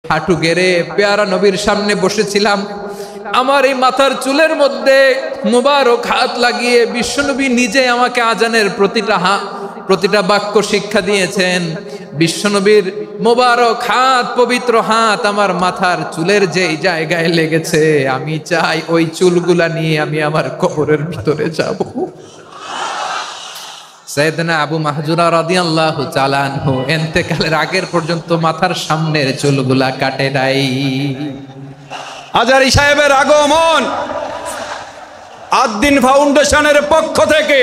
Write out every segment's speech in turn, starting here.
হাঁটু গেড়ে পেয়ারা নবীর সামনে বসেছিলাম। আমার এই মাথার চুলের মধ্যে মুবারক হাত লাগিয়ে বিশ্বনবী নিজে আমাকে আজানের প্রতিটা বাক্য শিক্ষা দিয়েছেন। বিশ্বনবীর মুবারক হাত, পবিত্র হাত আমার মাথার চুলের যেই জায়গায় লেগেছে, আমি চাই ওই চুলগুলা নিয়ে আমি আমার কবরের ভিতরে যাব। সাইয়েদনা আবু মাহজুরা রাদিয়াল্লাহু তাআলা আনহু ইন্তেকালের আগের পর্যন্ত মাথার সামনের চুলগুলা কাটে নাই। হাজারী সাহেবের আগমন আদ-দ্বীন ফাউন্ডেশনের পক্ষ থেকে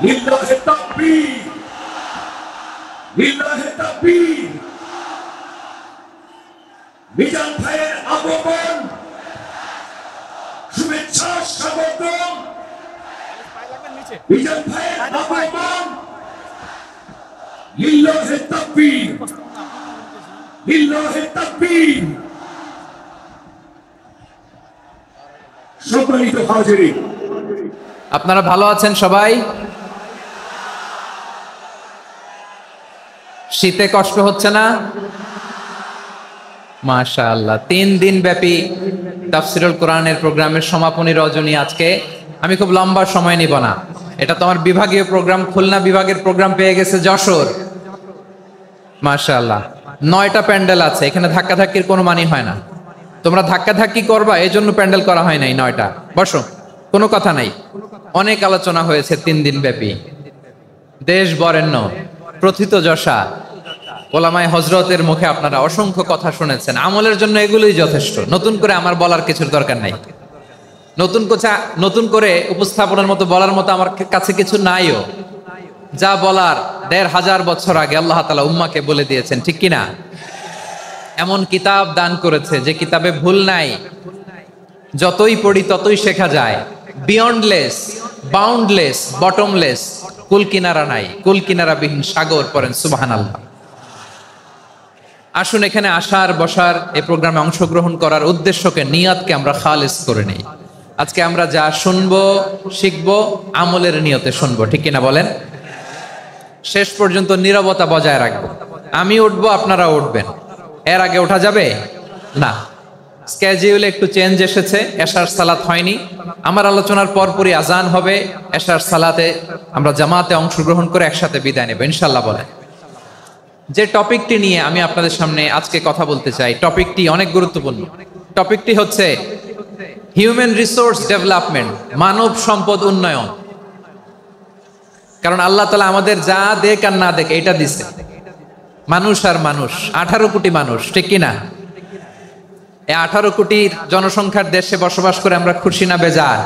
লিল্লাহি তাকবীর, লিল্লাহি তাকবীর। মিজান ভাইয়ের আগমন, শুভেচ্ছা স্বাগতম। মিজান ভাইয়ের আগমন, লিল্লাহি তাকবীর, লিল্লাহি তাকবীর। সম্মানিত হাজিরিন, আপনারা ভালো আছেন সবাই? শীতে কষ্ট হচ্ছে না? মাশাআল্লাহ। 3 দিন ব্যাপী তাফসীরুল কোরআনের প্রোগ্রামের সমাপনী রজনী আজকে। আমি খুব লম্বা সময় নিব না। এটা তো আমার বিভাগীয় প্রোগ্রাম, খুলনা বিভাগের প্রোগ্রাম পেয়ে গেছে যশোর। মাশাআল্লাহ, 9টা প্যান্ডেল আছে। এখানে ধাক্কাধাক্কির কোনো মানি হয় না। তোমরা ধাক্কাধাক্কি করবা, এই জন্য প্যান্ডেল করা হয় নাই 9টা। বসো, কোনো কথা নাই। অনেক আলোচনা হয়েছে 3 দিন ব্যাপী। দেশ বরেণ্য প্রথিতযশা ওলামায়ে হযরতের মুখে আপনারা অসংখ্য কথা শুনেছেন। আমলের জন্য এগুলোই যথেষ্ট। নতুন করে আমার বলার কিছুর দরকার নাই। নতুন করে উপস্থাপনের মতো বলার মতো আমার কাছে কিছু নাইও। যা বলার 1500 বছর আগে আল্লাহ তাআলা উম্মাহকে বলে দিয়েছেন, ঠিক কিনা? এমন কিতাব দান করেছে যে কিতাবে ভুল নাই। যতই পড়ি ততই শেখা যায়। বিয়ন্ডলেস, বাউন্ডলেস, বটমলেস, কুল কিনারা নাই, কুল কিনারা বিহীন সাগর। পড়েন সুবহানাল্লাহ। আসুন এখানে আসার বসার এই প্রোগ্রামে অংশগ্রহণ করার উদ্দেশ্যকে, নিয়তকে আমরা খালিস করে নেই। আজকে আমরা যা শুনবো শিখবো আমলের নিয়তে শুনবো, ঠিক কিনা বলেন? শেষ পর্যন্ত নীরবতা বজায় রাখবো। আমি উঠবো, আপনারা উঠবেন। এর আগে ওঠা যাবে না। স্কেডিউলে একটু চেঞ্জ এসেছে, এশার সালাত হয়নি। আমার আলোচনার পরপরই আজান হবে। এশার সালাতে আমরা জামাতে অংশগ্রহণ করে একসাথে বিদায় নেব ইনশাআল্লাহ। বলেন, যে টপিকটি নিয়ে আমি আপনাদের সামনে আজকে কথা বলতে চাই, টপিকটি অনেক গুরুত্বপূর্ণ। টপিকটি হচ্ছে হিউম্যান রিসোর্স ডেভেলপমেন্ট, মানব সম্পদ উন্নয়ন। কারণ আল্লাহ তাআলা আমাদের যা দেখ আর না দেখ এটা দিছে। মানুষ আর মানুষ, 18 কোটি মানুষ, ঠিক কিনা? এই 18 কোটির জনসংখ্যার দেশে বসবাস করে আমরা খুশি না বেজার?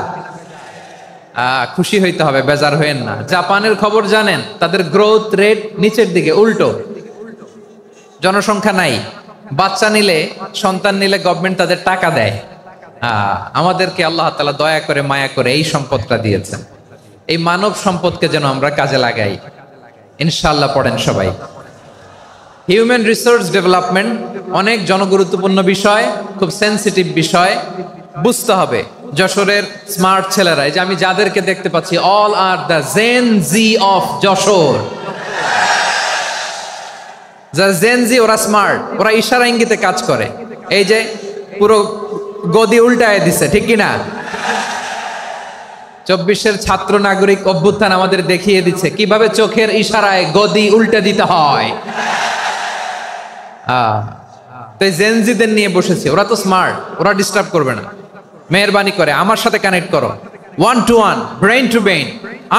খুশি হইতে হবে, বেজার হইেন না। জাপানের খবর জানেন? তাদের গ্রোথ রেট নিচের দিকে, উল্টো। জনসংখ্যা নাই, বাচ্চা নিলে, সন্তান নিলে গভর্নমেন্ট তাদের টাকা দেয়। আমাদেরকে আল্লাহ তাআলা দয়া করে মায়া করে এই সম্পদটা দিয়েছেন। এই মানব সম্পদকে যেন আমরা কাজে লাগাই ইনশাআল্লাহ। পড়েন সবাই। হিউম্যান রিসোর্স ডেভেলপমেন্ট অনেক জনগুরুত্বপূর্ণ বিষয়, খুব সেনসিটিভ বিষয়। বুঝতে হবে যশোরের স্মার্ট ছেলেরা, এই যে আমি যাদেরকে দেখতে পাচ্ছি, all are the Gen Z of Jashore. যারা জেন জি, ওরা স্মার্ট, ওরা ইশারা ইঙ্গিতে কাজ করে। এই যে পুরো গদি উল্টায় দিছে, ঠিক কিনা? 24-এর ছাত্র নাগরিক অভ্যুত্থান আমাদের দেখিয়ে দিচ্ছে কিভাবে চোখের ইশারায় গদি উল্টে দিতে হয়। তো জেনজিদের নিয়ে বসেছে, ওরা তো স্মার্ট, ওরা ডিস্টার্ব করবে না। মেহেরবানি করে আমার সাথে কানেক্ট করো, 1 to 1, brain to brain,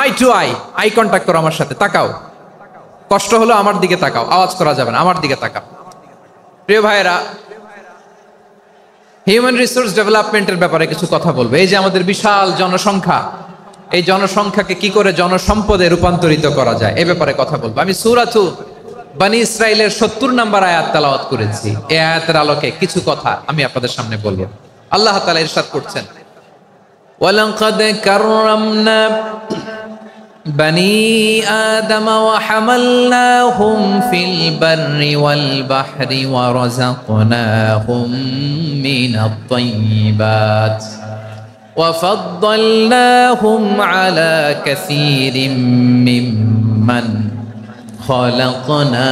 eye to eye, eye contact করো আমার সাথে। তাকাও, কষ্ট হলো আমার দিকে তাকাও, আওয়াজ করা যাবে না, আমার দিকে তাকাও। প্রিয় ভাইয়েরা, হিউম্যান রিসোর্স ডেভেলপমেন্টের ব্যাপারে কিছু কথা বলবো। এই যে আমাদের বিশাল জনসংখ্যা, এই জনসংখ্যাকে কি করে জনসম্পদে রূপান্তরিত করা যায় এ ব্যাপারে কথা বলবো। আমি সূরাতু বনী ইসরাইলের 70 নম্বর আয়াত তেলাওয়াত করেছি। এই আয়াতের আলোকে কিছু কথা আমি আপনাদের সামনে বলবো। আল্লাহ তাআলা ইরশাদ করছেন, ওয়ালাকাদ কাররামনা বনী আদম ওয়া হামালনাহুম ফিল বাররি ওয়াল বাহরি ওয়া রাযাকনাহুম মিনাত তাইয়্যিবাত وفضلناهم على كثير ممن خلقنا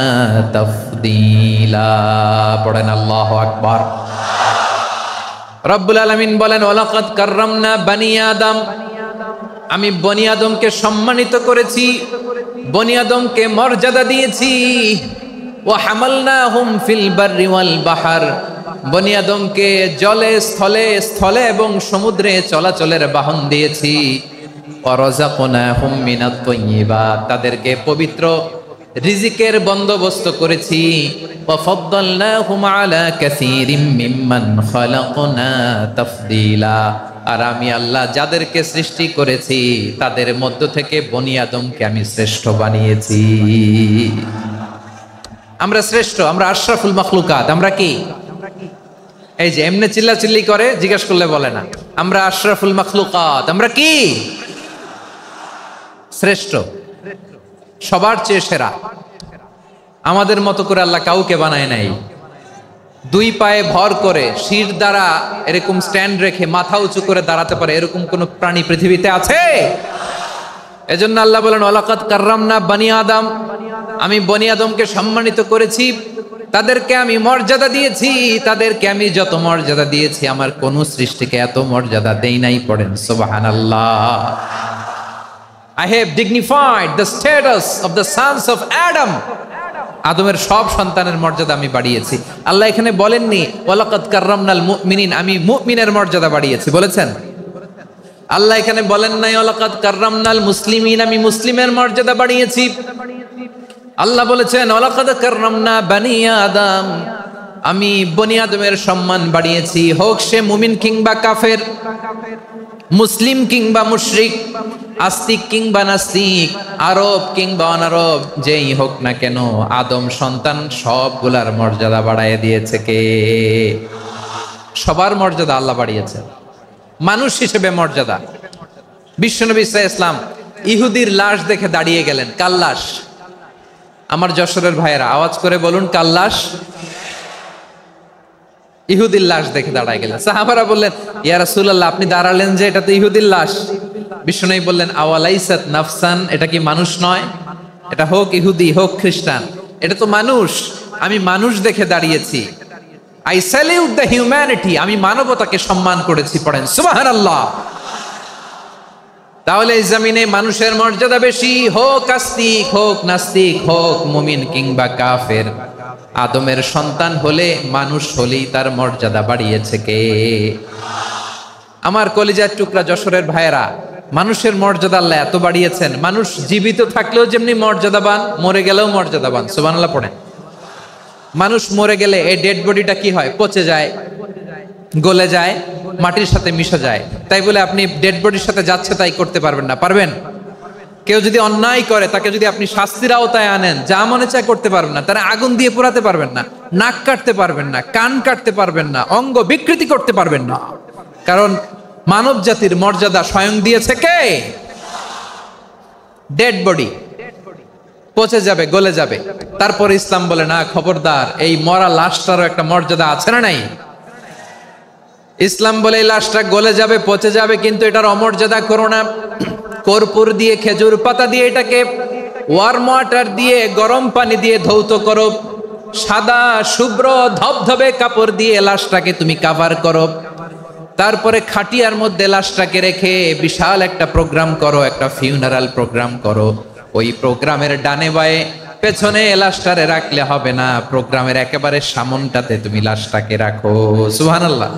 تفضيلا পড়েন আল্লাহু আকবার। রব্বুল আলামিন বলেন ওয়ালাকাদ কাররামনা বানি আদম, আমি বনি আদমকে সম্মানিত করেছি, বনি আদমকে মর্যাদা দিয়েছি। ওয়া হামালনাহুম ফিল বাররি ওয়াল বাহর, বনি আদমকে জলে স্থলে স্থলে এবং সমুদ্রে চলাচলের বাহন দিয়েছি। ওয়া রাযাকনাহুম মিনাত তাইয়্যিবাত, তাদেরকে পবিত্র রিজিকের বন্দোবস্ত করেছি। ওয়া ফাদ্দালনাহুম আলা কাসীরিম মিম্মান খালাকনা তাফদীলা, আর আমি আল্লাহ যাদেরকে সৃষ্টি করেছি তাদের মধ্য থেকে বনি আদমকে আমি শ্রেষ্ঠ বানিয়েছি। আমরা শ্রেষ্ঠ, আমরা আশরাফুল মাখলুকাত। আমরা কি এই যে এমনি চিল্লাচিল্লি করে জিজ্ঞেস করলে বলে না, আমরা আশরাফুল মাখলুকাত। আমরা কি শ্রেষ্ঠ, সবার চেয়ে সেরা। আমাদের মতো করে আল্লাহ কাউকে বানায় নাই। দুই পায়ে ভর করে শির দ্বারা এরকম স্ট্যান্ড রেখে মাথা উঁচু করে দাঁড়াতে পারে এরকম কোন প্রাণী পৃথিবীতে আছে? এজন্য আল্লাহ বলেন ওয়ালাকাদ কাররামনা বানি আদম, আমি বনি আদমকে সম্মানিত করেছি, তাদেরকে আমি মর্যাদা দিয়েছি। তাদেরকে আমি যত মর্যাদা দিয়েছি আমার কোন সৃষ্টিকে এত মর্যাদা দেই নাই। পড়েন সুবহানাল্লাহ। I have dignified the status of the sons of Adam. আদমের সব সন্তানের মর্যাদা আমি বাড়িয়েছি। আল্লাহ এখানে বলেননি ওয়ালাকাদ কাররামনাল মুমিনিন, আমি মুমিনের মর্যাদা বাড়িয়েছি, বলেছেন? আল্লাহ এখানে বলেন নাই ওয়ালাকাদ কাররামনাল মুসলিমিন, আমি মুসলিমের মর্যাদা বাড়িয়েছি। আল্লাহ বলেছেন ওয়ালাকাদ কাররামনা বানি আদম, আমি বনি আদমের সম্মান বাড়িয়েছি, হোক সে মুমিন কিংবা কাফের, মুসলিম কিংবা মুশরিক, আস্তিক কিংবা নাস্তিক, আরব কিংবা অনারব, যেই হোক না কেন আদম সন্তান সবগুলার মর্যাদা বাড়ায় দিয়েছে কে? সবার মর্যাদা আল্লাহ বাড়িয়েছে। মানুষ হিসেবে মর্যাদা। বিশ্বনবী সাল্লাল্লাহু আলাইহি ওয়াসাল্লাম ইহুদির লাশ দেখে দাঁড়িয়ে গেলেন। কার লাশ? আমার যশোরের ভাইয়েরা আওয়াজ করে বলুন, কার লাশ? ইহুদির লাশ দেখে দাঁড়ায় গেলেন। সাহাবারা বললেন ইয়া রাসূলুল্লাহ, আপনি দাঁড়ালেন যে, এটা তো ইহুদির লাশ। বিশ্বনবী বললেন আওয়ালাইসাত নাফসান, এটা কি মানুষ নয়? এটা হোক ইহুদি হোক খ্রিস্টান, এটা তো মানুষ। আমি মানুষ দেখে দাঁড়িয়েছি। আই স্যালিউট দ্য হিউম্যানিটি, আমি মানবতাকে সম্মান করেছি। পড়েন সুবহানাল্লাহ। তাহলে এই জমিনে মানুষের মর্যাদা বেশি, হোক আস্তিক হোক নাস্তিক, হোক মুমিন কিংবা কাফের। আদমের সন্তান হলে, মানুষ হলেই তার মর্যাদা বাড়িয়েছে কে? আমার কলিজার টুকরা যশোরের ভাইয়েরা, মানুষের মর্যাদা আল্লাহ এত বাড়িয়েছেন, মানুষ জীবিত থাকলেও যেমনি মর্যাদাবান, মরে গেলেও মর্যাদাবান। সুবহানাল্লাহ পড়েন। মানুষ মরে গেলে এই ডেড বডিটা কি হয়? পচে যায়, গলে যায়, মাটির সাথে মিশে যায়। তাই বলে আপনি ডেড বডির সাথে যাচ্ছে তাই করতে পারবেন না। পারবেন? কেউ যদি অন্যায় করে তাকে যদি আপনি শাস্তির আওতায় আনেন, যা মনে চায় করতে পারবেন না। তারা আগুন দিয়ে পোড়াতে পারবেন না, নাক কাটতে পারবেন না, কান কাটতে পারবেন না, অঙ্গ বিকৃতি করতে পারবেন না। কারণ মানব জাতির মর্যাদা স্বয়ং দিয়েছে কে? ডেড বডি পচে যাবে, গলে যাবে। তারপর ইসলাম বলে না, খবরদার, এই মরা লাশটারও একটা মর্যাদা আছে না নাই? ইসলাম বলে এই লাশটা গলে যাবে, পচে যাবে, কিন্তু এটার অমর্যাদা করো না। কর্পূর দিয়ে, খেজুর পাতা দিয়ে, এটাকে ওয়ার্ম ওয়াটার দিয়ে, গরম পানি দিয়ে ধৌত করো। সাদা শুভ্র ধবধবে কাপড় দিয়ে লাশটাকে তুমি কাভার করো। তারপরে খাটিয়ার মধ্যে লাশটাকে রেখে বিশাল একটা প্রোগ্রাম করো, একটা ফিউনারাল প্রোগ্রাম করো। ওই প্রোগ্রামের ডানে বায়ে পেছনে লাশটারে রাখলে হবে না, প্রোগ্রামের একেবারে সামনটাতে তুমি লাশটাকে রাখো। সুবহানাল্লাহ।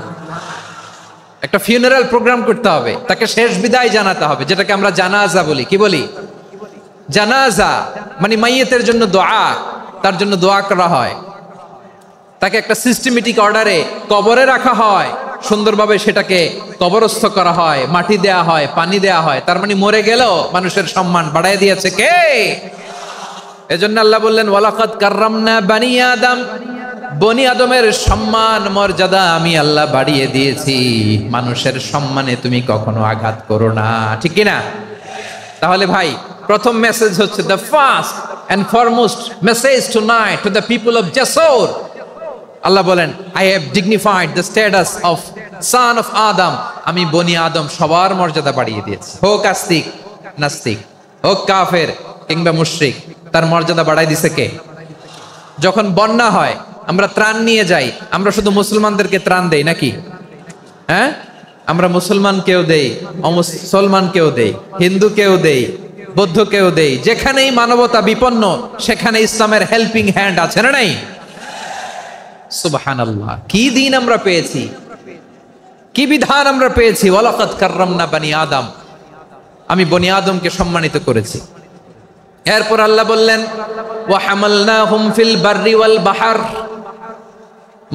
একটা ফিউনারাল প্রোগ্রাম করতে হবে, তাকে শেষ বিদায় জানাতে হবে, যেটাকে আমরা জানাজা বলি। কি বলি? জানাজা মানে মাইয়েতের জন্য দোয়া, তার জন্য দোয়া করা হয়। তাকে একটা সিস্টেমেটিক অর্ডারে কবরে রাখা হয়, সুন্দরভাবে সেটাকে কবরস্থ করা হয়, মাটি দেয়া হয়, পানি দেয়া হয়। তার মানে মরে গেলেও মানুষের সম্মান বাড়ায় দিয়েছে কে? এজন্য আল্লাহ বললেন ওয়ালাকাদ কাররামনা বানি আদম, বনি আদমের সম্মান মর্যাদা আমি আল্লাহ বাড়িয়ে দিয়েছি। মানুষের সম্মানে তুমি কখনো আঘাত করো না, ঠিক কি না? তাহলে ভাই, প্রথম মেসেজ হচ্ছে, the first and foremost message tonight to the people of Jessore, Allah বলেন, I have dignified the status of son of Adam. আমি বনি আদম সবার মর্যাদা বাড়িয়ে দিয়েছি, হোক আস্তিক নাস্তিক, হোক কাফের কিংবা মুশরিক, তার মর্যাদা বাড়াই দিছে কে? যখন বন্যা হয় আমরা ত্রাণ নিয়ে যাই, আমরা শুধু মুসলমানদেরকে ত্রাণ দেই নাকি? হ্যাঁ, আমরা মুসলমানকেও দেই, অমুসলমানকেও দেই, হিন্দুকেও দেই, বৌদ্ধকেও দেই। যেখানেই মানবতা বিপন্ন সেখানে ইসলামের হেল্পিং হ্যান্ড আছে না নাই? সুবহানাল্লাহ, কি দিন আমরা পেয়েছি, কি বিধান আমরা পেয়েছি। ওয়ালাকাদ কাররামনা বনি আদম, আমি বনি আদমকে সম্মানিত করেছি। এরপর আল্লাহ বললেন, ওয়া হামালনাহুম ফিল বাররি ওয়াল বাহর,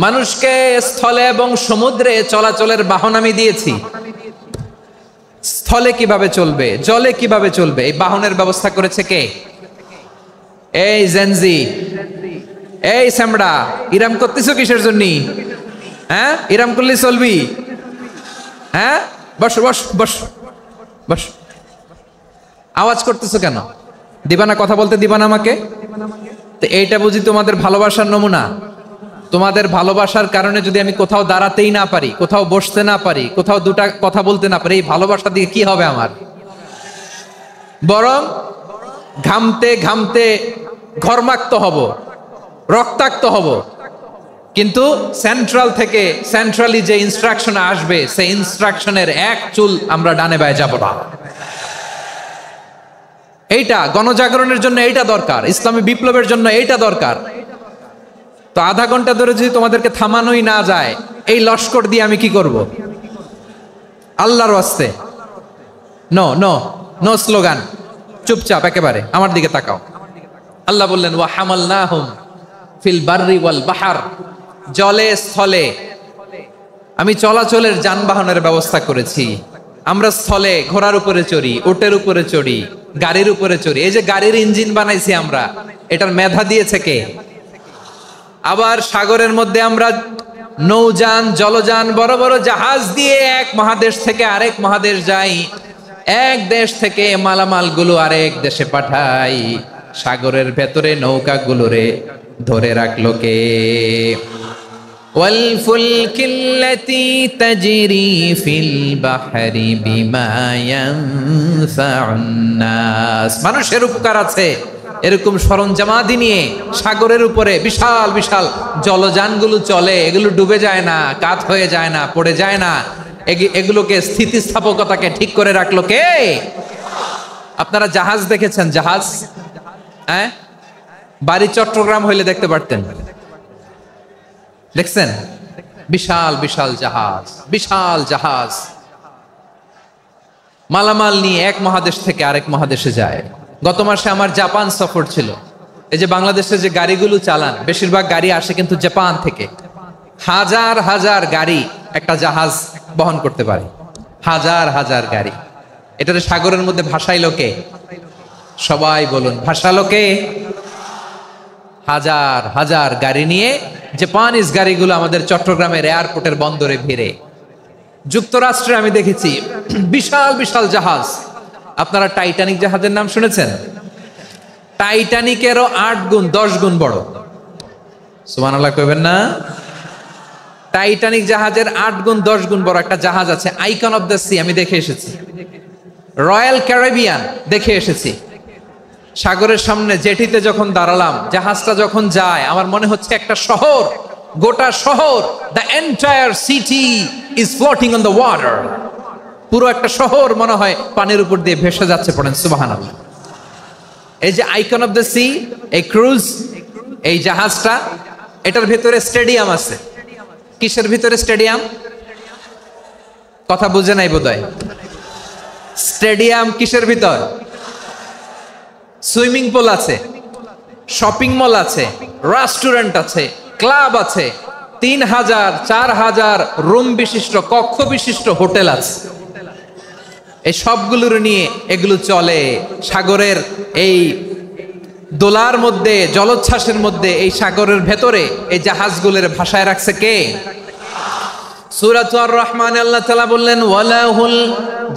মানুষকে স্থলে এবং সমুদ্রে চলাচলের বাহন আমি দিয়েছি। স্থলে কিভাবে চলবে, জলে কিভাবে চলবে, এই বাহনের ব্যবস্থা করেছে কে? এই জেনজি, এই স্যামড়া, ইরাম করতেছো কিসের জন্য? হ্যাঁ, ইরাম করলে চলবি? হ্যাঁ, বস বস বস বস, আওয়াজ করতেছো কেন? দিবা না, কথা বলতে দিবা না আমাকে? তো এইটা বুঝি তোমাদের ভালোবাসার নমুনা? তোমাদের ভালোবাসার কারণে যদি আমি কোথাও দাঁড়াতেই না পারি, কোথাও বসতে না পারি, কোথাও দুটা কথা বলতে না পারি, এই ভালোবাসা দিয়ে কি হবে আমার? বরং ঘামতে ঘামতে ঘর্মাক্ত হব, রক্তাক্ত হব। কিন্তু সেন্ট্রাল থেকে, সেন্ট্রালি যে ইনস্ট্রাকশন আসবে, সেই ইনস্ট্রাকশনের এক চুল আমরা ডানে বায়ে যাব না। এইটা গণজাগরণের জন্য এইটা দরকার, ইসলামী বিপ্লবের জন্য এইটা দরকার। তো আধা ঘন্টা ধরে যদি তোমাদেরকে থামানোই না যায়, এই লস্কর দিয়ে আমি কি করব? আল্লাহর ওয়াস্তে নো নো নো স্লোগান, চুপচাপ একেবারে আমার দিকে তাকাও। আল্লাহ বললেন, ওয়া হামালনাহুম ফিল বাররি ওয়াল বাহর, জলে স্থলে আমি চলাচলের যানবাহনের ব্যবস্থা করেছি। আমরা স্থলে ঘোড়ার উপরে চড়ি, উটের উপরে চড়ি, গাড়ির উপরে চড়ি। এই যে গাড়ির ইঞ্জিন বানাইছি আমরা, এটার মেধা দিয়েছে কে? আবার সাগরের মধ্যে আমরা নৌযান, জলযান, বড় বড় জাহাজ দিয়ে এক মহাদেশ থেকে আরেক মহাদেশ যাই, এক দেশ থেকে মালামাল গুলো আরেক দেশে পাঠাই। সাগরের ভেতরে নৌকাগুলোরে ধরে রাখলো কে? ওয়াল ফুলকিল্লাতী তাজরি ফিল বাহরি বিমা ইয়ানফাউন নাস, মানুষের উপকার আছে এরকম সরঞ্জামাদি নিয়ে সাগরের উপরে বিশাল বিশাল জলযানগুলো চলে। এগুলো ডুবে যায় না, কাত হয়ে যায় না, পড়ে যায় না। এগুলোকে স্থিতিস্থাপকতাকে ঠিক করে রাখলো কে? আপনারা জাহাজ দেখেছেন? জাহাজ, হ্যাঁ, বাড়ি চট্টগ্রাম হইলে দেখতে পারতেন। দেখছেন? বিশাল বিশাল জাহাজ, বিশাল জাহাজ মালামাল নিয়ে এক মহাদেশ থেকে আরেক মহাদেশে যায়। গত মাসে আমার জাপান সফর ছিল। এই যে বাংলাদেশে যে গাড়িগুলো চালান, বেশিরভাগ গাড়ি আসে কিন্তু জাপান থেকে। হাজার হাজার গাড়ি একটা জাহাজ বহন করতে পারে, হাজার হাজার গাড়ি। এটাতে সাগরের মধ্যে ভাসাইলো কে? সবাই বলুন, ভাসালো কে? হাজার হাজার গাড়ি নিয়ে জাপানিজ গাড়িগুলো আমাদের চট্টগ্রামের এয়ারপোর্টের বন্দরে ভিড়ে। যুক্তরাষ্ট্রে আমি দেখেছি বিশাল বিশাল জাহাজ। আপনারা টাইটানিক জাহাজের নাম শুনেছেন? টাইটানিকেরও 8 গুণ 10 গুণ বড়। সুবহানাল্লাহ কইবেন না? টাইটানিক জাহাজের 8 গুণ 10 গুণ বড় একটা জাহাজ আছে, আইকন অফ দ্য সি, আমি দেখে এসেছি। রয়্যাল ক্যারিবিয়ান দেখে এসেছি। সাগরের সামনে জেটিতে যখন দাঁড়ালাম, জাহাজটা যখন যায়, আমার মনে হচ্ছে একটা শহর, গোটা শহর, the entire city is floating on the water. পুরো একটা শহর মনে হয় পানির উপর দিয়ে ভেসে যাচ্ছে। পড়েন সুবহানাল্লাহ। এই যে আইকন অফ দ্য সি, এই ক্রুজ, এই জাহাজটা, এটার ভিতরে স্টেডিয়াম আছে। কিসের ভিতরে স্টেডিয়াম? কথা বুঝে নাই বোধহয়। স্টেডিয়াম কিসের ভিতর? সুইমিং পুল আছে, শপিং মল আছে, রেস্টুরেন্ট আছে, ক্লাব আছে, 3000 4000 রুম বিশিষ্ট, কক্ষ বিশিষ্ট হোটেল আছে। এই সবগুলোর নিয়ে এগুলো চলে সাগরের এই দোলার মধ্যে, জলোচ্ছ্বাসের মধ্যে, এই সাগরের ভেতরে এই জাহাজগুলোর ভাষায় রাখছে কে? সূরাত আর-রহমানে আল্লাহ তাআলা বললেন, ওয়ালাহুল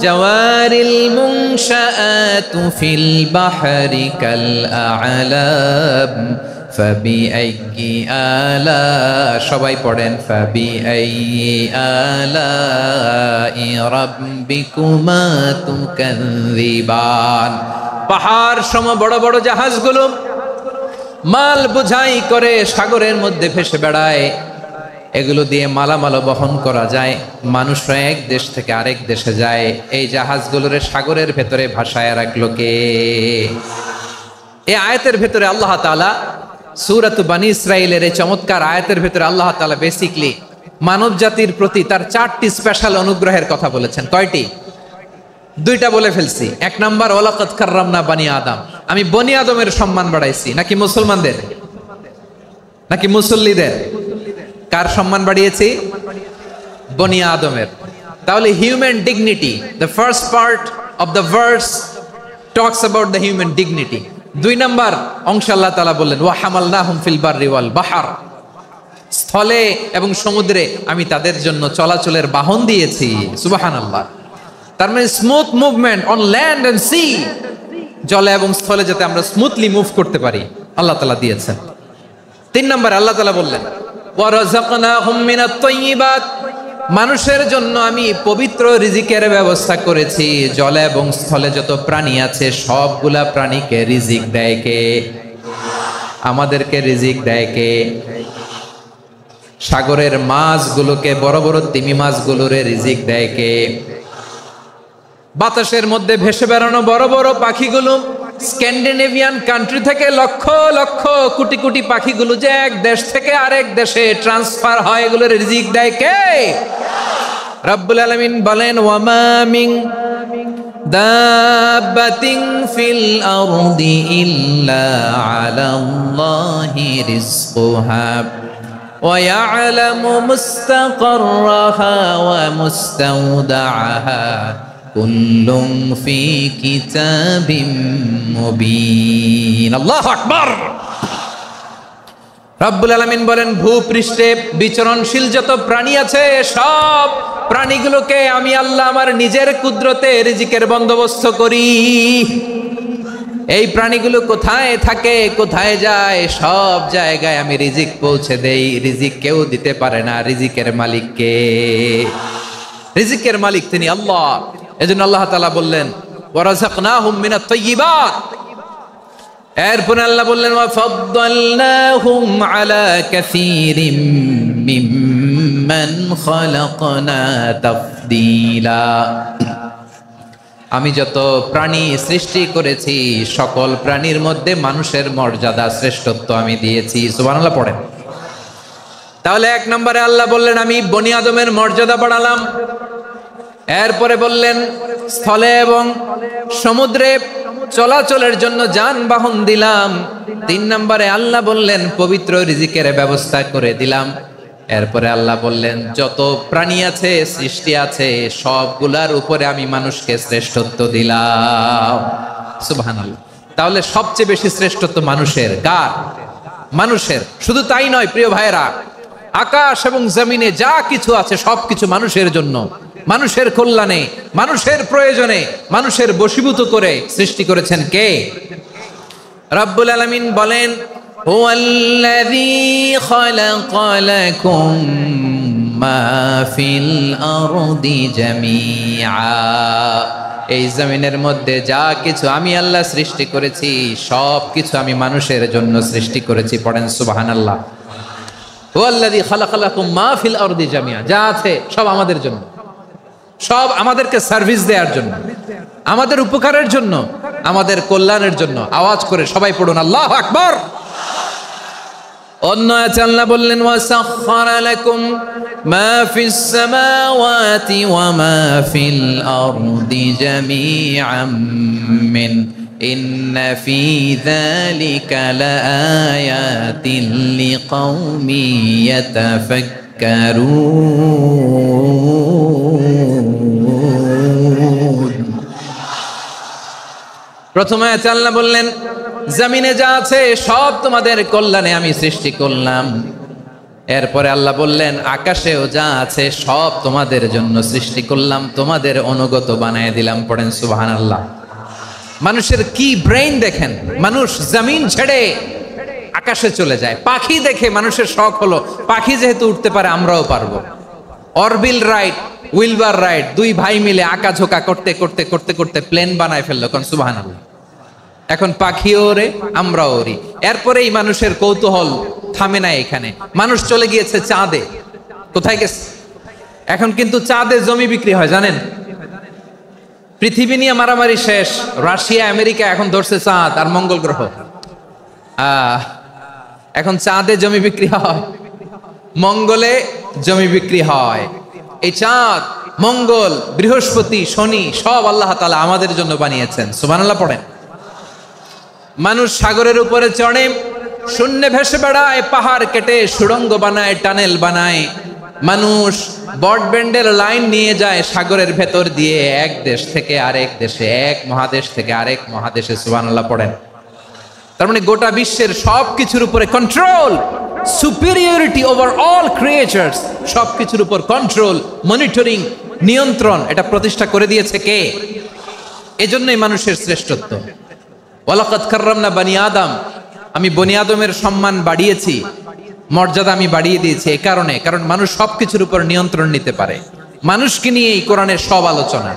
জাওয়ারিল মুনশাআতু ফিল বাহরি কাল আ'লাম ফাবিআইয়ি আলা, সবাই পড়েন ফাবিআইয়ি আলাই রাব্বিকুমা তুকাযযিবান। পাহাড় সম বড় বড় জাহাজগুলো মাল বোঝাই করে সাগরের মধ্যে ভেসে বেড়ায়, এগুলো দিয়ে মালামাল বহন করা যায়। মানুষরা এক দেশ থেকে আরেক দেশে যায়, এই জাহাজগুলোরে সাগরের ভেতরে ভাসায় রাখলো কে? এই আয়াতের ভেতরে আল্লাহ তাআলা সূরাত বনী ইসরাঈলের এই চমৎকার আয়াতের ভেতরে আল্লাহ তাআলা বেসিক্যালি মানব জাতির প্রতি তার 4টি স্পেশাল অনুগ্রহের কথা বলেছেন। কয়টি? 2টা বলে ফেলছি। 1 নাম্বার ওয়ালাকাদ কাররামনা বনী আদম, আমি বনী আদমের সম্মান বাড়াইছি। নাকি মুসলমানদের? নাকি মুসল্লিদের? কার সম্মান বাড়িয়েছি? বনী আদমের। তাহলে human dignity, the first part of the verse talks about the human dignity. 2 number অংশ আল্লাহ তাআলা বললেন ওয়া হামালনাহুম ফিল বাররি ওয়াল বাহর, স্থলে এবং সমুদ্রে আমি তাদের জন্য চলাচলের বাহন দিয়েছি। সুবহানাল্লাহ। তার মানে smooth movement on land and sea, জলে এবং স্থলে যাতে আমরা স্মুথলি মুভ করতে পারি আল্লাহ তাআলা দিয়েছেন। 3 নাম্বার আল্লাহ তাআলা বললেন ওয়া রাযাকনাহুম মিনাত তাইয়্যিবাত, মানুষের জন্য আমি পবিত্র রিজিকের ব্যবস্থা করেছি। জলে এবং স্থলে যত প্রাণী আছে সবগুলা প্রাণীকে রিজিক দেয় কে? আমাদেরকে রিজিক দেয় কে? সাগরের মাছগুলোকে, বড় বড় তিমি মাছগুলোরে রিজিক দেয় কে? বাতাসের মধ্যে ভেসে বেড়ানো বড় বড় পাখিগুলো, স্ক্যান্ডিনেভিয়ান কান্ট্রি থেকে লক্ষ লক্ষ কোটি কোটি পাখিগুলো যে এক দেশ থেকে আরেক দেশে ট্রান্সফার হয়, এগুলোর রিজিক দেয় কে? রব্বুল আলামিন বলেন ওয়ামা মিন দাব্বাতিন ফিল আরদি ইল্লা আলাল্লাহি রিজকুহা ওয়া ইয়ালামু মুস্তাকাররাহা ওয়া মুস্তাওদাআহা কুল্লুম ফি কিতাবিম মুবিন। আল্লাহু আকবার। রব্বুল আলামিন বলেন ভূপৃষ্ঠে বিচরণশীল যত প্রাণী আছে সব প্রাণীগুলোকে আমি আল্লাহ আমার নিজের কুদরতে রিজিকের বন্দোবস্ত করি। এই প্রাণীগুলো কোথায় থাকে, কোথায় যায়, সব জায়গায় আমি রিজিক পৌঁছে দেই। রিজিক কেউ দিতে পারে না, রিজিকের মালিক কে? রিজিকের মালিক তিনি আল্লাহ। এজন্য আল্লাহ তাআলা বললেন ওয়ারাযাকনাহুম মিনাত তাইয়্যিবাত। এরপর আল্লাহ বললেন ওয়া ফাদ্দালনাহুম আলা কাসীরিম মিম্মান খালাকনা তাফদীলা। আমি যত প্রাণী সৃষ্টি করেছি সকল প্রাণীর মধ্যে মানুষের মর্যাদা শ্রেষ্ঠত্ব আমি দিয়েছি। সুবহানাল্লাহ পড়েন। তাহলে 1 নম্বরে আল্লাহ বললেন আমি বনি আদমের মর্যাদা বাড়ালাম। এরপরে বললেন স্থলে এবং সমুদ্রে চলাচলের জন্য যানবাহন দিলাম। 3 নম্বরে আল্লাহ বললেন পবিত্র রিজিকের ব্যবস্থা করে দিলাম। এরপরে আল্লাহ বললেন যত প্রাণী আছে, সৃষ্টি আছে, সবগুলার উপরে আমি মানুষকে শ্রেষ্ঠত্ব দিলাম। সুবহানাল্লাহ। তাহলে সবচেয়ে বেশি শ্রেষ্ঠত্ব মানুষের। কার? মানুষের। শুধু তাই নয় প্রিয় ভাইরা, আকাশ এবং জমিনে যা কিছু আছে সবকিছু মানুষের জন্য, মানুষের কল্যাণে, মানুষের প্রয়োজনে, মানুষের বশীভূত করে সৃষ্টি করেছেন কে? রব্বুল আলামিন বলেন হুয়াল্লাযী খালাকা লাকুম মা ফিল আরদি জামিআ। এই জমিনের মধ্যে যা কিছু আমি আল্লাহ সৃষ্টি করেছি সব কিছু আমি মানুষের জন্য সৃষ্টি করেছি। পড়েন সুবহানাল্লাহ। হুয়াল্লাযী খালাকা লাকুম মা ফিল আরদি জামিআ, যা আছে সব আমাদের জন্য, সব আমাদেরকে সার্ভিস দেওয়ার জন্য, আমাদের উপকারের জন্য, আমাদের কল্যাণের জন্য। আওয়াজ করে সবাই পড়ুন আল্লাহু আকবার। অন্য আয়াতে আল্লাহ বললেন ওয়াসাখখারা লাকুম মা ফিস সামাওয়াতি ওয়া মা ফিল আরদি জামিআম মিন ইন্না ফি যালিকা লাআয়াতিন লিকাউমিন ইয়াতাফাক্কারুন। প্রথম আয়াতে আল্লাহ বললেন জমিনে যা আছে সব তোমাদের কল্যাণে আমি সৃষ্টি করলাম। এরপরে আল্লাহ বললেন আকাশেও যা আছে সব তোমাদের জন্য সৃষ্টি করলাম, তোমাদের অনুগত বানায় দিলাম। পড়েন সুবহানাল্লাহ। মানুষের কি ব্রেইন দেখেন, মানুষ জমিন ছেড়ে আকাশে চলে যায়। পাখি দেখে মানুষের শখ হলো, পাখি যেহেতু উঠতে পারে আমরাও পারবো। অরবিল রাইট, উইলবার রাইট, দুই ভাই মিলে আঁকাঝোঁকা করতে করতে করতে করতে প্লেন বানায় ফেললো। কোন সুবহানাল্লাহ। এখন পাখিও ওরে, আমরাও ওরি। এরপরেই মানুষের কৌতূহল থামে না এখানে, মানুষ চলে গিয়েছে চাঁদে। কোথায় গেছে? এখন কিন্তু চাঁদে জমি বিক্রি হয় জানেন। পৃথিবী নিয়ে মারামারি শেষ, রাশিয়া আমেরিকা এখন ধরছে চাঁদ আর মঙ্গল গ্রহ। এখন চাঁদে জমি বিক্রি হয়, মঙ্গলে জমি বিক্রি হয়। এই চাঁদ, মঙ্গল, বৃহস্পতি, শনি সব আল্লাহ তাআলা আমাদের জন্য বানিয়েছেন। সুবহানাল্লাহ পড়েন। মানুষ সাগরের উপরে চড়ে, শূন্যে ভেসে বেড়ায়, পাহাড় কেটে সুড়ঙ্গ বানায়, টানেল বানায়। মানুষ ব্রডব্যান্ডের লাইন নিয়ে যায় সাগরের ভেতর দিয়ে, এক দেশ থেকে আরেক দেশে, এক মহাদেশ থেকে আরেক মহাদেশে। সুবহানাল্লাহ পড়েন। তার মানে গোটা বিশ্বের সবকিছুর উপরে control, superiority over all creatures, সবকিছুর উপর কন্ট্রোল, মনিটরিং, নিয়ন্ত্রণ, এটা প্রতিষ্ঠা করে দিয়েছে কে? এজন্যই মানুষের শ্রেষ্ঠত্ব। ওয়ালাকাদ কাররামনা বানি আদম, আমি বনি আদমের সম্মান বাড়িয়েছি, মর্যাদা আমি বাড়িয়ে দিয়েছি এই কারণে, কারণ মানুষ সবকিছুর উপর নিয়ন্ত্রণ নিতে পারে। মানুষকে নিয়ে এই কোরআনের সব আলোচনা,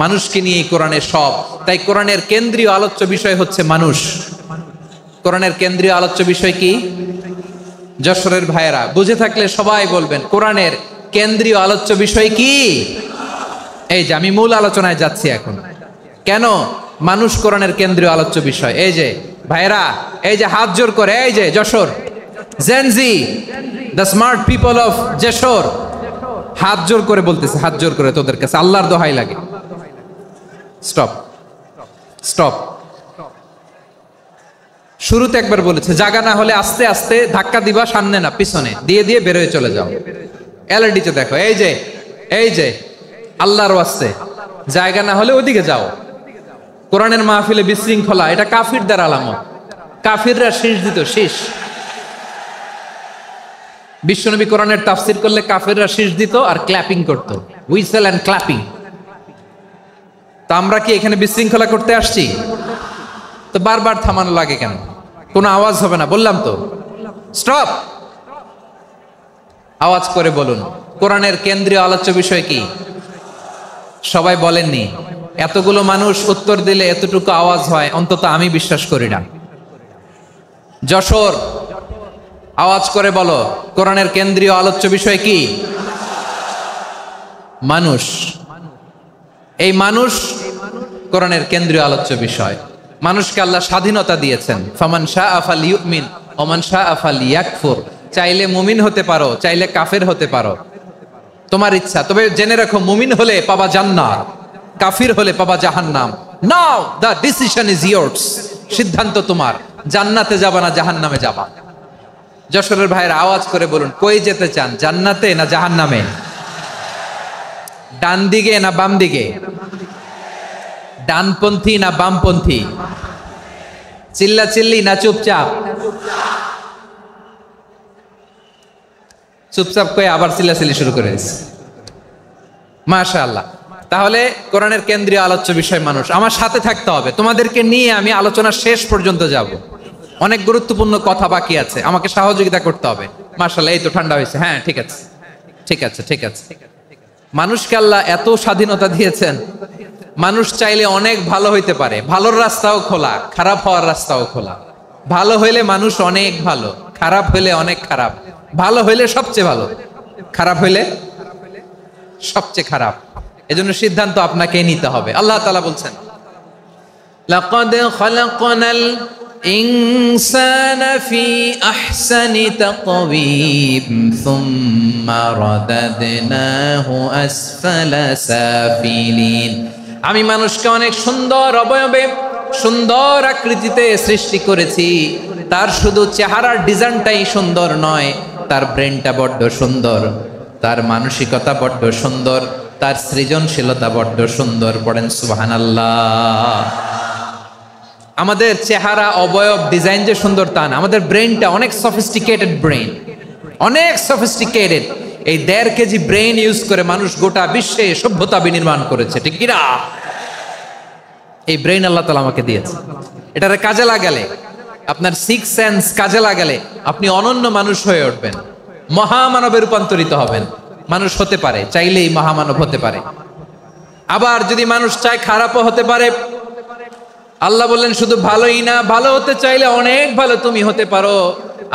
মানুষকে নিয়ে এই কোরআনের সব। তাই কোরআনের কেন্দ্রীয় আলোচ্য বিষয় হচ্ছে মানুষ। কোরআনের কেন্দ্রীয় আলোচ্য বিষয় কি? যশোরের ভাইয়েরা বুঝে থাকলে সবাই বলবেন, কোরআনের কেন্দ্রীয় আলোচ্য বিষয় কি? এই যে আমি মূল আলোচনায় যাচ্ছি এখন। কেন মানুষ কোরআনের কেন্দ্রীয় আলোচ্য বিষয়? এই যে ভাইয়েরা, এই যে হাত জোর করে, এই যে Jessore Gen Z, the smart people of Jessore, হাত জোর করে বলতেছে, হাত জোর করে তোদের কাছে আল্লাহর দোহাই লাগে, স্টপ স্টপ। শুরুতে একবার বলেছে জায়গা না হলে আস্তে আস্তে ধাক্কা দিবা, সামনে না পিছনে, দিয়ে দিয়ে বেরোয় চলে যাও। এলইডিতে দেখো, এই যে এই যে আল্লাহর ওয়াস্তে জায়গা না হলে ওদিকে যাও। কোরআনের মাহফিলে বিশৃঙ্খলা, এটা কাফিরদের আলামত। কাফিররা শীষ দিত, শীষ। বিশ্বনবী কোরআনের তাফসির করলে কাফিররা শীষ দিত আর ক্ল্যাপিং করত, হুইসেল এন্ড ক্ল্যাপিং। তা আমরা কি এখানে বিশৃঙ্খলা করতে আসছি? তো বারবার থামানো লাগে কেন? কোনো আওয়াজ হবে না, বললাম তো, স্টপ। আওয়াজ করে বলুন কোরআনের কেন্দ্রীয় আলোচ্য বিষয় কি? সবাই বলেননি। এতগুলো মানুষ উত্তর দিলে এতটুকু আওয়াজ হয়, অন্তত আমি বিশ্বাস করি না। যশোর, আওয়াজ করে বলো কোরআনের কেন্দ্রীয় আলোচ্য বিষয় কি? মানুষ। এই মানুষ কোরআনের কেন্দ্রীয় আলোচ্য বিষয়। মানুষকে আল্লাহ স্বাধীনতা দিয়েছেন। ফামান শাআ ফালইউমিন ওয়া মান শাআ ফালইয়াকফুর। চাইলে মুমিন হতে পারো, চাইলে কাফের হতে পারো, তোমার ইচ্ছা। তবে জেনে রাখো, মুমিন হলে পাবা জান্নাত, কাফির হলে পাবা জাহান্নাম। নাও দ্য ডিসিশন ইজ ইয়ার্স। সিদ্ধান্ত তোমার, জান্নাতে যাবা না জাহান্নামে যাবা। যশোরের ভাইয়ের আওয়াজ করে বলুন, কই যেতে চান, জান্নাতে না জাহান্নামে? ডান দিকে না বাম দিকে? ডানপন্থী না বামপন্থী? চিল্লা চিল্লি না চুপচাপ? চুপচাপ কয়ে আবার চিল্লাচিল্লি শুরু করে দিচ্ছে। মাশাআল্লাহ। তাহলে কোরআনের কেন্দ্রীয় আলোচ্য বিষয় মানুষ। আমার সাথে থাকতে হবে, তোমাদেরকে নিয়ে আমি আলোচনা শেষ পর্যন্ত যাব। অনেক গুরুত্বপূর্ণ কথা বাকি আছে, আমাকে সহযোগিতা করতে হবে। মাশাআল্লাহ, এই তো ঠান্ডা হয়েছে। হ্যাঁ ঠিক আছে, ঠিক আছে, ঠিক আছে। মানুষকে আল্লাহ এত স্বাধীনতা দিয়েছেন, মানুষ চাইলে অনেক ভালো হইতে পারে। ভালোর রাস্তাও খোলা, খারাপ হওয়ার রাস্তাও খোলা। ভালো হইলে মানুষ অনেক ভালো, খারাপ হইলে অনেক খারাপ। ভালো হইলে সবচেয়ে ভালো, খারাপ হইলে সবচেয়ে খারাপ। এজন্য সিদ্ধান্ত আপনাকেই নিতে হবে। আল্লাহ তাআলা বলছেন, লাকাদ খালাকনাল ইনসানা ফি আহসানি তাকওয়িম সুম্মা রাদাদনাহু আসফালা সাফিলিন। আমি মানুষকে অনেক সুন্দর অবয়বে, সুন্দর আকৃতিতে সৃষ্টি করেছি। তার শুধু চেহারার ডিজাইনটাই সুন্দর নয়, তার ব্রেনটা বড্ড সুন্দর, তার মানসিকতা বড্ড সুন্দর, তার সৃজনশীলতা বড্ড সুন্দর। পড়েন সুবহানাল্লাহ। আমাদের চেহারা, অবয়ব, ডিজাইন যে সুন্দর তা না, আমাদের ব্রেনটা অনেক সফিস্টিকেটেড ব্রেন, অনেক সফিস্টিকেটেড। এই 1.5 কেজি ব্রেন ইউজ করে মানুষ গোটা বিশ্বে সভ্যতা বিনির্মাণ করেছে, ঠিক কিনা? এই ব্রেন আল্লাহ তাআলা আমাকে দিয়েছে। এটারে কাজে লাগালে আপনার সিক্স সেন্স কাজে লাগালে আপনি অনন্য মানুষ হয়ে উঠবেন, মহামানবে রূপান্তরিত হবেন। মানুষ হতে পারে, চাইলেই মহামানব হতে পারে। আবার যদি মানুষ চায় খারাপও হতে পারে। আল্লাহ বললেন শুধু ভালোই না, ভালো হতে চাইলে অনেক ভালো তুমি হতে পারো,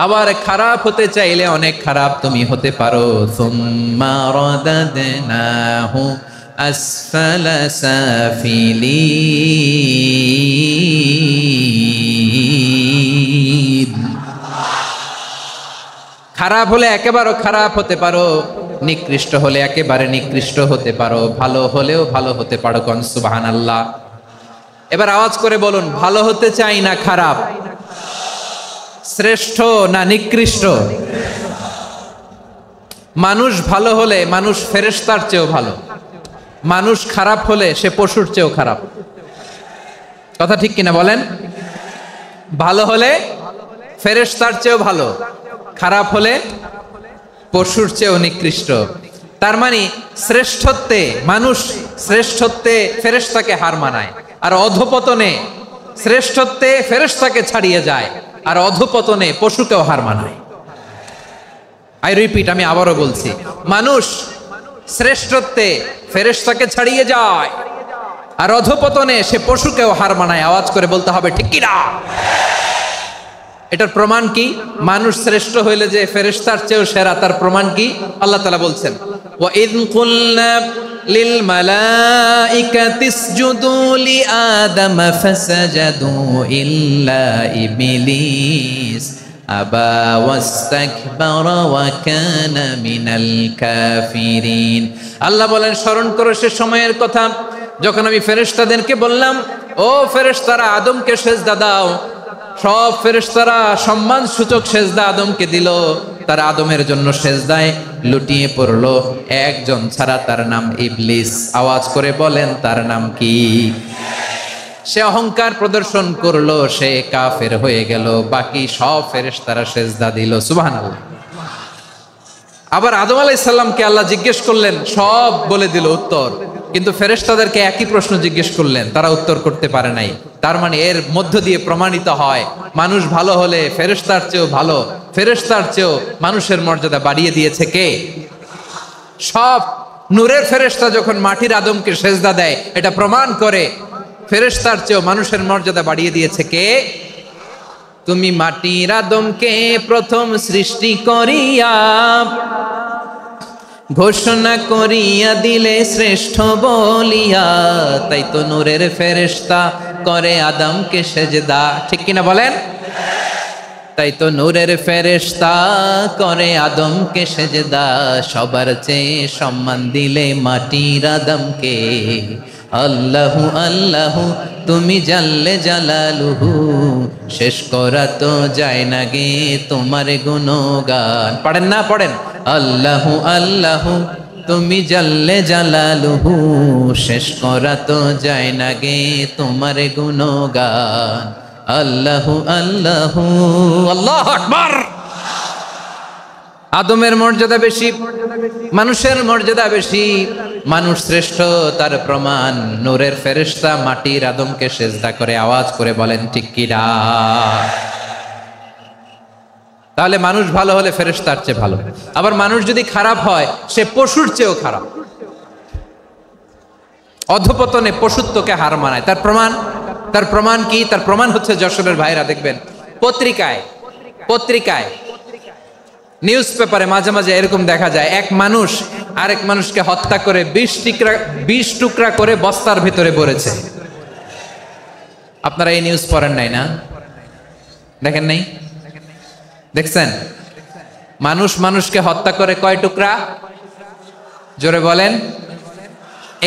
আবার খারাপ হতে চাইলে অনেক খারাপ তুমি হতে পারো। সুম্মা রাদাদনাহু আসফালা সাফিলিন। খারাপ হলে একেবারে খারাপ হতে পারো, নিকৃষ্ট হলে একেবারে নিকৃষ্ট হতে পারো, ভালো হলেও ভালো হতে পারো। কোন সুবহানাল্লাহ। এবার আওয়াজ করে বলুন, ভালো হতে চাই না খারাপ, শ্রেষ্ঠ না নিকৃষ্ট? মানুষ ভালো হলে মানুষ ফেরেশতার চেয়েও ভালো, মানুষ খারাপ হলে সে পশুর চেয়েও খারাপ। কথা ঠিক কিনা বলেন? ভালো হলে ফেরেশতার চেয়েও ভালো, খারাপ হলে পশুর চেয়েও নিকৃষ্ট। তার মানে শ্রেষ্ঠত্বে মানুষ, শ্রেষ্ঠত্বে ফেরেশতাকে হার মানায়, আর অধপতনে শ্রেষ্ঠত্বে ফেরেশতাকে ছাড়িয়ে যায়, আর অধপতনে পশুকেও হার মানায়। আই রিপিট, আমি আবারও বলছি, মানুষ শ্রেষ্ঠত্বে ফেরেশতাকে ছাড়িয়ে যায়, আর অধপতনে সে পশুকেও হার মানায়। আওয়াজ করে বলতে হবে ঠিক কি না? এটার প্রমাণ কি? মানুষ শ্রেষ্ঠ হইলে যে ফেরেশতার চেয়েও সেরা, তার প্রমাণ কি? আল্লাহ তাআলা বলছেন, ওয়া ইয কুলনা লিল মালাইকাতি ইসজুদু লি আদম ফাসাজাদু ইল্লা ইবলিস আবা ওয়াস্তাকবারা ওয়া কানা মিনাল কাফিরিন। আল্লাহ বলেন, স্মরণ করো সে সময়ের কথা যখন আমি ফেরেশতাদেরকে বললাম, ও ফেরেশতারা আদমকে সেজদা দাও। সব ফেরেশতারা সম্মান সূচক সেজদা আদমকে দিল, তার আদমের জন্য সেজদায় লুটিয়ে পড়লো, একজন ছাড়া, তার নাম ইবলিস। আওয়াজ করে বলেন তার নাম কি? সে অহংকার প্রদর্শন করলো, সে কাফের হয়ে গেল, বাকি সব ফেরেশতারা সেজদা দিল। সুবহানাল্লাহ। আবার আদম আলাইহিস সালামকে আল্লাহ জিজ্ঞেস করলেন, সব বলে দিল উত্তর, কিন্তু ফেরেশতাদেরকে একই প্রশ্ন জিজ্ঞেস করলেন, তারা উত্তর করতে পারে নাই। তার মানে এর মধ্য দিয়ে প্রমাণিত হয়, মানুষ ভালো হলে ফেরেশতার চেয়েও ভালো, ফেরেশতার চেয়েও মানুষের মর্যাদা বাড়িয়ে দিয়েছে কে? সব নূরের ফেরেশতা যখন মাটির আদমকে সেজদা দেয়, এটা প্রমাণ করে ফেরেশতার চেয়েও মানুষের মর্যাদা বাড়িয়ে দিয়েছে কে? তুমি মাটির আদমকে প্রথম সৃষ্টি করিয়া ঘোষণা করিয়া দিলে শ্রেষ্ঠ বলিয়া, তাই তো নূরের ফেরেশতা করে আদমকে সেজদা। ঠিক কিনা বলেন? তাই তো নূরের ফেরেশতা করে আদমকে সেজদা, সবার চেয়ে সম্মান দিলে মাটির আদমকে। আল্লাহু আল্লাহু তুমি জাল্লে জালালুহু, শেষ করা তো যায় না গে তোমার গুণগান। পড়েন না? পড়েন। আল্লাহু আল্লাহু তুমি জাল্লে জালালুহু, শেষ করা তো যায় না গে তোমার গুণগান। আল্লাহু আল্লাহু। আল্লাহু আকবার। আদমের মর্যাদা বেশি, মানুষের মর্যাদা বেশি, মানুষ শ্রেষ্ঠ, তার প্রমাণ নূরের ফেরেশতা মাটির আদমকে সেজদা করে। আওয়াজ করে বলেন ঠিক কি না? তাহলে মানুষ ভালো হলে ফেরেশতার চেয়ে ভালো, আবার মানুষ যদি খারাপ হয় সে পশুর চেয়েও খারাপ, অধপতনে পশুত্বকে হার মানায়। তার প্রমাণ, তার প্রমাণ কি? তার প্রমাণ হচ্ছে যশোরের ভাইরা দেখবেন পত্রিকায় নিউজ পেপারে মাঝে মাঝে এরকম দেখা যায়, এক মানুষ আরেক মানুষকে হত্যা করে 20 টুকরা করে বস্তার ভিতরে ভরেছে। আপনারা এই নিউজ পড়েন নাই না? দেখেন নাই? দেখছেন? মানুষ মানুষকে হত্যা করে কয় টুকরা? জোরে বলেন।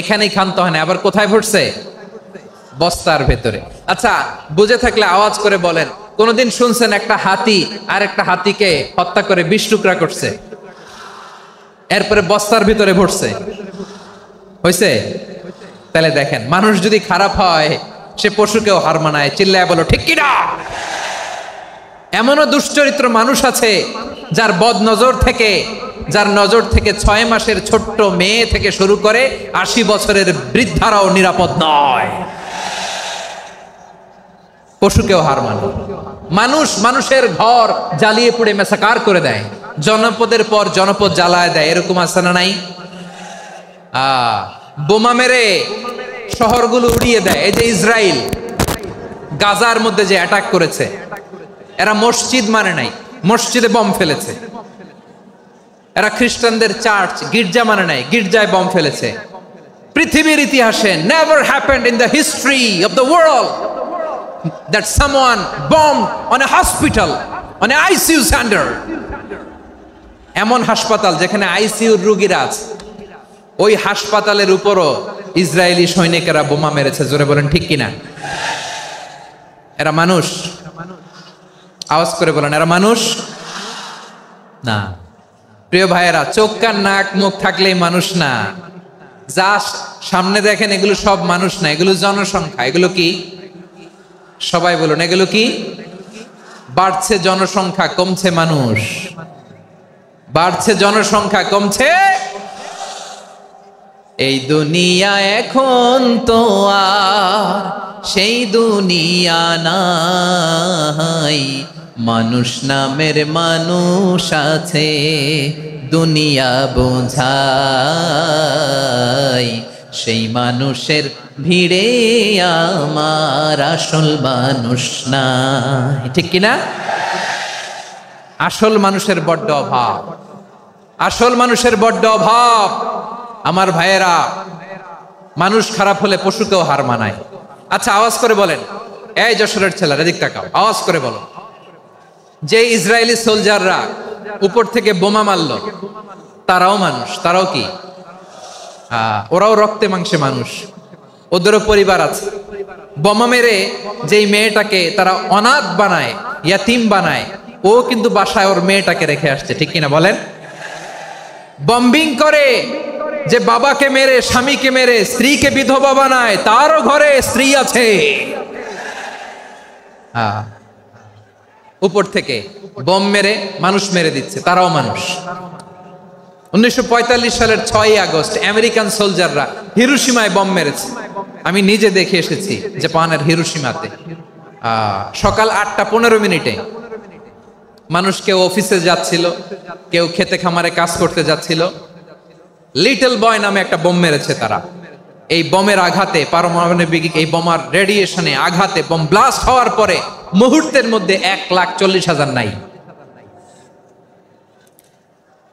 এখানেই ক্ষান্ত হয় না, আবার কোথায় ভরছে? বস্তার ভেতরে। আচ্ছা, বুঝে থাকলে আওয়াজ করে বলেন, কোনদিন শুনছেন একটা হাতি আর একটা হাতিকে হত্যা করে 20 টুকরা করছে, এরপরে বস্তার ভিতরে ভরছে? হয়েছে? তাহলে দেখেন, মানুষ যদি খারাপ হয় সে পশুকেও হার মানায়। চিল্লায় বলো ঠিক কিনা? এমনও দুশ্চরিত্র মানুষ আছে যার যার নজর থেকে 6 মাসের ছোট্ট মেয়ে থেকে শুরু করে 80 বছরের বৃদ্ধারাও নিরাপদ নয়। পশুকেও হার মানে। মানুষ মানুষের ঘর জ্বালিয়ে পুড়ে মেসাকার করে দেয়, জনপদের পর জনপদ জ্বালায় দেয়, এরকম আছে না নাই? বোমা মেরে শহরগুলো উড়িয়ে দেয়। এই যে ইসরায়েল গাজার মধ্যে যে অ্যাটাক করেছে, এরা মসজিদ মানে নাই, মসজিদে বম ফেলেছে। এরা খ্রিস্টানদের চার্চ গির্জা মানে নাই, গির্জায় বম ফেলেছে। পৃথিবীর ইতিহাসে never happened in the history of the world that someone bombed on a hospital, on a ICU center. এমন হাসপাতাল যেখানে আইসিইউর রোগীরা আছে, ওই হাসপাতালের উপরও ইসরায়েলি সৈনিকেরা বোমা মেরেছে। জোরে বলেন ঠিক কিনা? এরা মানুষ? আওয়াজ করে বলেন, এরা মানুষ না। প্রিয় ভাইয়েরা, চোখ কান নাক মুখ থাকলেই মানুষ না। যা সামনে দেখেন এগুলো সব মানুষ না, এগুলো জনসংখ্যা। এগুলো কি? সবাই বলুন, এগুলো কি? বাড়ছে জনসংখ্যা, কমছে মানুষ। বাড়ছে জনসংখ্যা, কমছে। এই দুনিয়া এখন তো আর সেই দুনিয়া নাই, মানুষ নামের মানুষ আছে, দুনিয়া বোঝাই, সেই মানুষের ভিড়ে আমার আসল মানুষ নাই। ঠিক কিনা? আসল মানুষের বড্ড অভাব, আসল মানুষের বড্ড অভাব। আমার ভাইয়েরা, মানুষ খারাপ হলে পশুকেও হার মানায়। আচ্ছা, আওয়াজ করে বলেন, এই যশোরের ছেলেরা এদিক তাকাও, আওয়াজ করে বলো, যে ইসরায়েলি সোলজাররা উপর থেকে বোমা মারল, তারাও মানুষ? তারাও কি? ওরাও রক্তে মাংসে মানুষ, ওদেরও পরিবার আছে। বোমা মেরে যেই মেয়েটাকে তারা অনাথ বানায়, ইয়াতিম বানায়, ও কিন্তু বাসায় ওর মেয়েটাকে রেখে আসছে। ঠিক কিনা বলেন? বম্বিং করে যে বাবাকে মেরে, স্বামীকে মেরে স্ত্রীকে বিধবা বানায়, তারও ঘরে স্ত্রী আছে। উপর থেকে বম মেরে মানুষ মেরে দিচ্ছে, তারাও মানুষ। 1945 সালের 6 আগস্ট আমেরিকান সোলজাররা হিরোশিমায় বম মেরেছে। আমি নিজে দেখে এসেছি জাপানের হিরোশিমাতে। সকাল 8:15 মানুষ কেউ অফিসে যাচ্ছিল, কেউ খেতে খামারে কাজ করতে যাচ্ছিল। লিটল বয় নামে একটা বোম মেরেছে তারা। এই বোমের আঘাতে, পারমাণবিক এই বোমার রেডিয়েশনে আঘাতে, বোম ব্লাস্ট হওয়ার পরে মুহূর্তের মধ্যে 1,40,000 নাই।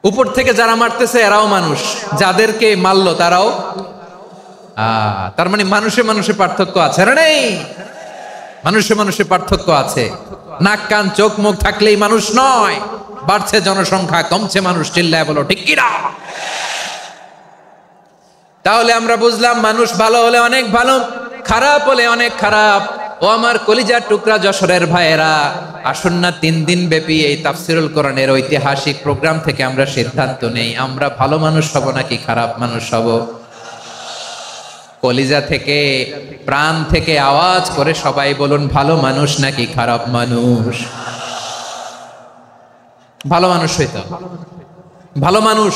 উপর থেকে যারা মারতেছে এরাও মানুষ, যাদেরকে মারলো তারাও। তার মানে মানুষে মানুষে পার্থক্য আছে না? নেই? মানুষে মানুষে পার্থক্য আছে। নাক কান চোখ মুখ থাকলেই মানুষ নয়। বাড়ছে জনসংখ্যা, কমছে মানুষ। চিল্লায় বলো ঠিক কিনা? তাহলে আমরা বুঝলাম, মানুষ ভালো হলে অনেক ভালো, খারাপ হলে অনেক খারাপ। ও আমার কলিজার টুকরা যশোরের ভাইয়েরা, আসুন না 3 দিন ব্যাপী এই তাফসিরুল কোরআনের ঐতিহাসিক প্রোগ্রাম থেকে আমরা সিদ্ধান্ত নেই, আমরা ভালো মানুষ হব নাকি খারাপ মানুষ হব। কলিজা থেকে, প্রাণ থেকে আওয়াজ করে সবাই বলুন, ভালো মানুষ নাকি খারাপ মানুষ? ভালো মানুষ হইতো। ভালো মানুষ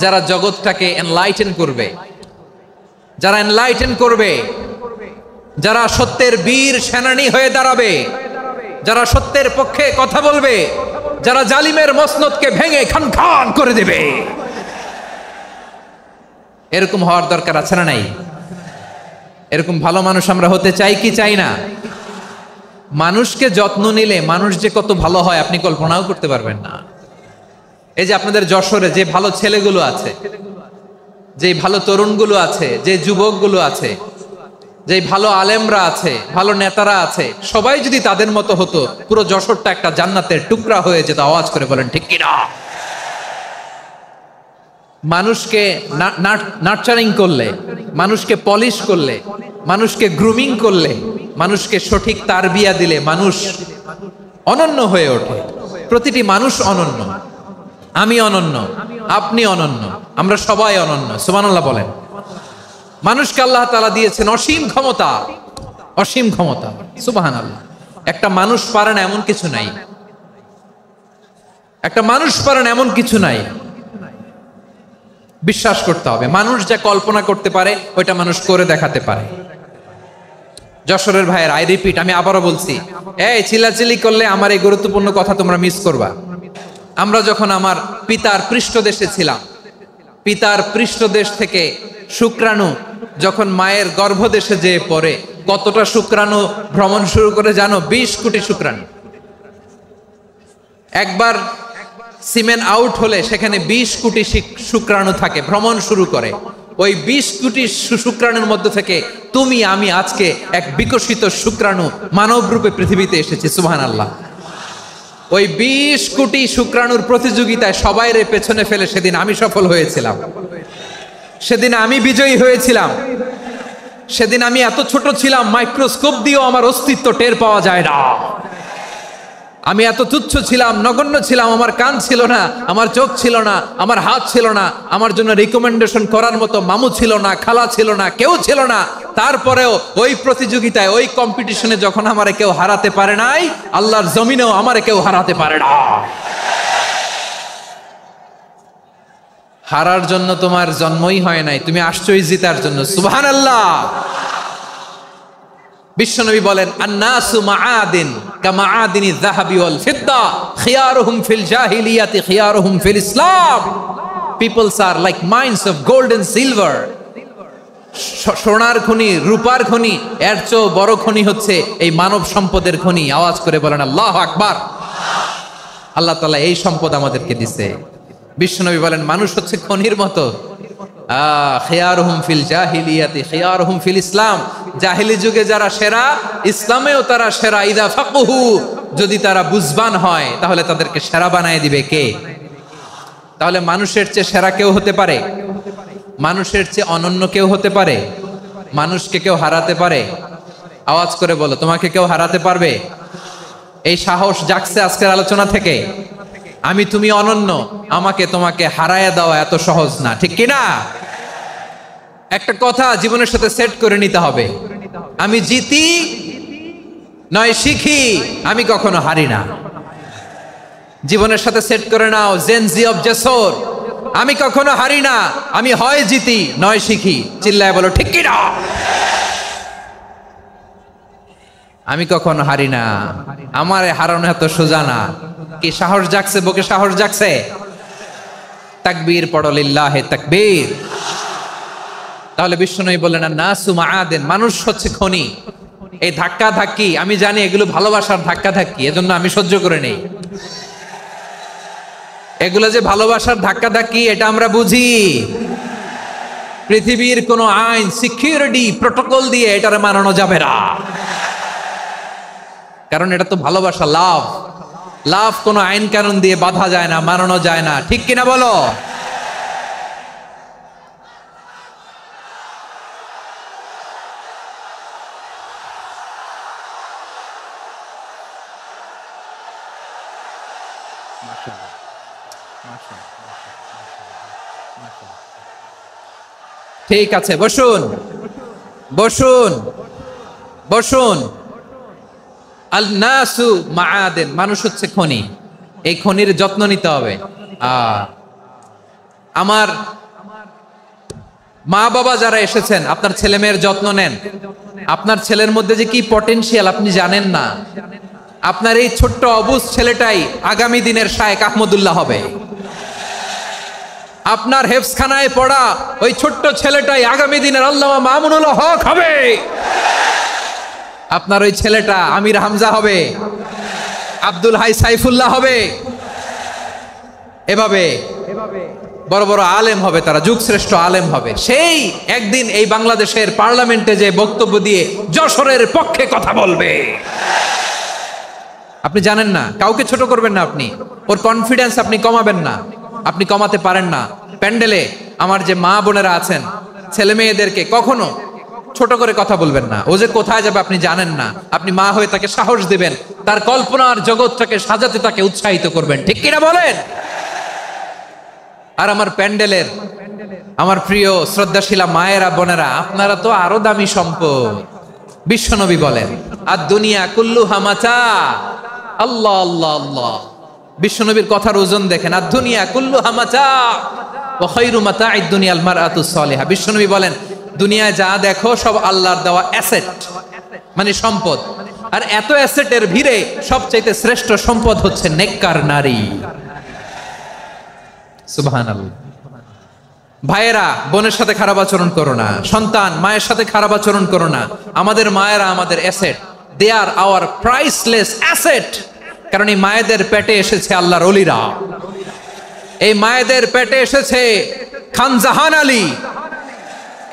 যারা জগৎটাকে এনলাইটেন করবে, যারা এনলাইটেন করবে, যারা সত্যের বীর সেনানী হয়ে দাঁড়াবে, যারা সত্যের পক্ষে কথা বলবে, যারা জালিমের মসনদকে ভেঙে খান খান করে দেবে। এরকম হওয়ার দরকার আছে না নাই? এরকম ভালো মানুষ আমরা হতে চাই কি চাই না? মানুষকে যত্ন নিলে মানুষ যে কত ভালো হয় আপনি কল্পনাও করতে পারবেন না। এই যে আপনাদের যশোরে যে ভালো ছেলেগুলো আছে, যে ভালো তরুণগুলো আছে, যে যুবকগুলো আছে, যে ভালো আলেমরা আছে, ভালো নেতারা আছে, সবাই যদি তাদের মতো হতো, পুরো যশোরটা একটা জান্নাতের টুকরা হয়ে যেত। আওয়াজ করে বলেন ঠিক কিনা? মানুষকে নার্চারিং করলে, মানুষকে পলিশ করলে, মানুষকে গ্রুমিং করলে, মানুষকে সঠিক তারবিয়া দিলে মানুষ অনন্য হয়ে ওঠে। প্রতিটি মানুষ অনন্য। আমি অনন্য, আপনি অনন্য, আমরা সবাই অনন্য। সুবহানাল্লাহ বলেন। মানুষকে আল্লাহ তাআলা দিয়েছেন অসীম ক্ষমতা, অসীম ক্ষমতা। সুবহানাল্লাহ। একটা মানুষ পারে না এমন কিছু নাই, একটা মানুষ পারে না এমন কিছু নাই। বিশ্বাস করতে হবে, মানুষ যা কল্পনা করতে পারে ওইটা মানুষ করে দেখাতে পারে। যশোরের ভাইয়ের, আই রিপিট, আমি আবারও বলছি, এই চিল্লাচিল্লি করলে আমার এই গুরুত্বপূর্ণ কথা তোমরা মিস করবা। আমরা যখন আমার পিতার পৃষ্ঠদেশে ছিলাম, পিতার পৃষ্ঠদেশ থেকে শুক্রাণু যখন মায়ের গর্ভদেশে যেয়ে পড়ে, কতটা শুক্রাণু ভ্রমণ শুরু করে জানো? 20 কোটি শুক্রাণু। একবার সিমেন আউট হলে সেখানে 20 কোটি শুক্রাণু থাকে, ভ্রমণ শুরু করে। ওই 20 কোটি শুক্রাণুর মধ্যে থেকে তুমি আমি আজকে এক বিকশিত শুক্রাণু মানব রূপে পৃথিবীতে এসেছি। সুবহানাল্লাহ। ওই 20 কোটি শুক্রাণুর প্রতিযোগিতায় সবাই রে পেছনে ফেলে সেদিন আমি সফল হয়েছিলাম, সেদিন আমি বিজয়ী হয়েছিলাম। সেদিন আমি এত ছোট ছিলাম, মাইক্রোস্কোপ দিয়েও আমার অস্তিত্ব টের পাওয়া যায় না। আমি এত তুচ্ছ ছিলাম, নগণ্য ছিলাম। আমার কান ছিল না, আমার চোখ ছিল না, আমার হাত ছিল না, আমার জন্য রিকমেন্ডেশন করার মতো মামু ছিল না, খালা ছিল না, কেউ ছিল না। তারপরেও ওই প্রতিযোগিতায়, ওই কম্পিটিশনে যখন আমারে কেউ হারাতে পারে নাই, আল্লাহর জমিনেও আমারে কেউ হারাতে পারে না। হারার জন্য তোমার জন্মই হয় নাই, তুমি আসছোই জিতার জন্য। সুবহানাল্লাহ। বিশ্বনবী বলেন, আন্নাসু মাআদিন কামাআদিনি যাহাবি ওয়াল ফিদ্দা খিয়ারুহুম ফিল জাহিলিয়াতি খিয়ারুহুম ফিল ইসলাম। Peoples are like mines of gold and silver. সোনার খনি, রূপার খনি, এর চেয়েও বড় খনি হচ্ছে এই মানব সম্পদের খনি। আওয়াজ করে বলেন আল্লাহু আকবার। আল্লাহ তাআলা এই সম্পদ আমাদেরকে দিয়েছে। বিশ্বনবী বলেন, মানুষ হচ্ছে খনির মতো। খিয়ারুহুম ফিল জাহিলিয়াতি খিয়ারুহুম ফিল ইসলাম। জাহিলি যুগে যারা সেরা, ইসলামেও তারা সেরা। ইদা ফাকহু, যদি তারা বুঝবান হয় তাহলে তাদেরকে সেরা বানায় দিবে কে? তাহলে মানুষের চেয়ে সেরা কেউ হতে পারে? মানুষের চেয়ে অনন্য কেউ হতে পারে? মানুষকে কেউ হারাতে পারে? আওয়াজ করে বলো, তোমাকে কেউ হারাতে পারবে? এই সাহস জাগছে আজকের আলোচনা থেকে। আমি তুমি অনন্য, আমাকে তোমাকে হারায়া দেওয়া এত সহজ না, ঠিক কিনা? একটা কথা জীবনের সাথে সেট করে নিতে হবে, আমি জিতি নয় শিখি, আমি কখনো হারি না। জীবনের সাথে সেট করে নাও, জেনজি অফ জেসর, আমি কখনো হারি না, আমি হয় জিতি নয় শিখি। চিল্লায় বলো ঠিক কিনা? আমি কখনো হারি না, আমার হারানো এত সোজা না। কি সাহস জাগছে? বুকে সাহস জাগছে? তাকবীর পড়ো, লিল্লাহে তাকবীর। তাহলে বিশ্বনবী বললেন, নাসু মাআদিন, মানুষ হচ্ছে খনি। এই ধাক্কা ধাক্কি, আমি জানি এগুলো ভালোবাসার ধাক্কা ধাক্কি, এজন্য আমি সহ্য করে নেই। এগুলো যে ভালোবাসার ধাক্কা ধাক্কি, এটা আমরা বুঝি। পৃথিবীর কোন আইন, সিকিউরিটি প্রটোকল দিয়ে এটারে মানানো যাবে না, কারণ এটা তো ভালোবাসা, লাভ। লাভ কোনো আইন কানুন দিয়ে বাধা যায় না, মানানো যায় না, ঠিক কিনা বলো? ঠিক আছে, বসুন বসুন বসুন। আল নাসু মাআদিন, মানুষ হচ্ছে খনি। এই খনির যত্ন নিতে হবে। আমার মা বাবা যারা এসেছেন, আপনার ছেলে মেয়ের যত্ন নেন। আপনার ছেলের মধ্যে যে কি পটেনশিয়াল আপনি জানেন না। আপনার এই ছোট্ট অবুজ ছেলেটাই আগামী দিনের শায়েখ আহমদুল্লাহ হবে। আপনার হেফজখানায় পড়া ওই ছোট্ট ছেলেটাই আগামী দিনের আল্লামা মামুনুল হক হবে। আপনার ওই ছেলেটা আমির হামজা হবে, আব্দুল হাই সাইফুল্লাহ হবে। এভাবে বড় বড় আলেম হবে, তারা যুগশ্রেষ্ঠ আলেম হবে। সেই একদিন এই বাংলাদেশের পার্লামেন্টে যে বক্তব্য দিয়ে যশোরের পক্ষে কথা বলবে। আপনি জানেন না, কাউকে ছোট করবেন না আপনি, ওর কনফিডেন্স আপনি কমাবেন না, আপনি কমাতে পারেন না। প্যান্ডেলে আমার যে মা বোনেরা আছেন, ছেলে মেয়েদেরকে কখনো ছোট করে কথা বলবেন না। ও যে কোথায় যাবে আপনি জানেন না, আপনি মা হয়ে তাকে সাহস দিবেন, তার কল্পনার জগৎটাকে সাজাতে তাকে উৎসাহিত করবেন, ঠিক কিনা বলেন? আর আমার প্যান্ডেলের আমার প্রিয় শ্রদ্ধাশীলা মায়েরা বোনেরা, আপনারা তো আরো দামি সম্পদ। বিশ্বনবী বলেন, আর দুনিয়া কুল্লুহা মাতা। আল্লাহ আল্লাহ আল্লাহ, বিশ্বনবীর কথার ওজন দেখেন। আর দুনিয়া কুল্লুহা মাতা ওয়া খায়রু মাতা'আদ দুনিয়া আল মারআতুস সালিহা। বিশ্বনবী বলেন, দুনিয়ায় যা দেখো সব আল্লাহর দেওয়া অ্যাসেট, মানে সম্পদ। আর এত অ্যাসেটের ভিড়ে সবচাইতে শ্রেষ্ঠ সম্পদ হচ্ছে নেককার নারী। সুবহানাল্লাহ। ভাইয়েরা বোনের সাথে খারাপ আচরণ করো না, সন্তান মায়ের সাথে খারাপ আচরণ করো না। আমাদের মায়েরা আমাদের asset, they are our priceless asset. কারণ এই মায়েদের পেটে এসেছে আল্লাহর ওলিরা, এই মায়েদের পেটে এসেছে খান জাহান আলী,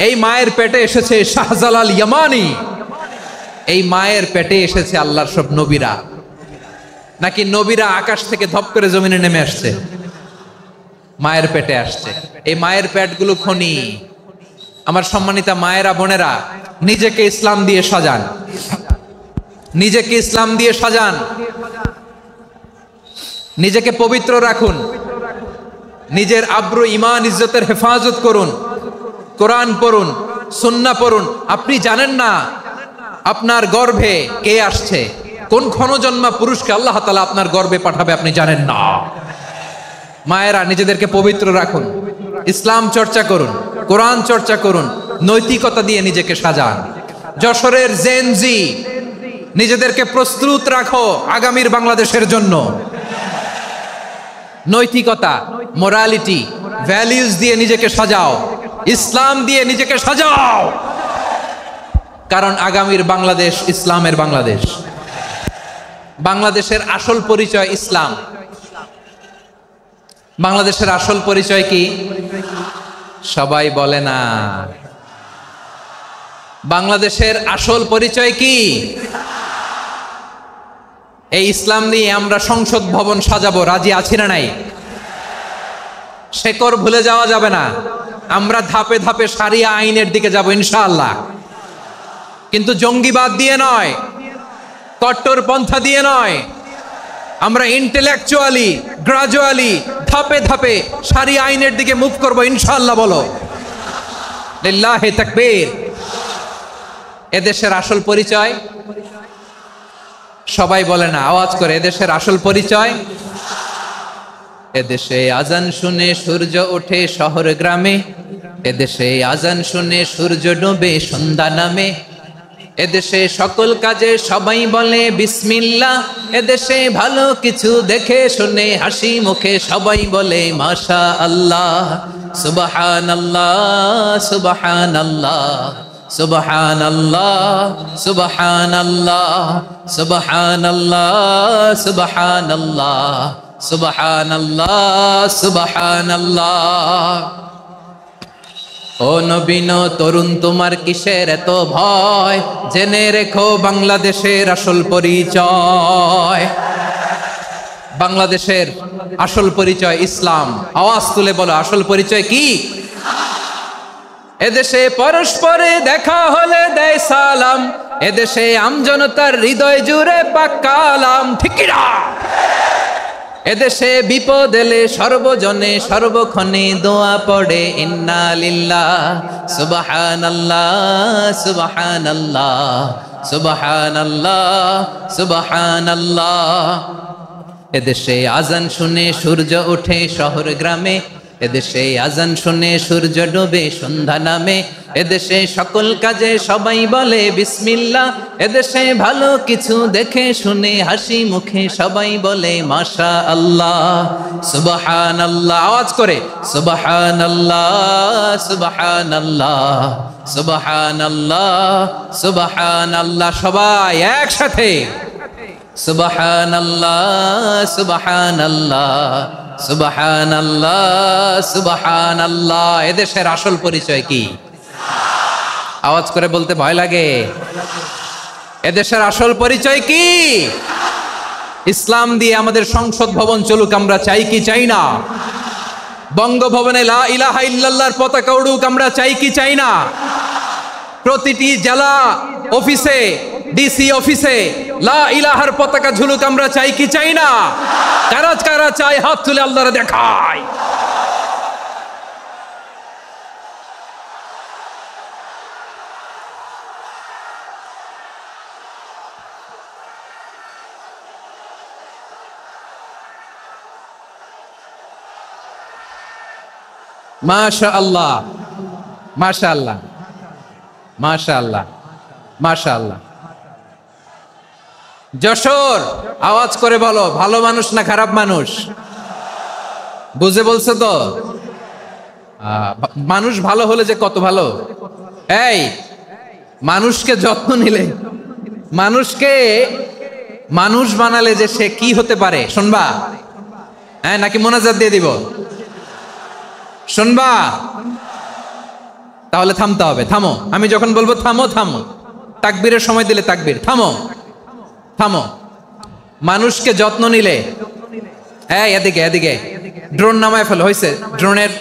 এই মায়ের পেটে এসেছে শাহজালাল ইয়ামানি, এই মায়ের পেটে এসেছে আল্লাহর সব নবীরা। নাকি নবীরা আকাশ থেকে ধপ করে জমিনে নেমে আসছে? মায়ের পেটে আসছে। এই মায়ের পেটগুলো খনি। আমার সম্মানিতা মায়েরা বোনেরা, নিজেকে ইসলাম দিয়ে সাজান, নিজেকে ইসলাম দিয়ে সাজান, নিজেকে পবিত্র রাখুন, নিজের আব্রু ইমান ইজ্জতের হেফাজত করুন, কোরআন পড়ুন, সুন্নাহ পড়ুন। আপনি জানেন না আপনার গর্ভে কে আসছে, কোন ক্ষণজন্মা পুরুষকে আল্লাহ তাআলা আপনার গর্ভে পাঠাবে আপনি জানেন না। মায়েরা নিজেদেরকে পবিত্র রাখুন, ইসলাম চর্চা করুন, কোরআন চর্চা করুন, নৈতিকতা দিয়ে নিজেকে সাজান। যশোরের জেনজি, নিজেদেরকে প্রস্তুত রাখো আগামীর বাংলাদেশের জন্য। নৈতিকতা, মোরালিটি, ভ্যালিউজ দিয়ে নিজেকে সাজাও, ইসলাম দিয়ে নিজেকে সাজাও। কারণ আগামীর বাংলাদেশ ইসলামের বাংলাদেশ। বাংলাদেশের আসল পরিচয় ইসলাম। বাংলাদেশের আসল পরিচয় কি? সবাই বলে না। বাংলাদেশের আসল পরিচয় কি? এই ইসলাম নিয়ে আমরা সংসদ ভবন সাজাবো, রাজি আছি না নাই? শেকড় ভুলে যাওয়া যাবে না। আমরা ধাপে ধাপে শারিয়া আইনের দিকে যাব ইনশাআল্লাহ, কিন্তু জঙ্গিবাদ দিয়ে নয়, কট্টর পন্থা দিয়ে নয়। আমরা ইন্টেলেকচুয়ালি, গ্রাজুয়ালি, ধাপে ধাপে শারিয়া আইনের দিকে মুভ করব ইনশাআল্লাহ। বলো লিল্লাহি তাকবীর। এদেশের আসল পরিচয় সবাই বলে না, আওয়াজ করে এদেশের আসল পরিচয়। এদেশে আজান শুনে সূর্য ওঠে শহর গ্রামে, এদেশে আজান শুনে সূর্য ডোবে সন্ধ্যা নামে, এদেশে সকল কাজে সবাই বলে বিসমিল্লাহ, এদেশে ভালো কিছু দেখে শুনে হাসি মুখে সবাই বলে মাশা আল্লাহ। সুবহানাল্লাহ, সুবহানাল্লাহ, সুবহানাল্লাহ, সুবহানাল্লাহ, সুবহানাল্লাহ, সুবহানাল্লাহ, সুবহানাল্লাহ, সুবহানাল্লাহ। ও নবীন তরুণ তোমার কিসের এত ভয়, জেনে রেখো বাংলাদেশের আসল পরিচয়। বাংলাদেশের আসল পরিচয় ইসলাম। আওয়াজ তুলে বলো আসল পরিচয় কি? এদেশে পরস্পরে দেখা হলে দেয় সালাম, এদেশে আমজনতার হৃদয় জুড়ে পাক্কালাম। ঠিক কি না? এদেশে বিপদ এলে সর্বজনে সর্বক্ষণে দোয়া পড়ে ইন্না লিল্লাহ, সুবহানাল্লাহ, সুবহানাল্লাহ, সুবহানাল্লাহ, সুবহানাল্লাহ। এদেশে আজান শুনে সূর্য ওঠে শহর গ্রামে, এদেশে আজান শুনে সূর্য ডোবে সন্ধ্যা নামে, এদেশে সকল কাজে সবাই বলে বিসমিল্লাহ, এদেশে ভালো কিছু দেখে শুনে হাসি মুখে সবাই বলে মাশা আল্লাহ। সুবহানাল্লাহ, আওয়াজ করে সুবহানাল্লাহ, সুবহানাল্লাহ, সুবহানাল্লাহ, সুবহানাল্লাহ। সবাই একসাথে সুবহানাল্লাহ, সুবহানাল্লাহ, সুবহানাল্লাহ, সুবহানাল্লাহ। এদেশের আসল পরিচয় কি? আওয়াজ করে বলতে ভয় লাগে। এদেশের আসল পরিচয় কি? ইসলাম দিয়ে আমাদের সংসদ ভবন চলুক, আমরা চাই কি চাই না? বঙ্গভবনে লা ইলাহা ইল্লাল্লাহর পতাকা উড়ুক, আমরা চাই কি চাই না? প্রতিটি জেলা অফিসে, ডিসি অফিসে লা ইলাহার পতাকা ঝুলুক, আমরা চাই কি চাই না? কারা কারা চাই হাত তুলে আল্লাহরে দেখায়। মাশাআল্লাহ, মাশাআল্লাহ, মাশাআল্লাহ, মাশাআল্লাহ। যশোর, আওয়াজ করে বলো, ভালো মানুষ না খারাপ মানুষ? বুঝে বলছো তো? মানুষ ভালো হলে যে কত ভালো। এই মানুষকে যত্ন নিলে, মানুষকে মানুষ বানালে যে সে কি হতে পারে শুনবা? হ্যাঁ, নাকি মোনাজাত দিয়ে দিব? শুনবা? তাহলে থামতে হবে। থামো, আমি যখন বলবো থামো থামো, তাকবীরের সময় দিলে তাকবীর, থামো থামো। মানুষকে যত্ন নিলে, এই এদিকে এদিকে, ড্রোন নামায় ফেলো। হয়েছে, ড্রোনের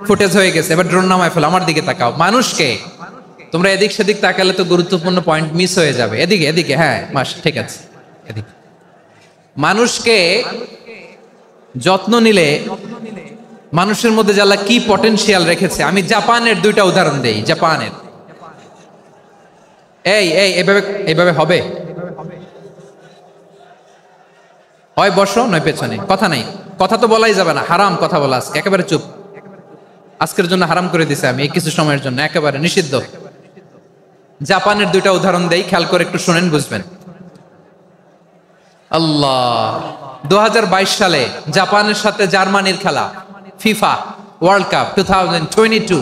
ফুটেজ হয়ে গেছে, এবার ড্রোন নামায় ফেলো। আমার দিকে তাকাও। মানুষকে, তোমরা এদিক সেদিক তাকালে তো গুরুত্বপূর্ণ পয়েন্ট মিস হয়ে যাবে। এদিকে এদিকে, হ্যাঁ মাস, ঠিক আছে, এদিকে। মানুষকে যত্ন নিলে মানুষের মধ্যে যারা কি পটেনশিয়াল রেখেছে, আমি জাপানের দুইটা উদাহরণ দেই। জাপানের, এই এই এভাবে এভাবে হবে, হয় বসো নয় পেছনে, কথা নাই, কথা তো বলাই যাবে না, হারাম কথা বলা আজকে, একেবারে চুপ। আজকের জন্য হারাম করে দিছে আমি, এই কিছু সময়ের জন্য একেবারে নিষিদ্ধ। জাপানের দুইটা উদাহরণ দেই, খেয়াল করে একটু শুনেন, বুঝবেন। আল্লাহ, 2022 সালে জাপানের সাথে জার্মানির খেলা, ফিফা ওয়ার্ল্ড কাপ 2022।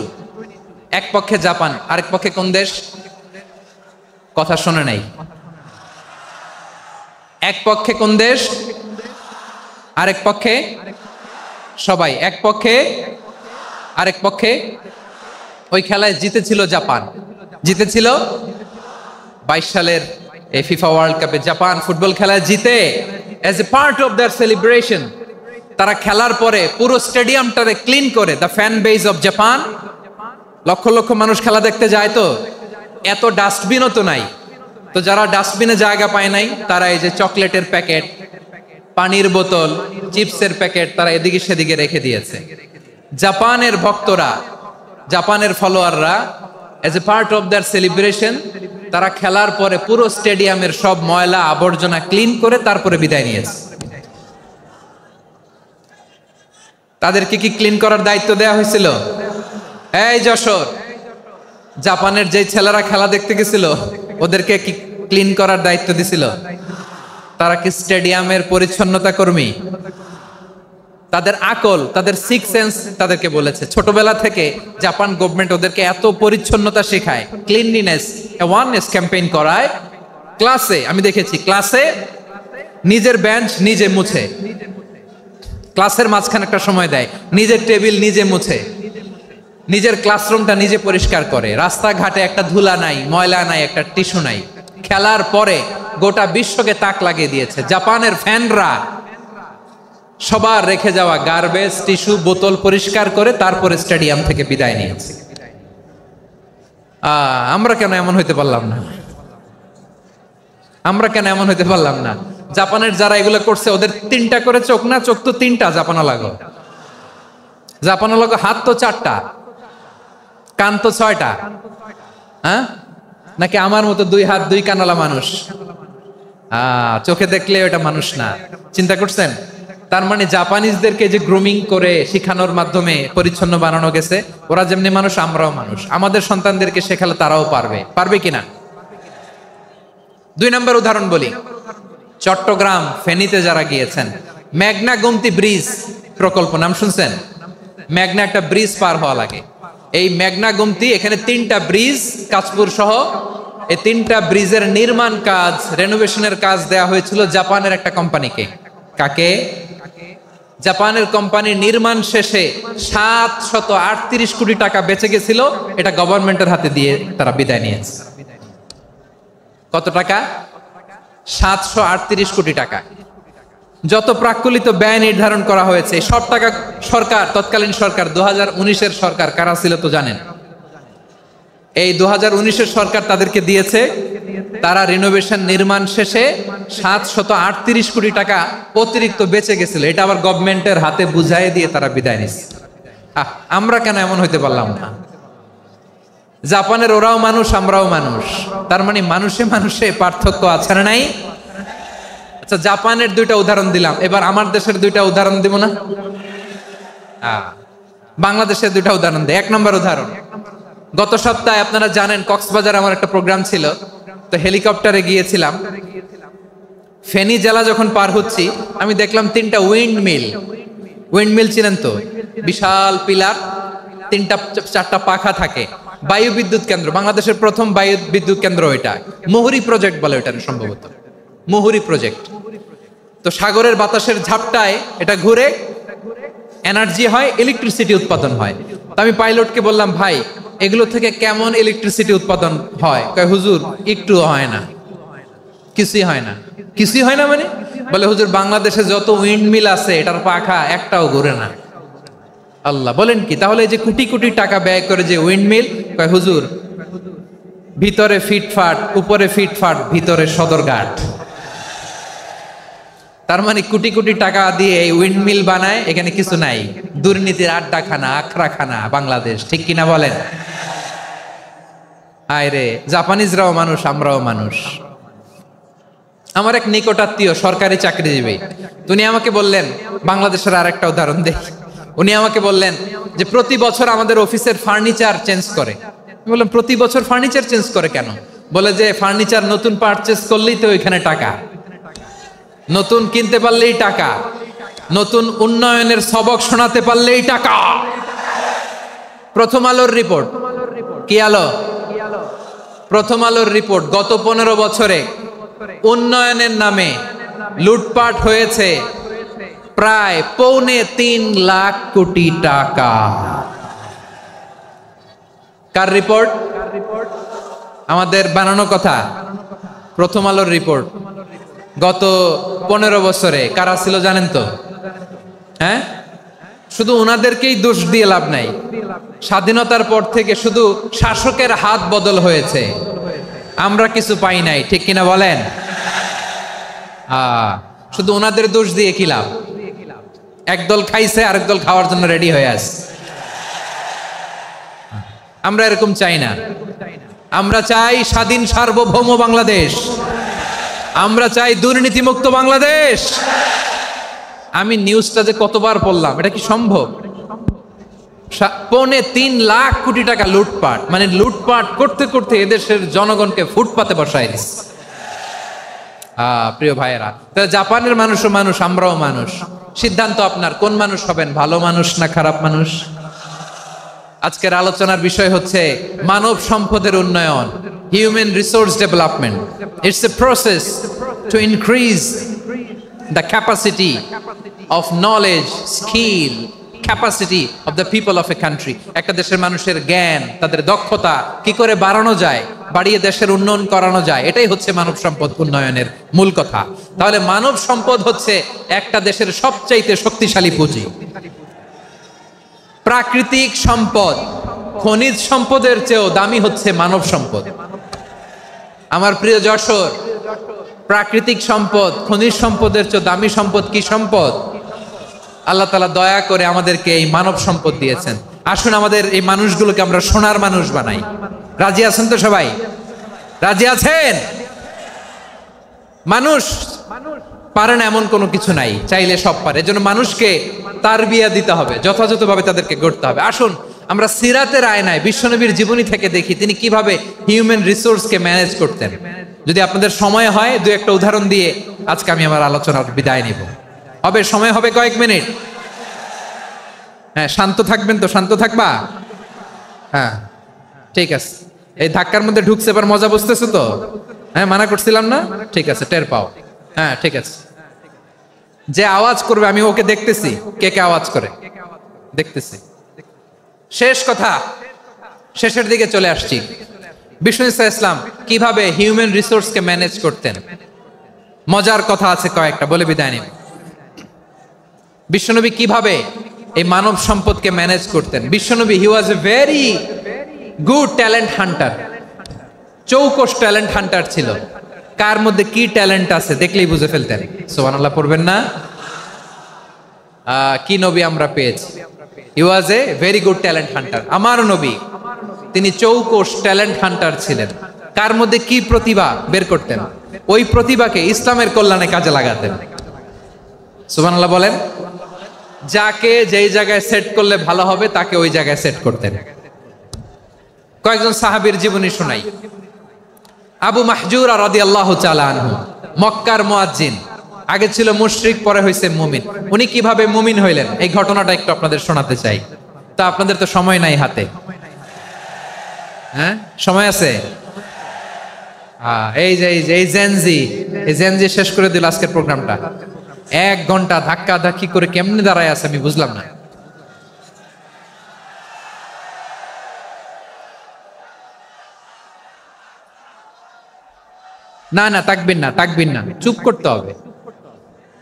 এক পক্ষে জাপান, আরেক পক্ষে কোন দেশ? কথা শোনে নাই। এক পক্ষে কোন দেশ, আরেক পক্ষে সবাই। এক পক্ষে, আরেক পক্ষে। ওই খেলায় জিতেছিল জাপান, জিতেছিল 22 সালের এই ফিফা ওয়ার্ল্ড কাপে। জাপান ফুটবল খেলায় জিতে, as a part of their celebration, তারা খেলার পরে পুরো স্টেডিয়ামটারে ক্লিন করে। The fan base of Japan, লক্ষ লক্ষ মানুষ খেলা দেখতে যায়, তো এত ডাস্টবিনও তো নাই, তো যারা ডাস্টবিনে জায়গা পায় নাই, তারা এই যে চকলেটের প্যাকেট, পানির বোতল, চিপসের প্যাকেট তারা এদিকে সেদিকে রেখে দিয়েছে। জাপানের ভক্তরা, জাপানের ফলোয়াররা, as a part of their celebration, তারা খেলার পরে পুরো স্টেডিয়ামের সব ময়লা আবর্জনা ক্লিন করে তারপরে বিদায় নিয়েছে। তাদেরকে কি ক্লিন করার দায়িত্ব দেওয়া হয়েছিল? এই যশোর, জাপানের যে ছেলেরা খেলা দেখতে গেছিল, ওদেরকে কি ক্লিন করার দায়িত্ব দিছিল? তারা কি স্টেডিয়ামের পরিচ্ছন্নতা কর্মী? তাদের আকল, তাদের সিক্স সেন্স তাদেরকে বলেছে। ছোটবেলা থেকে জাপান গভর্নমেন্ট ওদেরকে এত পরিচ্ছন্নতা শেখায়, ক্লিনলিনেস অ্যাওয়ারনেস ক্যাম্পেইন করায়। ক্লাসে আমি দেখেছি, ক্লাসে নিজের বেঞ্চ নিজে মুছে, ক্লাসের মাঝখানে একটা সময় দেয়, নিজের টেবিল নিজে মুছে, নিজের ক্লাসরুমটা নিজে পরিষ্কার করে। রাস্তাঘাটে একটা ধুলা নাই, ময়লা নাই, একটা টিস্যু নাই। খেলার পরে গোটা বিশ্বকে তাক লাগিয়ে দিয়েছে। জাপানের ফ্যানরা সবার রেখে যাওয়া গার্বেজ, টিস্যু, বোতল পরিষ্কার করে তারপরে স্টেডিয়াম থেকে বিদায় নিয়েছে। আমরা কেন এমন হইতে পারলাম না? আমরা কেন এমন হইতে পারলাম না? জাপানের যারা এগুলো করছে, ওদের 3টা করে চোখ না? চোখ তো 3টা, জাপানা লাগো, জাপানা লাগো। হাত তো 4টা, কান তো 6টা। হ্যাঁ, নাকি আমার মতো 2 হাত 2 কানালা মানুষ? চোখে দেখলে ওটা মানুষ না। চিন্তা করছেন? তার মানে জাপানিজদেরকে যে গ্রুমিং করে শিখানোর মাধ্যমে পরিচ্ছন্ন বানানো গেছে, ওরা যেমনি মানুষ আমরাও মানুষ। আমাদের সন্তানদেরকে শেখালে তারাও পারবে, পারবে কিনা? 2 নম্বর উদাহরণ বলি। চট্টগ্রাম ফেনীতে যারা গিয়েছেন, মেঘনা গোমতী ব্রিজ প্রকল্প নাম শুনছেন? মেঘনা একটা ব্রিজ পার হওয়া লাগে। এই মেঘনা গোমতী, এখানে 3টা ব্রিজ, কাঁচপুর সহ, এই 3টা ব্রিজের নির্মাণ কাজ, রেনোভেশনের কাজ দেয়া হয়েছিল জাপানের একটা কোম্পানিকে। কাকে? জাপানের কোম্পানি। নির্মাণ শেষে 738 কোটি টাকা বেঁচে গেছিল, এটা গভর্নমেন্টের হাতে দিয়ে তারা বিদায় নিয়েছে। কত টাকা? 738 কোটি টাকা। যত প্রাক্কলিত ব্যয় নির্ধারণ করা হয়েছে, সব টাকা সরকার, তৎকালীন সরকার, 2019-এর সরকার, কারা ছিল তো জানেন? এই 2019-এর সরকার তাদেরকে দিয়েছে। তারা রিনোভেশন নির্মাণ শেষে 738 কোটি টাকা অতিরিক্ত বেঁচে গেছিল, এটা আবার গভর্নমেন্টের হাতে বুঝাই দিয়ে তারা বিদায় নিচ্ছে। আমরা কেন এমন হইতে পারলাম না? জাপানের ওরাও মানুষ, আমরাও মানুষ, তার মানে মানুষে মানুষে পার্থক্য আছে না নাই? আচ্ছা, জাপানের 2টা উদাহরণ দিলাম, এবার আমার দেশের 2টা উদাহরণ দিব না? বাংলাদেশের 2টা উদাহরণ দেয়। 1 নম্বর উদাহরণ, গত সপ্তাহে আপনারা জানেন কক্সবাজার আমার একটা প্রোগ্রাম ছিল, তো হেলিকপ্টারে গিয়েছিলাম। ফেনী জেলা যখন পার হচ্ছি আমি দেখলাম 3টা উইন্ড মিল চিনেন তো, বিশাল পিলার, 3টা-4টা পাখা থাকে, বায়ু বিদ্যুৎ কেন্দ্র, বাংলাদেশের প্রথম বায়ু বিদ্যুৎ কেন্দ্র এটা, মুহুরী প্রজেক্ট বলে ওটা সম্ভবত, মুহুরী প্রজেক্ট। তো সাগরের বাতাসের ঝাপটায় এটা ঘুরে এনার্জি হয়, ইলেকট্রিসিটি উৎপাদন হয়। তো আমি পাইলটকে বললাম, ভাই এগুলো থেকে কেমন ইলেকট্রিসিটি উৎপাদন হয়? কয় হুজুর একটুও হয় না, কিছুই হয় না। কিছুই হয় না মানে? বলে হুজুর বাংলাদেশে যত উইন্ড মিল আছে এটার পাখা একটাও ঘুরে না। আল্লাহ, বলেন কি? তাহলে এই যে কোটি কোটি টাকা ব্যয় করে যে উইন্ড মিল, কয় হুজুর ভিতরে ফিটফাট, উপরে ফিটফাট, ভিতরে সদরঘাট। তার মানে কোটি কোটি টাকা দিয়ে এই উইন্ড মিল বানায়, এখানে কিছু নাই, দুর্নীতির আড্ডাখানা, আখড়াখানা বাংলাদেশ, ঠিক কিনা বলেন? আয় রে, জাপানিজরাও মানুষ, আমরাও মানুষ। আমার এক নিকটাত্মীয় সরকারি চাকরিজীবী, উনি আমাকে বললেন, বাংলাদেশের আর একটা উদাহরণ দেখি। উনি আমাকে বললেন যে প্রতি বছর আমাদের অফিসের ফার্নিচার চেঞ্জ করে। আমি বললাম প্রতি বছর ফার্নিচার চেঞ্জ করে কেন? বলে যে ফার্নিচার নতুন পারচেজ করলেই তো ওইখানে টাকা, নতুন কিনতে পারলেই টাকা, নতুন উন্নয়নের সবক শোনাতে পারলেই টাকা। প্রথম আলোর রিপোর্ট, কি আলো? প্রথম আলোর রিপোর্ট, গত 15 বছরে উন্নয়নের নামে লুটপাট হয়েছে প্রায় 3.25 লাখ কোটি টাকা। কার রিপোর্ট? আমাদের বানানো কথা। প্রথম আলোর রিপোর্ট। গত 15 বছরে কারা ছিল জানেন তো? হ্যাঁ, শুধু ওনাদেরকেই দোষ দিয়ে লাভ নাই। স্বাধীনতার পর থেকে শুধু শাসকের হাত বদল হয়েছে, আমরা কিছু পাই নাই, ঠিক কিনা বলেন? শুধু ওনাদের দোষ দিয়ে কি লাভ? একদল খাইছে, আরেক দল খাওয়ার জন্য রেডি হয়ে আছে। আমরা এরকম চাই না। আমরা চাই স্বাধীন সার্বভৌম বাংলাদেশ, আমরা চাই দুর্নীতিমুক্ত বাংলাদেশ। আমি নিউজটা যে কতবার পড়লাম, এটা কি সম্ভব? 3.25 লাখ কোটি টাকা লুটপাট, মানে লুটপাট করতে করতে এদেশের জনগণকে ফুটপাতে বসায় দিচ্ছে। প্রিয় ভাইয়েরা, জাপানের মানুষও মানুষ, আমরাও মানুষ। সিদ্ধান্ত আপনার, কোন মানুষ হবেন, ভালো মানুষ না খারাপ মানুষ? আজকের আলোচনার বিষয় হচ্ছে মানব সম্পদের উন্নয়ন, human resource development. It's a process to increase the capacity of knowledge, skill, capacity of the people of a country. একটা দেশের মানুষের জ্ঞান, তাদের দক্ষতা কি করে বাড়ানো যায়, বাড়িয়ে দেশের উন্নয়ন করানো যায়, এটাই হচ্ছে মানব সম্পদ উন্নয়নের মূল কথা। তাহলে মানব সম্পদ হচ্ছে একটা দেশের সবচাইতে শক্তিশালী পুঁজি। প্রাকৃতিক সম্পদ, খনিজ সম্পদের চেয়েও দামি হচ্ছে মানব সম্পদ। আমার প্রিয় যশোর, প্রাকৃতিক সম্পদ, খনিজ সম্পদের চেয়ে দামি সম্পদ কি সম্পদ? আল্লাহ তাআলা দয়া করে আমাদেরকে এই মানব সম্পদ দিয়েছেন। আসুন আমাদের এই মানুষগুলোকে আমরা সোনার মানুষ বানাই। রাজি আছেন তো সবাই? রাজি আছেন? মানুষ পারে না এমন কোনো কিছু নাই, চাইলে সব পারে। এজন্য মানুষকে তারবিয়া দিতে হবে, যথাযথভাবে তাদেরকে গড়তে হবে। আসুন আমরা সিরাতের আয়নায় বিশ্বনবীর জীবনী থেকে দেখি তিনি কিভাবে হিউম্যান রিসোর্সকে ম্যানেজ করতেন। যদি আপনাদের সময় হয়, দু একটা উদাহরণ দিয়ে আজকে আমি আমার আলোচনার বিদায় নিব। হবে সময় হবে কয়েক মিনিট? হ্যাঁ, শান্ত থাকবেন তো? শান্ত থাকবা? হ্যাঁ, ঠিক আছে। এই ধাক্কার মধ্যে ঢুকছে, এবার মজা বুঝতেছে তো? হ্যাঁ, মানা করছিলাম না? ঠিক আছে, টের পাও। হ্যাঁ, ঠিক আছে। যে আওয়াজ করবে আমি ওকে দেখতেছি, কে কে আওয়াজ করে দেখতেছি। শেষ কথা, শেষের দিকে চলে আসছি। বিষ্ণু ইসলাম কিভাবে হিউম্যান রিসোর্সকে ম্যানেজ করতেন, মজার কথা আছে কয়েকটা, বলে বিদায় নিন। বিশ্বনবী কিভাবে এই মানব সম্পদকে ম্যানেজ করতেন? বিশ্বনবী, he was a very good talent hunter, চৌকস ট্যালেন্ট হান্টার ছিল। কার মধ্যে কি ট্যালেন্ট আছে দেখলেই বুঝে ফেলতেন। সুবহানাল্লাহ পড়বেন না? কি নবী আমরা পেয়েছি! He was a very good talent hunter. আমার নবী তিনি চৌকস ট্যালেন্ট হান্টার ছিলেন। কার মধ্যে কি প্রতিভা বের করতেন, ওই প্রতিভাকে ইসলামের কল্যাণে কাজে লাগাতেন। সুবহানাল্লাহ বলেন। যাকে যেই জায়গায় সেট করলে ভালো হবে তাকে ওই জায়গায় সেট করতেন। কয়েকজন সাহাবীর জীবনী শোনাই। আবু মাহজুরা রাদিয়াল্লাহু তাআলা আনহু, মক্কার মুয়াজ্জিন, আগে ছিল মুশরিক, পরে হয়েছে মুমিন। উনি কিভাবে মুমিন হইলেন এই ঘটনাটা একটু আপনাদের শোনাতে চাই। তা আপনাদের তো সময় নাই হাতে, হ্যাঁ সময় আছে? এই জেনজি শেষ করে দিল আজকের প্রোগ্রামটা। 1 ঘন্টা ধাক্কা ধাক্কি করে কেমনে দাঁড়ায় আছে আমি বুঝলাম না। না না তাকবির না, চুপ করতে হবে।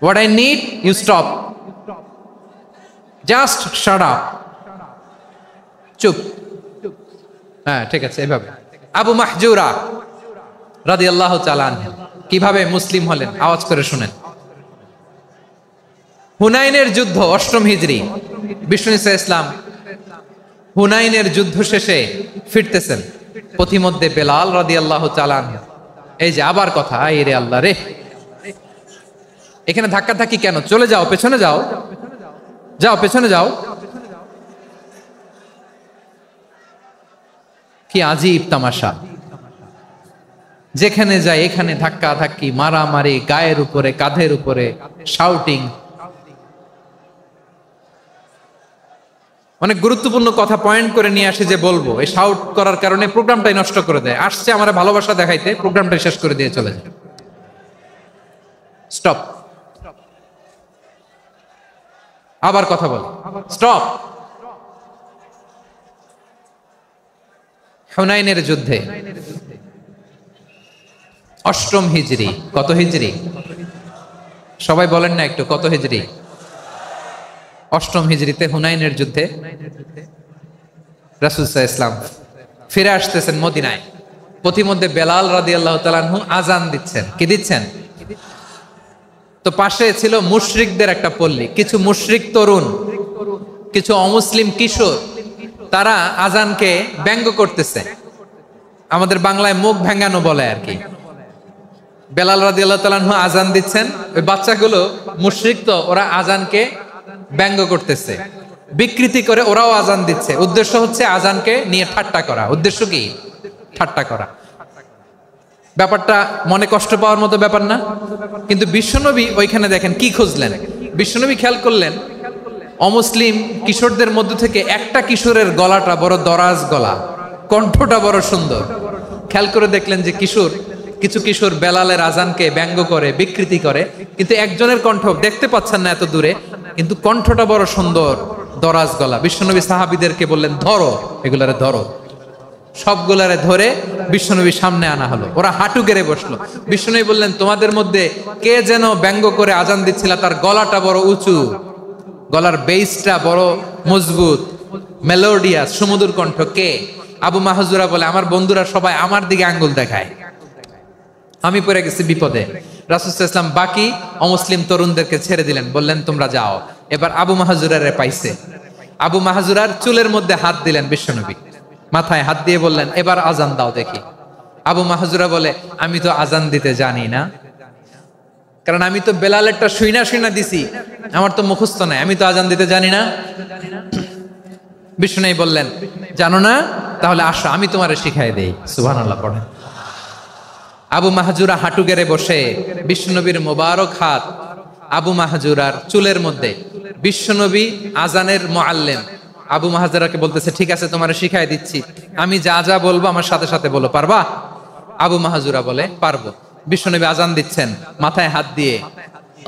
What I need, you stop. Just shut up. চুপ। হ্যাঁ ঠিক আছে, এভাবে। আবু মাহজুরা রাদিয়াল্লাহু তাআলা আনহু কিভাবে মুসলিম হলেন আওয়াজ করে শুনেন। হুনাইনের যুদ্ধ 8ম হিজরি, বিষ্ণু ঈসা ইসলাম হুনাইনের যুদ্ধ শেষে ফিরতেছেন। পথিমধ্যে বেলাল রাদিয়াল্লাহু তাআলা আনহু, এই যে আবার কথা, আই রে আল্লাহ রে, এখানে ধাক্কা ধাক্কি কেন? চলে যাও, পেছনে যাও, পেছনে যাও। কি আজীব তামাশা! যেখানে যায় এখানে ধাক্কা ধাক্কি, মারামারি, গায়ের উপরে কাঁধের উপরে শাউটিং। অনেক গুরুত্বপূর্ণ কথা পয়েন্ট করে নিয়ে আসে যে বলবো, এই শাউট করার কারণে প্রোগ্রামটাই নষ্ট করে দেয়। আসছে আমার ভালোবাসা দেখাইতে, প্রোগ্রামটাই শেষ করে দিয়ে চলে যায়। স্টপ। আবার কথা বল, স্টপ। হুনাইনের যুদ্ধে 8ম হিজরি, কত হিজরি সবাই বলেন না একটু, কত হিজরি? 8ম হিজরিতে হুনাইনের যুদ্ধে রাসূল সাল্লাল্লাহু আলাইহি ওয়াসাল্লাম ফিরে আসতেছেন মদিনায়। পথিমধ্যে বেলাল রাদিয়াল্লাহু তাআলা আনহু আজান দিচ্ছেন। কি দিচ্ছেন? তো পাশে ছিল মুশরিকদের একটা পল্লী, কিছু মুশরিক তরুণ, কিছু অমুসলিম কিশোর, তারা আজানকে ব্যঙ্গ করতেছে। আমাদের বাংলায় মুখ ভেঙ্গানো বলে আর কি। বেলাল রাদিয়াল্লাহু তাআলা আনহু আজান দিচ্ছেন, ওই বাচ্চাগুলো মুশরিক, তো ওরা আজানকে ব্যঙ্গ করতেছে, বিকৃতি করে ওরাও আজান দিচ্ছে। উদ্দেশ্য হচ্ছে আজানকে নিয়ে ঠাট্টা করা। উদ্দেশ্য কি? ঠাট্টা করা। ব্যাপারটা মনে কষ্ট পাওয়ার মতো ব্যাপার না? কিন্তু বিশ্বনবী ওইখানে দেখেন কি খুঁজলেন। বিশ্বনবী খেয়াল করলেন অমুসলিম কিশোরদের মধ্য থেকে একটা কিশোরের গলাটা বড় দরাজ গলা, কণ্ঠটা বড় সুন্দর। খেয়াল করে দেখলেন যে কিছু কিশোর বেলালের আজানকে ব্যঙ্গ করে, বিকৃতি করে, কিন্তু একজনের কণ্ঠ দেখতে পাচ্ছেন না এত দূরে, কিন্তু কণ্ঠটা বড় সুন্দর, দরাজ গলা। বিশ্বনবী সাহাবীদেরকে বললেন, ধরো এগুলারে, ধরো। সবগুলারে ধরে বিশ্বনবীর সামনে আনা হলো। ওরা হাঁটু গেড়ে বসলো। বিশ্বনবী বললেন, তোমাদের মধ্যে কে যেন ব্যঙ্গ করে আজান দিচ্ছিল, তার গলাটা বড় উঁচু, গলার বেসটা বড় মজবুত, মেলোডিয়াস, সুমধুর কণ্ঠ। কে? আবু মাহজুরা বলে, আমার বন্ধুরা সবাই আমার দিকে আঙ্গুল দেখায়, আমি পড়ে গেছি বিপদে। রাসূল সাল্লাল্লাহু আলাইহি ওয়াসাল্লাম বাকি অমুসলিম তরুণদেরকে ছেড়ে দিলেন, বললেন তোমরা যাও। এবার আবু মাহজুরারে পাইছে। আবু মাহজুরার চুলের মধ্যে হাত দিলেন বিশ্বনবী, মাথায় হাত দিয়ে বললেন, এবার আজান দাও দেখি। আবু মাহজুরা বলে, আমি তো আজান দিতে জানি না, কারণ আমি তো বেলালেরটা শুইনা দিছি, আমার তো মুখস্থ নাই, আমি তো আজান দিতে জানি না। বিশ্বনবী বললেন, জানো না? তাহলে আসো, আমি তোমারে শিখাই দেই। সুবহানাল্লাহ পড়েন। আবু মাহজুরা হাঁটু গেড়ে বসে, বিশ্বনবীর মোবারক হাত আবু মাহজুরার চুলের মধ্যে। বিশ্বনবী আজানের মুআল্লিম আবু মাহজুরাকে বলতেছে, ঠিক আছে তোমারে শিখাই দিচ্ছি, আমি যা যা বলবো আমার সাথে সাথে বলো, পারবা? আবু মাহজুরা বলে, পারবো। বিশ্বনবী আজান দিচ্ছেন, মাথায় হাত দিয়ে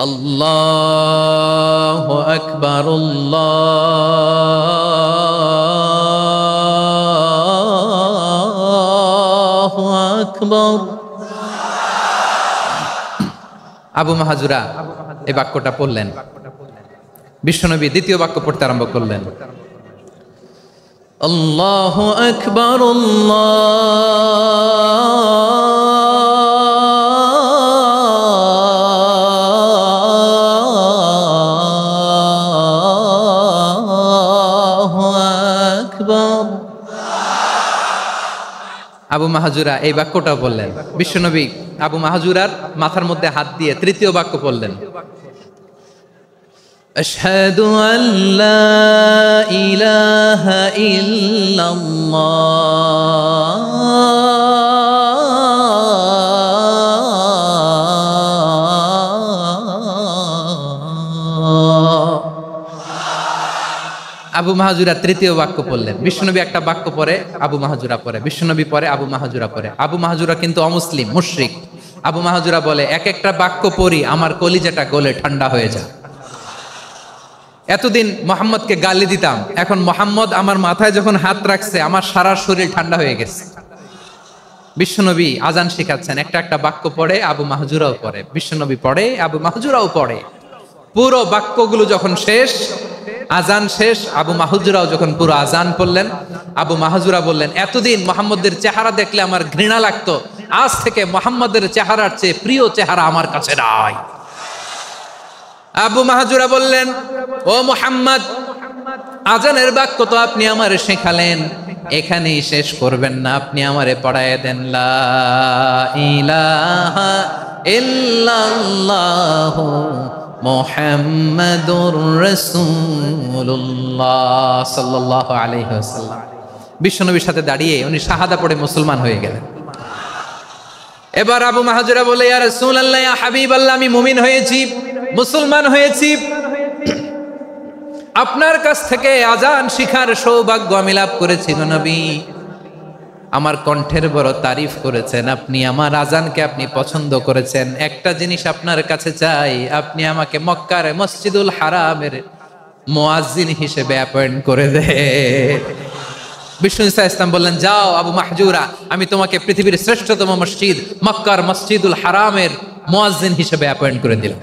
আল্লাহু আকবার, আল্লাহু আকবার। আবু মাহজুরা এই বাক্যটা পড়লেন। বিশ্বনবী দ্বিতীয় বাক্য পড়তে আরম্ভ করলেন, আল্লাহু আকবার, আল্লাহু আকবার। আবু মাহজুরা এই বাক্যটা বললেন। বিশ্বনবী আবু মাহজুরার মাথার মধ্যে হাত দিয়ে তৃতীয় বাক্য বললেন, আশহাদু আল্লা ইলাহা ইল্লাল্লাহ আবু মাহাজুরা তৃতীয় বাক্য পড়লেন। বিশ্বনবী একটা বাক্য পরে আবু মাহাজুরা পরে, বিশ্বনবী পরে আবু মাহাজুরা পরে। আবু মাহাজুরা কিন্তু অমুসলিম, মুশরিক। আবু মাহাজুরা বলে, এক একটা বাক্য পড়ি আমার কলিজাটা গলে ঠান্ডা হয়ে যায়। এতদিন মোহাম্মদকে গালি দিতাম, এখন মোহাম্মদ আমার মাথায় যখন হাত রাখছে আমার সারা শরীর ঠান্ডা হয়ে গেছে। বিশ্বনবী আজান শিখাচ্ছেন, একটা একটা বাক্য পড়ে আবু মাহজুরাও পড়ে, বিশ্বনবী পড়ে আবু মাহজুরাও পড়ে। পুরো বাক্যগুলো যখন শেষ, আজান শেষ, আবু মাহজুরাও যখন পুরো আজান পড়লেন, আবু মাহজুরা বললেন, এতদিন মোহাম্মদের চেহারা দেখলে আমার ঘৃণা লাগতো, আজ থেকে মোহাম্মদের চেহারার চেয়ে প্রিয় চেহারা আমার কাছে নাই। আবু মাহজুরা বললেন, ও মুহাম্মদ, আজানের বাক্য তো আপনি আমারে শেখালেন, এখানেই শেষ করবেন না, আপনি আমারে পড়ায় দেন লা ইলাহা ইল্লাল্লাহু মুহাম্মাদুর রাসূলুল্লাহ সাল্লাল্লাহু আলাইহি ওয়াসাল্লাম। বিশ্বনবীর সাথে দাঁড়িয়ে উনি শাহাদা পড়ে মুসলমান হয়ে গেলেন। এবার আবু মাহজুরা বলে, ইয়া রাসূলুল্লাহ, ইয়া হাবিবাল্লাহ, আমি মুমিন হয়েছি, মুসলমান হয়েছি, আপনার কাছ থেকে আজান শিখার সৌভাগ্য আমি লাভ করেছি গো নবী। আমার কণ্ঠের বড় তারিফ করেছেন, আপনি আমার আজানকে আপনি পছন্দ করেছেন। একটা জিনিস আপনার কাছে চাই, আপনি আমাকে মক্কার মসজিদুল হারামের মুয়াজ্জিন হিসেবে অ্যাপয়েন্ট করে দে। বিষ্ণু ইসলাম বললেন, যাও আবু মাহজুরা, আমি তোমাকে পৃথিবীর শ্রেষ্ঠতম মসজিদ মক্কার মসজিদুল হারামের মুয়াজ্জিন হিসেবে অ্যাপয়েন্ট করে দিলাম।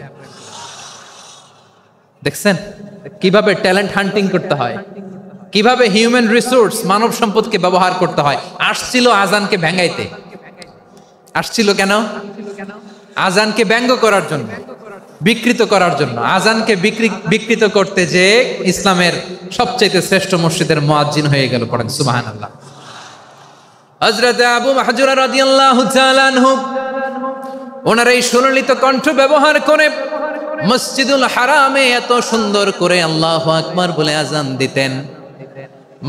দেখছেন কিভাবে ট্যালেন্ট হান্টিং করতে হয়, কিভাবে হিউম্যান রিসোর্স মানব সম্পদকে ব্যবহার করতে হয়। আসছিল আজানকে ভেঙাইতে, আসছিল কেন? আজানকে ব্যঙ্গ করার জন্য, বিকৃত করার জন্য। আজানকে বিকৃত করতে যে ইসলামের সবচেয়ে শ্রেষ্ঠ মসজিদের মুয়াজ্জিন হয়ে গেল। পড়েন সুবহানাল্লাহ। হযরত আবু মাহজুরা রাদিয়াল্লাহু তাআলা আনহু ওনার এই সুললিত কণ্ঠ ব্যবহার করে মসজিদুল হারামে এত সুন্দর করে আল্লাহু আকবার বলে আজান দিতেন,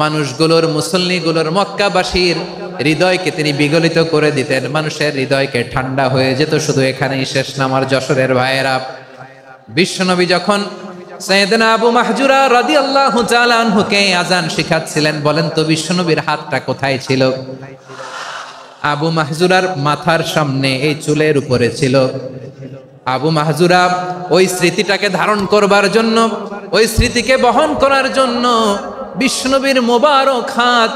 মানুষগুলোর, মুসল্লিগুলোর, মক্কাবাসীর হৃদয়কে তিনি বিগলিত করে দিতেন, মানুষের হৃদয়কে ঠান্ডা হয়ে যেত। শুধু এখানেই শেষ না আমার যশোরের ভাইয়েরা। বিশ্বনবী যখন সাইয়েদনা আবু মাহজুরা রাদিয়াল্লাহু তাআলা আনহুকে আজান শিখাচ্ছিলেন, বলেন তো বিশ্বনবীর হাতটা কোথায় ছিল? আবু মাহজুরার মাথার সামনে, এই চুলের উপরে ছিল। আবু মাহজুরা ওই স্মৃতিটাকে ধারণ করবার জন্য, ওই স্মৃতিকে বহন করার জন্য বিশ্বনবীর মোবারক হাত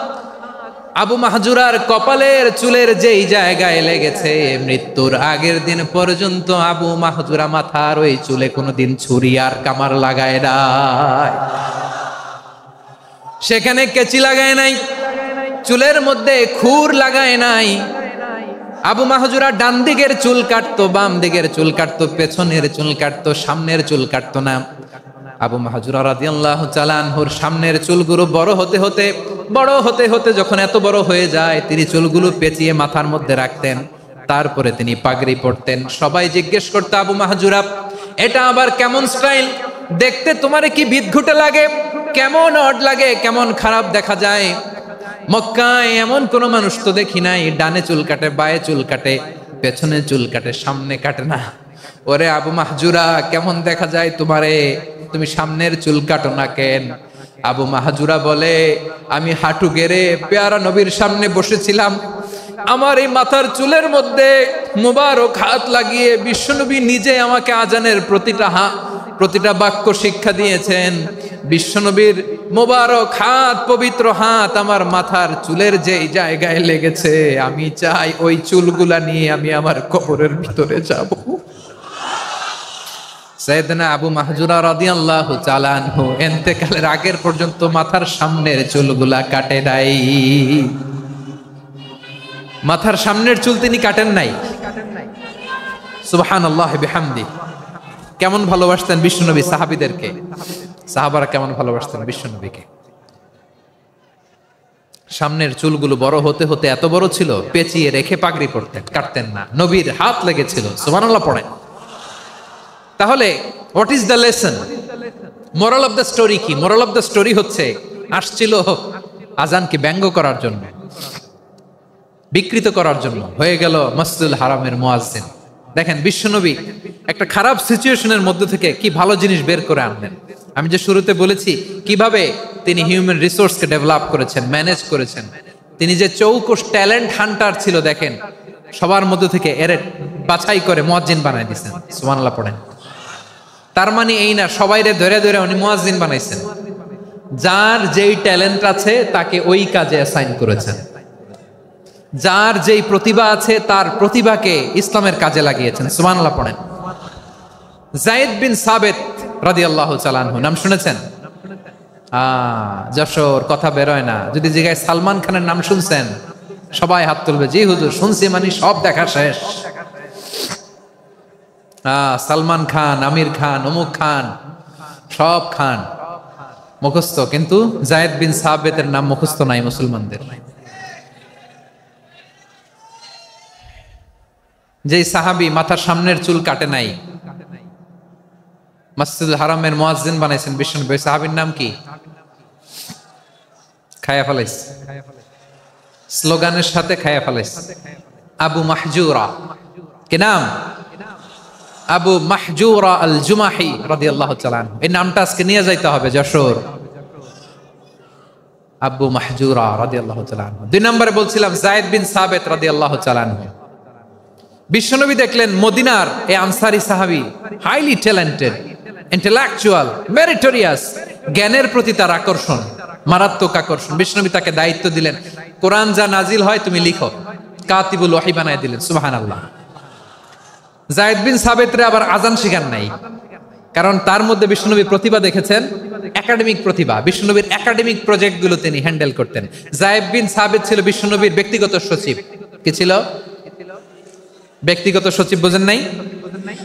আবু মাহজুরার কপালের চুলের যেই জায়গায় লেগেছে, মৃত্যুর আগের দিন পর্যন্ত আবু মাহজুরা মাথার ওই চুলে কোনোদিন ছুরি আর কামার লাগায় নাই, সেখানে কেচি লাগায় নাই, চুলের মধ্যে খুর লাগায় নাই। আবু মাহজুরা ডান দিকের চুল কাটতো, বাম দিকের চুল কাটতো, পেছনের চুল কাটতো, সামনের চুল কাটতো না। আবু মাহজুরা রাদিয়াল্লাহু তাআলা আনহুর সামনের চুলগুলো বড় হতে হতে যখন এত বড় হয়ে যায়, তিনি চুলগুলো পেঁচিয়ে মাথার মধ্যে রাখতেন, তারপরে তিনি পাগড়ি পরতেন। সবাই জিজ্ঞেস করতো, আবু মাহজুরা, এটা আবার কেমন স্টাইল? দেখতে তোমার কি বিদঘুটে লাগে, কেমন অড লাগে, কেমন খারাপ দেখা যায়। মক্কায় এমন কোন মানুষ তো দেখি নাই, ডানে চুল কাটে, বায়ে চুল কাটে, পেছনে চুল কাটে, সামনে কাটে না। ওরে আবু মাহজুরা, কেমন দেখা যায় তোমারে, তুমি সামনের চুল কাটো না কেন? আবু মাহজুরা বলে, আমি হাঁটু গেড়ে পেয়ারা নবীর সামনে বসেছিলাম, আমার এই মাথার চুলের মধ্যে মুবারক হাত লাগিয়ে বিশ্বনবী নিজে আমাকে আজানের প্রতিটা বাক্য শিক্ষা দিয়েছেন। বিশ্বনবীর মোবারক হাত, পবিত্র হাত আমার মাথার চুলের যেই জায়গায় লেগেছে, আমি চাই ওই চুলগুলা নিয়ে আমি আমার কবরের ভিতরে যাব। সাইয়েদনা আবু মাহজুরা রাদিয়াল্লাহু তাআলা আনহু ইন্তেকালের আগের পর্যন্ত মাথার সামনের চুলগুলা কাটে নাই। মাথার সামনের চুল তিনি কাটেন নাই। সুবহানাল্লাহি বিহামদি। কেমন ভালোবাসতেন বিশ্বনবী সাহাবীদেরকে, সাহাবারা কেমন ভালোবাসতেন বিশ্বনবীকে। সামনের চুলগুলো বড় হতে হতে এত বড় ছিল, পেঁচিয়ে রেখে পাগড়ি পরতেন, কাটতেন না। নবীর হাত লেগেছিল। সুবহানাল্লাহ পড়েন। তাহলে what is the lesson, moral of the story কি? মোরাল অফ দ্য স্টোরি হচ্ছে, আসছিল আজানকে ব্যঙ্গ করার জন্য, বিকৃত করার জন্য, হয়ে গেল মসজিদুল হারামের মুয়াজ্জিন। দেখেন বিশ্বনবী একটা খারাপ সিচুয়েশনের মধ্যে থেকে কি ভালো জিনিস বের করে আনলেন। আমি যে শুরুতে বলেছি কিভাবে তিনি হিউম্যান রিসোর্সকে ডেভেলপ করেছেন, ম্যানেজ করেছেন। তিনি যে চৌকস ট্যালেন্ট হান্টার ছিল দেখেন, সবার মধ্যে থেকে এর বাছাই করে মুয়াজ্জিন বানাই দিয়েছেন। সুবহানাল্লাহ পড়েন। তার মানে এই না সবাইরে ধরে ধরে উনি মুয়াজ্জিন বানাইছেন, যার যেই ট্যালেন্ট আছে তাকে ওই কাজে অ্যাসাইন করেছেন, যার যেই প্রতিভা আছে তার প্রতিভাকে ইসলামের কাজে লাগিয়েছেন। সুবহানাল্লাহ পড়েন। যায়েদ বিন সাবিত রাদিয়াল্লাহু তাআলা আনহু নাম শুনেছেন? যশোর কথা বেরোয় না। যদি জিজ্ঞাসা সালমান খানের নাম শুনছেন, সবাই হাত তুলবে, জি হুজুর শুনছি, মানে সব দেখা শেষ। সালমান খান, আমির খান, অমুক খান, সব খান মুখস্থ, কিন্তু যায়েদ বিন সাবিতের নাম মুখস্থ নাই মুসলমানদের। যেই সাহাবী মাথার সামনের চুল কাটে নাই, মসজিদুল হারামের মুয়াজ্জিন বানাইছেন বিশ্বনবী, সাহাবীর নাম কি? খায়া ফেলাইস, স্লোগানের সাথে খায়া ফেলাইস। আবু মাহজুরা, কি নাম? আবু মাহজুরা আল জুমাহি রাদিয়াল্লাহু তাআলা আনহু। এই নামটা আজকে নিয়ে যাইতে হবে যশোর। আবু মাহজুরা রাদিয়াল্লাহু তাআলা আনহু। 2 নম্বরে বলছিলাম যায়েদ বিন সাবিত রাদিয়াল্লাহু তাআলা আনহু। বিশ্বনবী দেখলেন মদিনার এই আনসারী সাহাবী হাইলি ট্যালেন্টেড, ইন্টেলেকচুয়াল, মেরিটোরিয়াস, জ্ঞানের প্রতি তার আকর্ষণ, মারাত্মক আকর্ষণ। বিশ্বনবী তাকে দায়িত্ব দিলেন, কোরআন যা নাজিল হয় তুমি লিখো, কাতিবুল ওয়াহি বানায় দিলেন। সুবহানাল্লাহ। যায়েদ বিন সাবিতরে আবার আজান শিখান নাই, কারণ তার মধ্যে বিশ্বনবী প্রতিভা দেখেছেন, একাডেমিক প্রতিভা। বিশ্বনবীর একাডেমিক প্রজেক্টগুলো তিনি হ্যান্ডেল করতেন। যায়েদ বিন সাবিত ছিল বিশ্বনবীর ব্যক্তিগত সচিব। কি ছিল? ব্যক্তিগত সচিব। বোঝেন নাই?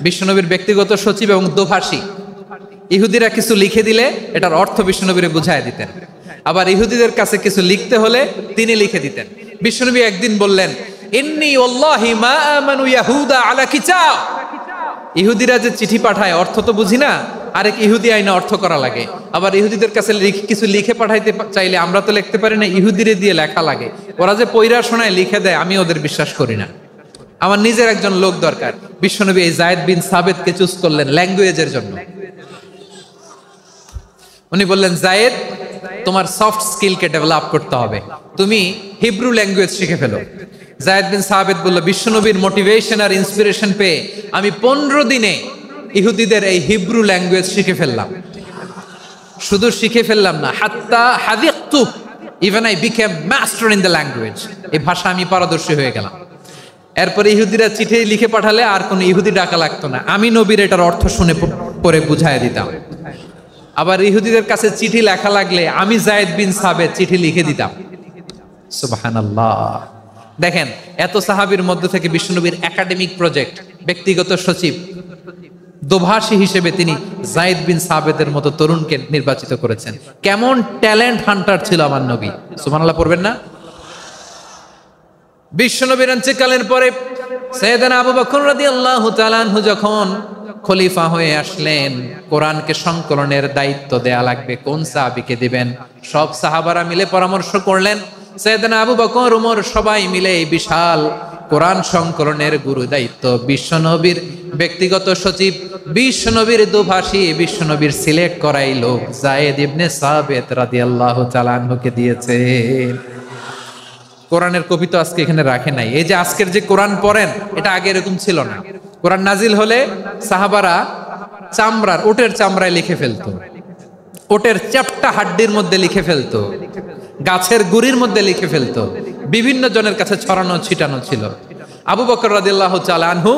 বিশ্বনবীর ব্যক্তিগত সচিব এবং দোভাষী। ইহুদিরা কিছু লিখে দিলে এটার অর্থ বিশ্বনবীরে বুঝায় দিতেন, আবার ইহুদিদের কাছে কিছু লিখতে হলে তিনি লিখে দিতেন। বিশ্বনবী একদিন বললেন, ইন্নী ওয়াল্লাহি মা আমানু ইয়াহুদা আলা কিতাব। ইহুদিরা যে চিঠি পাঠায় অর্থ তো বুঝি না, আরেক ইহুদি আইনা অর্থ করা লাগে। আবার ইহুদিদের কাছে কিছু লিখে পাঠাইতে চাইলে আমরা তো লিখতে পারি না, ইহুদিরে দিয়ে লেখা লাগে। ওরা যে পয়রা শোনায় লিখে দেয়, আমি ওদের বিশ্বাস করি না, আমার নিজের একজন লোক দরকার। বিশ্বনবী এই যায়েদ বিন সাবিতকে চুজ করলেন ল্যাঙ্গুয়েজের জন্য। উনি বললেন, যায়েদ তোমার সফট স্কিলকে ডেভেলপ করতে হবে, তুমি হিব্রু ল্যাঙ্গুয়েজ শিখে ফেলো। যায়েদ বিন সাবিত বলল, বিশ্বনবীর মোটিভেশন আর ইন্সপিরেশন পেয়ে আমি 15 দিনে ইহুদিদের এই হিব্রু ল্যাঙ্গুয়েজ শিখে ফেললাম। শুধু শিখে ফেললাম না, হাত্তা হাদিকতু, even I became master in the language. এই ভাষা আমি পারদর্শী হয়ে গেলাম। এরপরে ইহুদিরা চিঠি লিখে পাঠালে আর কোনো ইহুদি ডাকা লাগতো না, আমি নবীর এটার অর্থ শুনে পরে বুঝায় দিতাম। আবার ইহুদিদের কাছে চিঠি লেখা লাগলে আমি যায়েদ বিন সাবিত চিঠি লিখে দিতাম। সুবহানাল্লাহ। দেখেন, এত সাহাবীর মধ্যে থেকে বিশ্বনবীর একাডেমিক প্রজেক্ট, ব্যক্তিগত সচিব, দোভাষী হিসেবে তিনি যায়েদ বিন সাবিতের মতো তরুণকে নির্বাচিত করেছেন। কেমন ট্যালেন্ট হান্টার ছিল আমার নবী। সুবহানাল্লাহ পড়বেন না? বিশ্বনবীর ইন্তেকালের পরে সাইয়েদনা আবু বকর রাদিয়াল্লাহু তাআলা আনহু যখন খলিফা হয়ে আসলেন, কোরআনকে সংকলনের দায়িত্ব দেয়া লাগবে, কোন সাহাবীকে দিবেন? সব সাহাবারা মিলে পরামর্শ করলেন। সাইয়েদনা আবু বকর, ওমর সবাই মিলে এই বিশাল কোরআন সংকলনের গুরু দায়িত্ব বিশ্বনবীর ব্যক্তিগত সচিব, বিশ্বনবীর দোভাষী, বিশ্বনবীর সিলেক্ট করাই লোক যায়েদ ইবনে সাবিত রাদিয়াল্লাহু তাআলা আনহুকে দিয়েছে। কোরআনের কপি তো আজকে এখানে রাখে নাই। এই যে আজকের যে কোরআন পড়েন, এটা আগে এরকম ছিল না। কোরআন নাজিল হলে সাহাবারা চামড়ার, ওটের চামড়ায় লিখে ফেলতো, ওটের চ্যাপ্টা হাড্ডির মধ্যে লিখে ফেলতো, গাছের গুড়ির মধ্যে লিখে ফেলতো, বিভিন্ন জনের কাছে ছড়ানো ছিটানো ছিল। আবু বকর রাদিয়াল্লাহু তাআলা আনহু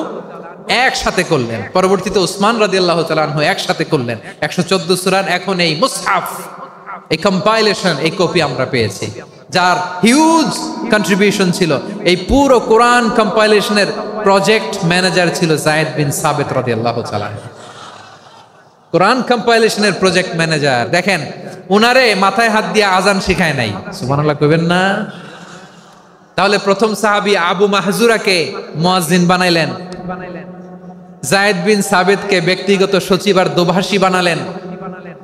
একসাথে করলেন, পরবর্তীতে উসমান রাদিয়াল্লাহু তাআলা আনহু একসাথে করলেন। 114 সূরার এখন এই মুসহাফ, এই কম্পাইলেশন, এই কপি আমরা পেয়েছি, যার হিউজ কন্ট্রিবিউশন ছিল। এই পুরো কোরআন কম্পাইলেশনের প্রজেক্ট ম্যানেজার ছিল যায়েদ বিন সাবিত রাদিয়াল্লাহু তাআলা। কোরআন কম্পাইলেশনের প্রজেক্ট ম্যানেজার। দেখেন, উনারে মাথায় হাত দিয়ে আজান শিখায় নাই। সুবহানাল্লাহ কইবেন না? তাহলে প্রথম সাহাবী আবু মাহজুরাকে মুয়াজ্জিন বানাইলেন, যায়েদ বিন সাবিতকে ব্যক্তিগত সচিব আর দোভাষী বানালেন,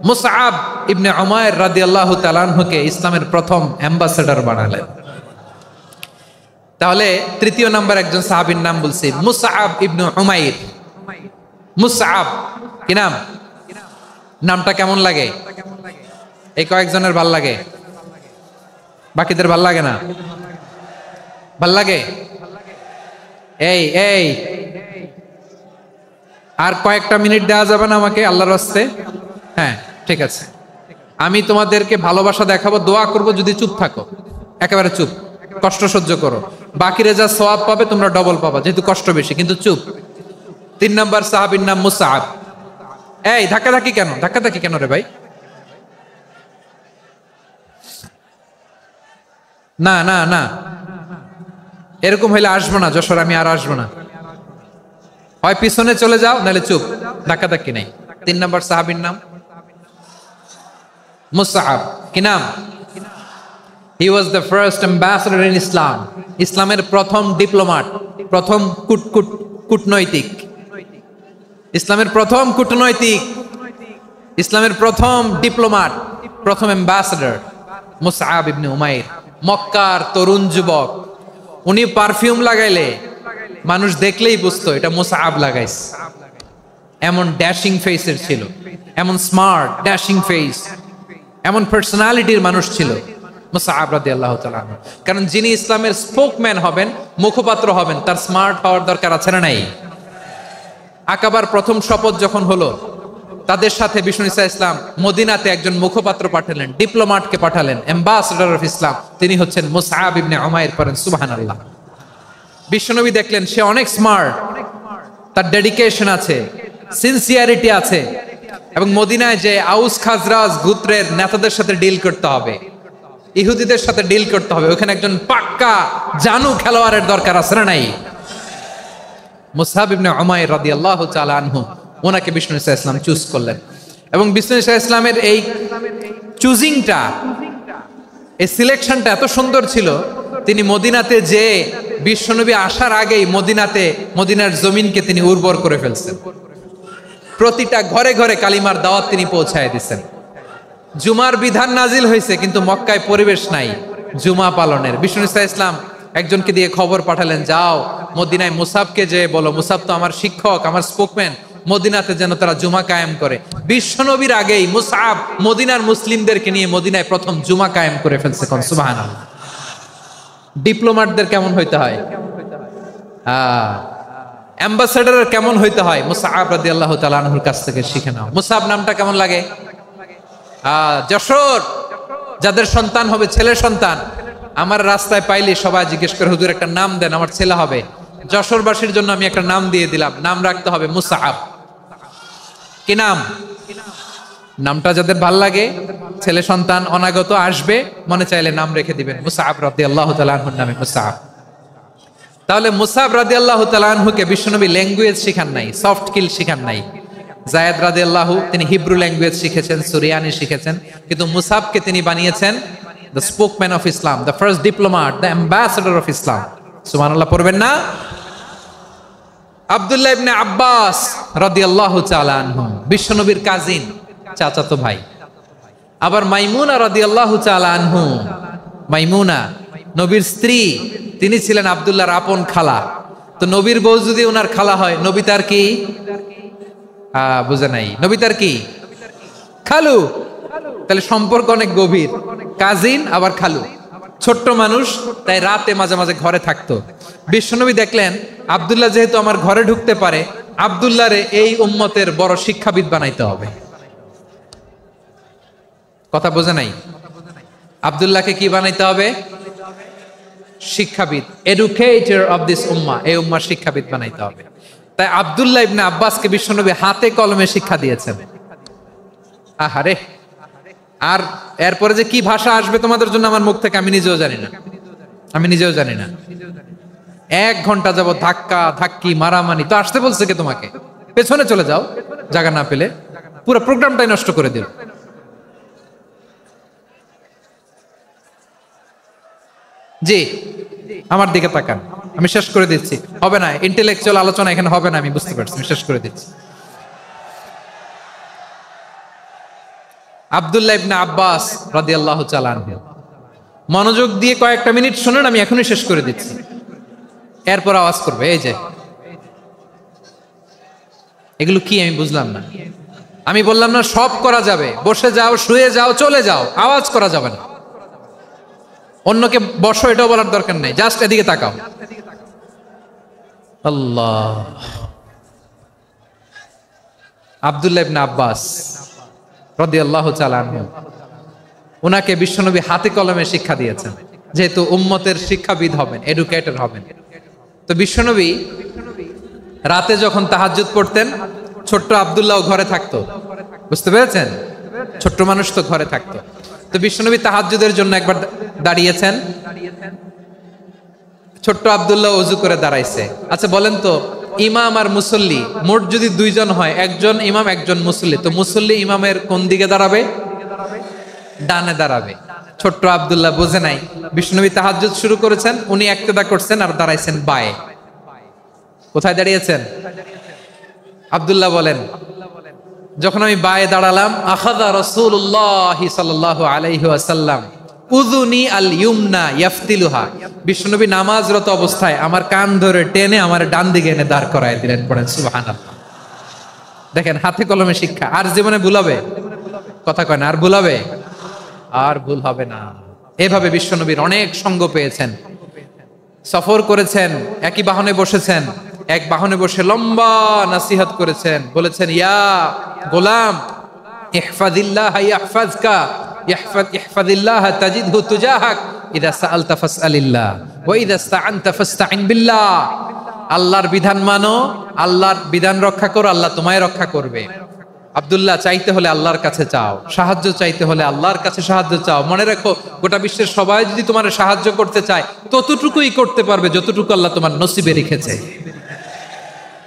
মুসআব ইবনে উমাইর রাদিয়াল্লাহু তাআলা আনহুকে ইসলামের প্রথম অ্যাম্বাসেডর বানালেন। তাহলে তৃতীয় নাম্বার একজন সাহাবীর নাম বলছি, মুসআব ইবনে উমাইর। মুসআব কি নাম? নামটা কেমন লাগে? এই কয়েকজনের ভাল লাগে, বাকিদের ভাল লাগে না? ভাল লাগে? এই এই আর কয়েকটা মিনিট দেওয়া যাবে না আমাকে আল্লাহর রাস্তে? হ্যাঁ ঠিক আছে, আমি তোমাদেরকে ভালোবাসা দেখাবো, দোয়া করব যদি চুপ থাকো, একেবারে চুপ, কষ্ট সহ্য করো, বাকিরা যা সওয়াব পাবে তোমরা ডবল পাবা, যেহেতু কষ্ট বেশি, কিন্তু চুপ। 3 নম্বর সাহাবীর নাম মুসআব। এই ধাক্কাধাক্কি কেন, ধাক্কাধাক্কি কেন রে ভাই? না না না, এরকম হইলে আসবো না যশোর, আমি আর আসবো না। হয় পিছনে চলে যাও, নাহলে চুপ, ধাক্কাধাক্কি নাই। 3 নম্বর সাহাবীর নাম মুসআব। কি নাম? He was the first ambassador in Islam. ইসলামের প্রথম ডিপ্লোম্যাট, প্রথম কূটনৈতিক, ইসলামের প্রথম কূটনৈতিক, ইসলামের প্রথম ডিপ্লোম্যাট, প্রথম অ্যাম্বাসেডর মুসআব ইবনে উমাইর, মক্কার তরুণ যুবক। উনি পারফিউম লাগাইলে মানুষ দেখলেই বুঝতো এটা মুসআব লাগাইছে। এমন ড্যাশিং ফেসের ছিল, এমন স্মার্ট ড্যাশিং ফেস, এমন পার্সোনালিটির মানুষ ছিল মুসআব রাদিয়াল্লাহু তাআলা। কারণ যিনি ইসলামের স্পোকম্যান হবেন, মুখপাত্র হবেন, তার স্মার্ট হওয়ার দরকার আছে না নাই? আকাবার প্রথম শপথ যখন হলো, তাদের সাথে বিষ্ণু ঈসা ইসলাম মদিনাতে একজন মুখপাত্র পাঠালেন, ডিপ্লোম্যাটকে পাঠালেন, অ্যাম্বাসেডর অফ ইসলাম, তিনি হচ্ছেন মুসআব ইবনে উমাইর। পড়েন সুবহানাল্লাহ। বিশ্বনবী দেখলেন সে অনেক স্মার্ট, তার ডেডিকেশন আছে, সিনসিয়ারিটি আছে, এবং মদিনায় যে আউস খাজরাজ গোত্রের নেতাদের সাথে ডিল করতে হবে, ইহুদিদের সাথে ডিল করতে হবে, ওখানে একজন পাক্কা জানু খেলোয়াড়ের দরকার আছে না নাই? মুসআব ইবনে উমাইর রাদিয়াল্লাহু তাআলা আনহু, ওনাকে বিষ্ণু ঈসা ইসলাম চুজ করলেন। এবং বিষ্ণু ঈসা ইসলামের এই চুজিংটা, এই সিলেকশনটা এত সুন্দর ছিল, তিনি মদিনাতে যে বিশ্বনবী আসার আগেই মদিনার জমিনকে তিনি উর্বর করে ফেলছেন। প্রতিটা ঘরে ঘরে কালিমার দাওয়াত তিনি পৌঁছায় দিচ্ছেন। জুমার বিধান নাজিল হয়েছে, কিন্তু মক্কায় পরিবেশ নাই জুমা পালনের। বিষ্ণু ঈসা ইসলাম একজনকে দিয়ে খবর পাঠালেন, যাও মদিনায় মুসাবকে যে বলো, মুসাব তো আমার শিক্ষক, আমার স্পোকম্যান, মদিনাতে যেন তারা জুমা কায়েম করে। বিশ্বনবীর আগেই মুসআব মদিনার মুসলিমদেরকে নিয়ে মদিনায় প্রথম জুমা কায়েম করে ফেলছে। কোন সুবহানাল্লাহ। ডিপ্লোম্যাটদের কেমন হইতে হয়, অ্যাম্বাসেডারের কেমন হইতে হয়, মুসআব রাদিয়াল্লাহু তাআলা আনহুর কাছ থেকে শিখে নাও। মুসআব নামটা কেমন লাগে? যশোর যাদের সন্তান হবে, ছেলে সন্তান, আমার রাস্তায় পাইলে সবাই জিজ্ঞেস করে, হুজুর একটা নাম দেন, আমার ছেলে হবে। যশোরবাসীর জন্য আমি একটা নাম দিয়ে দিলাম, নাম রাখতে হবে মুসআব। কি নাম? নামটা যাদের ভাল লাগে, ছেলে সন্তান অনাগত আসবে, মনে চাইলে নাম রেখে দিবেন মুসআব রাদিয়াল্লাহু তাআলা আনহুর নামে মুসআব। তাহলে মুসআব রাদিয়াল্লাহু তাআলা আনহুকে বিশ্বনবী ল্যাঙ্গুয়েজ শিখান নাই, সফট স্কিল শিখান নাই। যায়েদ রাদিয়াল্লাহু, তিনি হিব্রু ল্যাঙ্গুয়েজ শিখেছেন, সুরিয়ানি শিখেছেন, কিন্তু মুসআবকে তিনি বানিয়েছেন the spokesman of Islam, the first diplomat, the ambassador of Islam. সুবহানাল্লাহ পড়বেন না? আব্দুল্লাহ ইবনে আব্বাস রাদিয়াল্লাহু তাআলা আনহু, বিশ্বনবীর কাজিন, চাচাতো ভাই। আবার মাইমুনা রাদিয়াল্লাহু তাআলা আনহু, মাইমুনা নবীর স্ত্রী, তিনি ছিলেন আব্দুল্লাহর আপন খালা। তো নবীর বউ যদি ওনার খালা হয়, নবী তার কি? বুঝে নাই, নবী তার কি? খালু। তাহলে সম্পর্ক অনেক গভীর, কাজিন আবার খালু। ছোট্ট মানুষ, তাই রাতে মাঝে মাঝে ঘরে থাকতো। বিশ্বনবী দেখলেন আব্দুল্লাহ যেহেতু আমার ঘরে ঢুকতে পারে, আব্দুল্লাহরে এই উম্মতের বড় শিক্ষাবিদ বানাইতে হবে। কথা বোঝে নাই? আব্দুল্লাহকে কি বানাইতে হবে? শিক্ষাবিদ, এডুকেটর অফ দিস উম্মাহ, এই উম্মার শিক্ষাবিদ বানাইতে হবে। তাই আব্দুল্লাহ ইবনে আব্বাসকে বিশ্বনবী হাতে কলমে শিক্ষা দিয়েছেন। আহারে, আর এরপরে যে কি ভাষা আসবে তোমাদের জন্য আমার মুখ থেকে আমি নিজেও জানি না, আমি নিজেও জানি না। 1 ঘন্টা যাবত ধাক্কা ধাক্কি মারামারি। তো আসতে বলছে কে তোমাকে? পেছনে চলে যাও, জায়গা না পেলে। পুরো প্রোগ্রামটাই নষ্ট করে দিল। জি, আমার দিকে তাকান, আমি শেষ করে দিচ্ছি। হবে না, ইন্টেলেকচুয়াল আলোচনা এখানে হবে না, আমি বুঝতে পারছি, আমি শেষ করে দিচ্ছি। আব্দুল্লাহ ইবনে আব্বাস রাদিয়াল্লাহু তাআলা আনহু, মনোযোগ দিয়ে কয়েকটা মিনিট শুনুন, আমি এখনই শেষ করে দিচ্ছি। এরপর আওয়াজ করবে, এই যে এগুলো কি আমি বুঝলাম না। আমি বললাম না সব করা যাবে, বসে যাও, শুয়ে যাও, চলে যাও, আওয়াজ করা যাবে না। অন্যকে বসো এটাও বলার দরকার নেই, জাস্ট এদিকে তাকাও। আল্লাহ। আব্দুল্লাহ ইবনে আব্বাস রাদিয়াল্লাহু তাআলা আনহু, ওনাকে বিশ্বনবী হাতে কলমে শিক্ষা দিয়েছেন, যেহেতু উম্মতের শিক্ষাবিদ হবেন, এডুকেটর হবেন। তো বিশ্বনবী রাতে যখন তাহাজ্জুদ পড়তেন, ছোট্ট আব্দুল্লাহ ঘরে থাকতো। বুঝতে পেরেছেন? ছোট্ট মানুষ তো ঘরে থাকতো। তো বিশ্বনবী তাহাজ্জুদের জন্য একবার দাঁড়িয়েছেন, ছোট্ট আব্দুল্লাহ ওযু করে দাঁড়াইছে। আচ্ছা বলেন তো, ইমাম আর মুসল্লি মোট যদি দুইজন হয়, একজন ইমাম একজন মুসল্লি, তো মুসল্লি ইমামের কোন দিকে দাঁড়াবে? ডানে দাঁড়াবে। ছোট্ট আব্দুল্লাহ বোঝে নাই, বিশ্বনবী তাহাজ্জুদ শুরু করেছেন, উনি ইক্তেদা করছেন আর দাঁড়াইছেন বায়ে। কোথায় দাঁড়িয়েছেন? আব্দুল্লাহ বলেন, যখন আমি বায়ে দাঁড়ালাম, আখাযা রাসূলুল্লাহ সাল্লাল্লাহু আলাইহি ওয়াসাল্লাম উযুনি আল ইউমনা ইয়াফতিলুহা, বিশ্বনবী নামাজরত অবস্থায় আমার কান ধরে টেনে আমার ডান দিকে এনে দাঁড় করায় দিলেন। পড়েন সুবহানাল্লাহ। দেখেন হাতে কলমে শিক্ষা। আর জীবনে ভুলাবে? কথা কয় না, আর ভুলাবে? আর ভুল হবে না। এভাবে বিশ্বনবীর অনেক সঙ্গ পেয়েছেন, সফর করেছেন, একই বাহনে বসেছেন, এক বাহনে বসে লম্বা নাসিহত করেছেন, বলেছেন, ইয়া গোলাম ইহফাজিল্লাহ ইয়াহফাজকা ইহফাজিল্লাহ তাজিদহু তুজাহাক ইযা সাআলতা ফাসআলিল্লাহ ওয়া ইযা ইসতাআনতা ফাসতাইন বিল্লাহ। আল্লাহর বিধান মানো, আল্লাহর বিধান রক্ষা করো, আল্লাহ তোমায় রক্ষা করবে। আব্দুল্লাহ, চাইতে হলে আল্লাহর কাছে চাও, সাহায্য চাইতে হলে আল্লাহর কাছে সাহায্য চাও। মনে রাখো, গোটা বিশ্বের সবাই যদি তোমার সাহায্য করতে চায়, ততটুকুই করতে পারবে যতটুকু আল্লাহ তোমার নসিবে রেখেছে।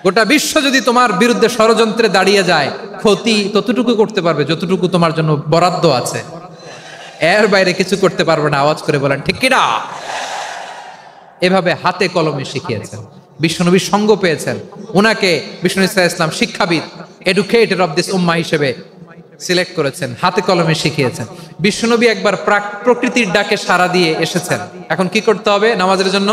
গোটা বিশ্ব যদি তোমার বিরুদ্ধে ষড়যন্ত্রে দাঁড়িয়ে যায়, ক্ষতি ততটুকু করতে পারবে যতটুকু তোমার জন্য বরাদ্দ আছে, এর বাইরে কিছু করতে পারবে না। আওয়াজ করে বলেন ঠিক কিনা? এভাবে হাতে কলমে শিখিয়েছেন, বিশ্বনবীর সঙ্গ পেয়েছেন। ওনাকে বিশ্বনবী সাল্লাল্লাহু আলাইহি ওয়াসাল্লাম শিক্ষাবিদ, এডুকেটর অফ দিস উম্মাহ হিসেবে সিলেক্ট করেছেন, হাতে কলমে শিখিয়েছেন। বিশ্বনবী একবার প্রকৃতির ডাকে সাড়া দিয়ে এসেছেন। এখন কি করতে হবে? নামাজের জন্য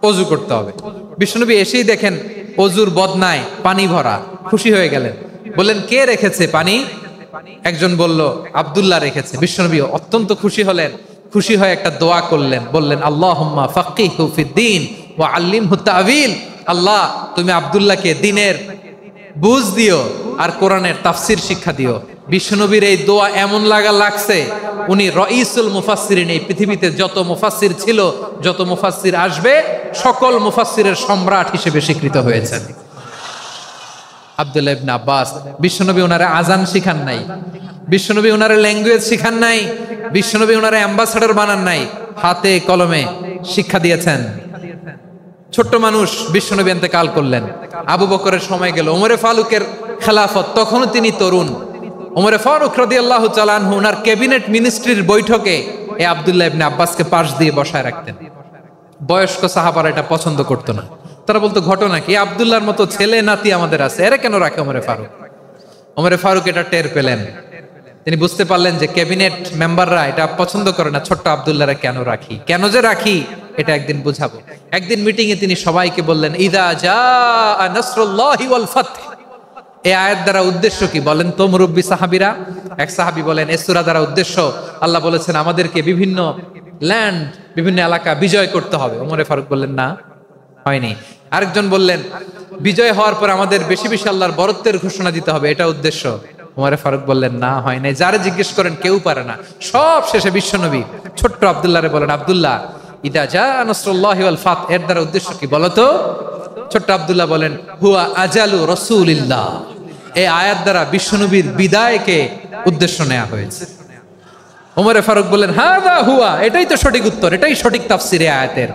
ওযু করতে হবে। বিশ্বনবী এসেই দেখেন ওযুর বদনায় পানি ভরা, খুশি হয়ে গেলেন, বললেন, কে রেখেছে পানি? একজন বলল, আব্দুল্লাহ রেখেছে। বিশ্বনবী অত্যন্ত খুশি হলেন, খুশি হয়ে একটা দোয়া করলেন, বললেন, আল্লাহুম্মা ফাক্কিহু ফিদ্দীন ওয়া আল্লিমহু তা'ওয়ীল। আল্লাহ, তুমি আব্দুল্লাহকে দ্বীনের বুঝ দিও আর কোরআনের তাফসীর শিক্ষা দিও। বিশ্বনবীর এই দোয়া এমন লাগছে, উনি রাইসুল মুফাসসিরিন, এই পৃথিবীতে যত মুফাসসির ছিল, যত মুফাসসির আসবে, সকল মুফাসসিরের সম্রাট হিসেবে স্বীকৃত হয়েছেন। আব্দুল্লাহ ইবনে আব্বাস, বিশ্বনবী ওনারে আজান শিখান নাই, বিশ্বনবী ওনারে ল্যাঙ্গুয়েজ শিখান নাই, বিশ্বনবী ওনারে অ্যাম্বাসাডর বানান নাই, হাতে কলমে শিক্ষা দিয়েছেন। ছোট্ট মানুষ, বিশ্বনবী ইন্তেকাল করলেন, আবু বকরের সময় গেল, ওমরে ফারুকের খেলাফত, তখনও তিনি তরুণ। ওমরে ফারুক রাদিয়াল্লাহু তাআলা আনহু ওনার ক্যাবিনেট মিনিস্ট্রির বৈঠকে এই আব্দুল্লাহ ইবনে আব্বাসকে পাশ দিয়ে বসায় রাখতেন। বয়স্ক সাহাবারা এটা পছন্দ করতো না, তারা বলতো, ঘটনা কি? আব্দুল্লাহর মতো ছেলে নাতি আমাদের আছে, এরা কেন রাখে ওমরে ফারুক? ওমরে ফারুক এটা টের পেলেন, তিনি বুঝতে পারলেন যে ক্যাবিনেট মেম্বাররা এটা পছন্দ করে না, ছোট্ট আব্দুল্লাহরা কেন রাখি, কেন যে রাখি, এটা একদিন বুঝাবো। একদিন মিটিং এ তিনি সবাইকে বললেন, ইযা জাআ নাসরুল্লাহি ওয়াল ফাতহ। এই আয়াত দ্বারা উদ্দেশ্য কি বলেন তো মুরব্বী সাহাবীরা? এক সাহাবী বলেন, এই সূরা দ্বারা উদ্দেশ্য, আল্লাহ বলেছেন আমাদেরকে বিভিন্ন ল্যান্ড, বিভিন্ন এলাকা বিজয় করতে হবে। ওমরে ফারুক বললেন, না, হয়নি। আরেকজন বললেন, বিজয় হওয়ার পর আমাদের বেশি বেশি আল্লাহর বরত্বের ঘোষণা দিতে হবে, এটা উদ্দেশ্য। ওমরে ফারুক বললেন, না, হয় নাই। যারা জিজ্ঞেস করেন কেউ পারে না। সব শেষে বিশ্বনবী ছোট্ট আব্দুল্লাহরে বলেন, আব্দুল্লাহ, ইদা জাআ নাসরুল্লাহি ওয়াল ফাতহ, এর দ্বারা উদ্দেশ্য কি বলো তো? ছোট্ট আব্দুল্লাহ বলেন, হুয়া আজালু রাসূলিল্লাহ। এই আয়াত দ্বারা বিশ্বনবীর বিদায়কে উদ্দেশ্য নেওয়া হয়েছে। ওমরে ফারুক বললেন, হাযা হুয়া, এটাই তো সঠিক উত্তর, এটাই সঠিক তাফসীর এই আয়াতের।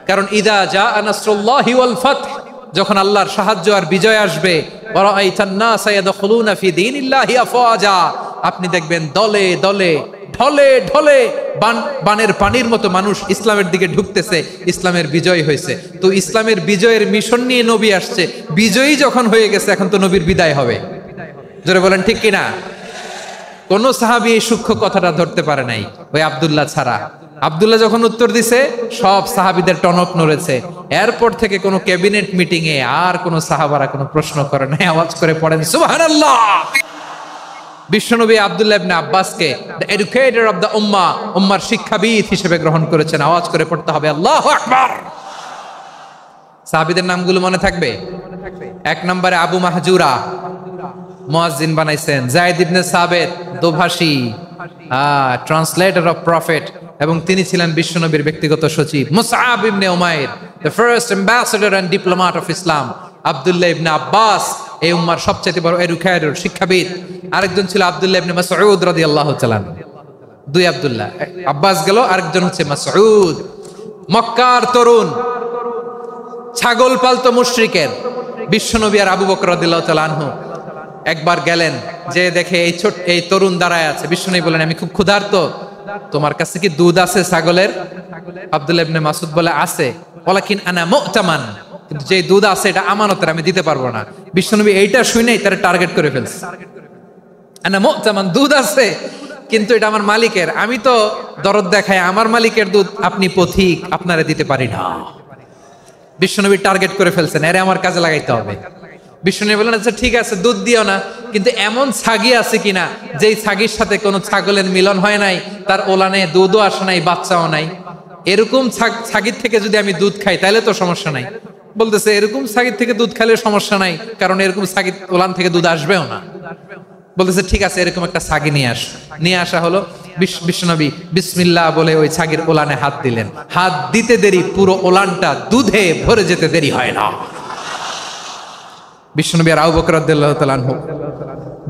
কারণ ইদা জাআ নাসরুল্লাহি ওয়াল ফাতহ, যখন আল্লাহর সাহায্য আর বিজয় আসবে, ওয়া রাআইতান নাসা ইয়াদখুলুনা ফি দীনিল্লাহি আফওয়াজা, আপনি দেখবেন দলে দলে, ঢলে ঢলে, বানের পানির মতো মানুষ ইসলামের দিকে ঢুকতেছে, ইসলামের বিজয় হয়েছে। তো ইসলামের বিজয়ের মিশন নিয়ে নবী আসছে, বিজয়ী যখন হয়ে গেছে, এখন তো নবীর বিদায় হবে। জোরে বলেন ঠিক কিনা? কোন সাহাবী এই সূক্ষ্ম কথাটা ধরতে পারে নাই, ওই আব্দুল্লাহ ছাড়া। আব্দুল্লাহ যখন উত্তর দিছে, সব সাহাবীদের টনক নড়েছে। এরপর থেকে কোনো ক্যাবিনেট মিটিং এ আর কোনো সাহাবারা কোনো প্রশ্ন করে নাই। আওয়াজ করে পড়েন সুবহানাল্লাহ। বিশ্বনবী আব্দুল্লাহ ইবনে আব্বাসকে দ্য এডুকেটর অফ দ্য উম্মাহ, উম্মার শিক্ষাবিদ হিসেবে গ্রহণ করেছেন। আওয়াজ করে পড়তে হবে আল্লাহু আকবার। সাহাবীদের নামগুলো মনে থাকবে? 1 নম্বরে আবু মাহজুরা, মুয়াজ্জিন বানাইছেন। যায়েদ ইবনে সাবিত, দোভাষী, ট্রান্সলেটর অফ প্রফেট, এবং তিনি ছিলেন বিশ্বনবীর ব্যক্তিগত সচিব। Musab ibn Umair, the first ambassador and diplomat of Islam. Abdullah ibn Abbas, এই উম্মার সবচেয়ে বড় এডুকেটর, শিক্ষাবিদ। আরেকজন ছিল আব্দুল্লাহ ইবনে মাসউদ রাদিয়াল্লাহু তাআলা। 2 আব্দুল্লাহ, আব্বাস গেল, আরেকজন হচ্ছে মাসউদ। মক্কার তরুণ, ছাগল পালতো মুশরিকের বিশ্বনবী আর আবু বকর রাদিয়াল্লাহু তাআলা আনহু একবার গেলেন, যে দেখে এই তরুণ দাঁড়ায় আছে। বিশ্বনবী বলেন, আমি খুব ক্ষুধার্ত, তোমার কাছে কি দুধ আছে ছাগলের? আব্দুল্লাহ ইবনে মাসউদ বলে, আছে। ওয়ালাকিন আনা মুতামান, কিন্তু যে দুধ আছে এটা আমানতের, আমি দিতে পারবো না। বিশ্বনবী এইটা শুনেই তার টার্গেট করে ফেলছে। আনা মুতামান, দুধ আছে কিন্তু এটা আমার মালিকের, আমি তো দরদ দেখাই, আমার মালিকের দুধ আপনি পথিক, আপনারে দিতে পারি না। বিশ্বনবী টার্গেট করে ফেলছেন, এরে আমার কাজে লাগাইতে হবে। বিশ্বনবী বলেন, আচ্ছা ঠিক আছে, দুধ দিও না, কিন্তু এমন ছাগি আছে কিনা যেই ছাগির সাথে কোনো ছাগলের মিলন হয় নাই, তার ওলানে দুধও আসে নাই, বাচ্চাও নাই, এরকম ছাগির থেকে যদি আমি দুধ খাই তাহলে তো সমস্যা নাই। বলতেছে, এরকম ছাগির থেকে দুধ খেলে সমস্যা নাই, কারণ এরকম ছাগির ওলান থেকে দুধ আসবেও না। বলতেছে, ঠিক আছে, এরকম একটা ছাগি নিয়ে আসা হলো। বিশ্বনবী বিসমিল্লাহ বলে ওই ছাগির ওলানে হাত দিলেন। হাত দিতে দেরি, পুরো ওলানটা দুধে ভরে যেতে দেরি হয় না। বিশ্বনবী আর আবু বকর রাদিয়াল্লাহু তাআলা আনহু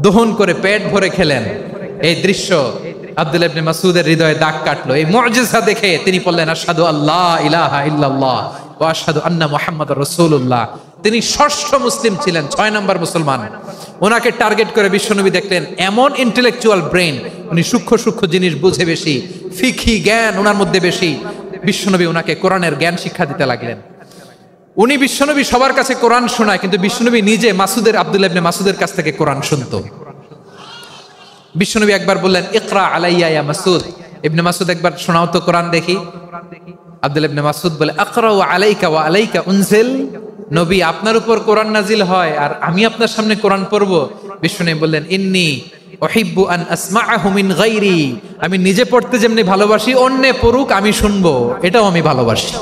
দহন করে পেট ভরে খেলেন। এই দৃশ্য আব্দুল্লাহ ইবনে মাসউদের হৃদয়ে দাগ কাটলো। এই মুজিজা দেখে তিনি বললেন, আশহাদু আল্লা ইলাহা ইল্লাল্লাহ ওয়া আশহাদু আন্না মুহাম্মাদুর রাসূলুল্লাহ। তিনি ষষ্ঠ মুসলিম ছিলেন, 6 নম্বর মুসলমান। ওনাকে টার্গেট করে বিশ্বনবী দেখলেন এমন ইন্টেলেকচুয়াল ব্রেন, উনি সূক্ষ্ম সূক্ষ্ম জিনিস বুঝে বেশি, ফিকহি জ্ঞান ওনার মধ্যে বেশি। বিশ্বনবী ওনাকে কোরআনের জ্ঞান শিক্ষা দিতে লাগলেন। উনি বিশ্বনবী সবার কাছে কোরআন শোনায়, কিন্তু বিশ্বনবী নিজে আব্দুল্লাহ ইবনে মাসউদের কাছ থেকে কোরআন শুনতো। বিশ্বনবী একবার বললেন, ইকরা আলাইয়া ইয়া মাসউদ। ইবনে মাসউদ, একবার শোনাও তো কোরআন দেখি। আব্দুল্লাহ ইবনে মাসউদ বলে, আকরাউ আলাইকা ওয়া আলাইকা উনজিল। নবী, আপনার উপর কোরআন নাজিল হয় আর আমি আপনার সামনে কোরআন পড়ব। বিশ্বনবী বললেন, ইন্নী উহিব্বু আন আসমাআহু মিন গায়রি। আমি নিজে পড়তে যেমনি ভালোবাসি, অন্য পড়ুক আমি শুনবো, এটাও আমি ভালোবাসি।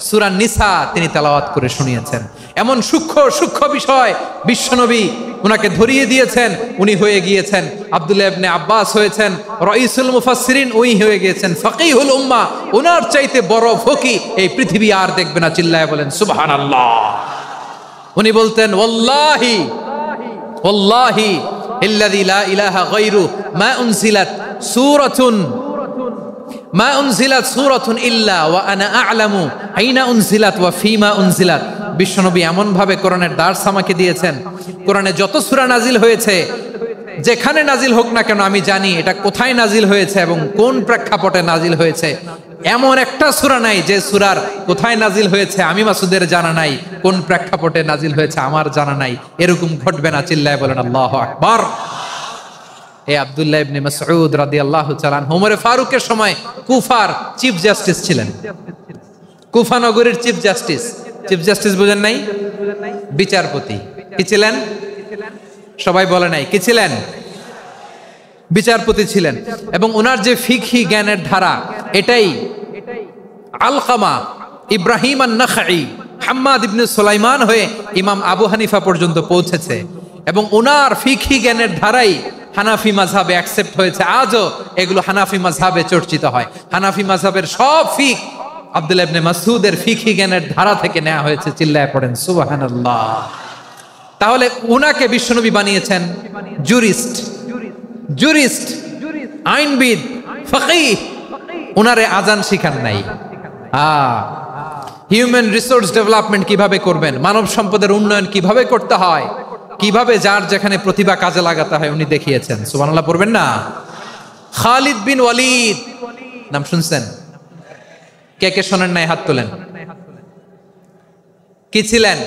সূরা নিসা তিনি তেলাওয়াত করে শুনিয়েছেন। এমন সূক্ষ্ম সূক্ষ্ম বিষয় বিশ্বনবী উনাকে ধরিয়ে দিয়েছেন। উনি হয়ে গিয়েছেন, আব্দুল্লাহ ইবনে আব্বাস হয়েছেন রাইসুল মুফাসসিরিন, উনি হয়ে গিয়েছেন ফাকিহুল উম্মাহ। ওনার চাইতে বড় ফকি এই পৃথিবী আর দেখবে না। চিল্লায় বলেন সুবহানাল্লাহ। উনি বলতেন, ওয়াল্লাহি ওয়াল্লাহি ইল্লাযী লা ইলাহা গায়রু মা উনজিলাত সূরাতুন মা উনজিলাত সূরাতুন ইল্লা ওয়া আনা আ'লামু আইনা উনজিলাত ওয়া ফিমা উনজিলাত। বিশ্বনবী এমন ভাবে কোরআনের দার্স আমাকে দিয়েছেন, কোরআনে যত সূরা নাজিল হয়েছে, যেখানে নাজিল হোক না কেন আমি জানি এটা কোথায় নাজিল হয়েছে এবং কোন প্রেক্ষাপটে নাজিল হয়েছে। এমন একটা সূরা নাই যে সূরার কোথায় নাজিল হয়েছে আমি মাসুদের জানা নাই, কোন প্রেক্ষাপটে নাজিল হয়েছে আমার জানা নাই। এরকম ঘটবে না। চিল্লায় বলেন আল্লাহু আকবার। এই আব্দুল্লাহ ইবনে মাসউদ রাদিয়াল্লাহু তাআলা আনহু ওমর ফারুকের সময় কুফার চিফ জাস্টিস ছিলেন। কুফা নগরীর চিফ জাস্টিস। চিফ জাস্টিস বুঝেন নাই? বিচারপতি। কি ছিলেন? সবাই বলে নাই, কি ছিলেন? বিচারপতি ছিলেন। এবং ওনার যে ফিকহি জ্ঞানের ধারা, এটাই আলকামা, ইব্রাহিম আন-নাখাই, হাম্মাদ ইবনে সুলাইমান হয়ে ইমাম আবু হানিফা পর্যন্ত পৌঁছেছে। এবং ওনার ফিকহি জ্ঞানের ধারাই হানাফি মাযহাবে অ্যাকসেপ্ট হয়েছে। আজও এগুলো হানাফি মাযহাবে চর্চিত হয়। হানাফি মাযহাবের সব ফিক আব্দুল্লাহ ইবনে মাসউদের ফিকহি জ্ঞানের ধারা থেকে নেওয়া হয়েছে। চিল্লায় পড়েন সুবহানাল্লাহ। তাহলে উনাকে বিশ্বনবী বানিয়েছেন জুরিস্ট, আইনবিদ, ফাকিহ। উনারে আজান শিখান নাই। হিউম্যান রিসোর্স ডেভেলপমেন্ট কিভাবে করবেন, মানব সম্পদের উন্নয়ন কিভাবে করতে হয়, কিভাবে যার যেখানে প্রতিভা কাজে লাগাতে হয় উনি দেখিয়েছেন। সুবহানাল্লাহ পড়বেন না? খালিদ বিন ওয়ালিদ নাম শুনছেন? কে কে শোনেন নাই হাত তোলেন। কি ছিলেন?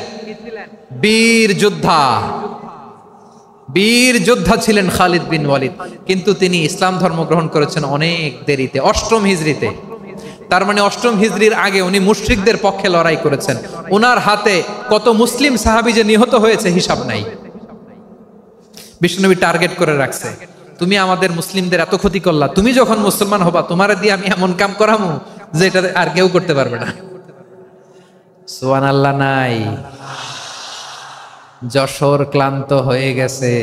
বীর যোদ্ধা ছিলেন খালিদ বিন ওয়ালিদ। কিন্তু তিনি ইসলাম ধর্ম গ্রহণ করেছেন অনেক দেরিতে, 8ম হিজরিতে। তার মানে 8ম হিজরির আগে উনি মুশরিকদের পক্ষে লড়াই করেছেন। ওনার হাতে কত মুসলিম সাহাবী যে নিহত হয়েছে হিসাব নাই। বিশ্বনবী টার্গেট করে রাখছে, তুমি আমাদের মুসলিমদের এত ক্ষতি করলা, তুমি যখন মুসলমান হবা তোমার দিয়ে আমি এমন কাম করামু যে এটা আর কেউ করতে পারবে না। সুবহানাল্লাহ নাই। যশোর ক্লান্ত হয়ে গেছে।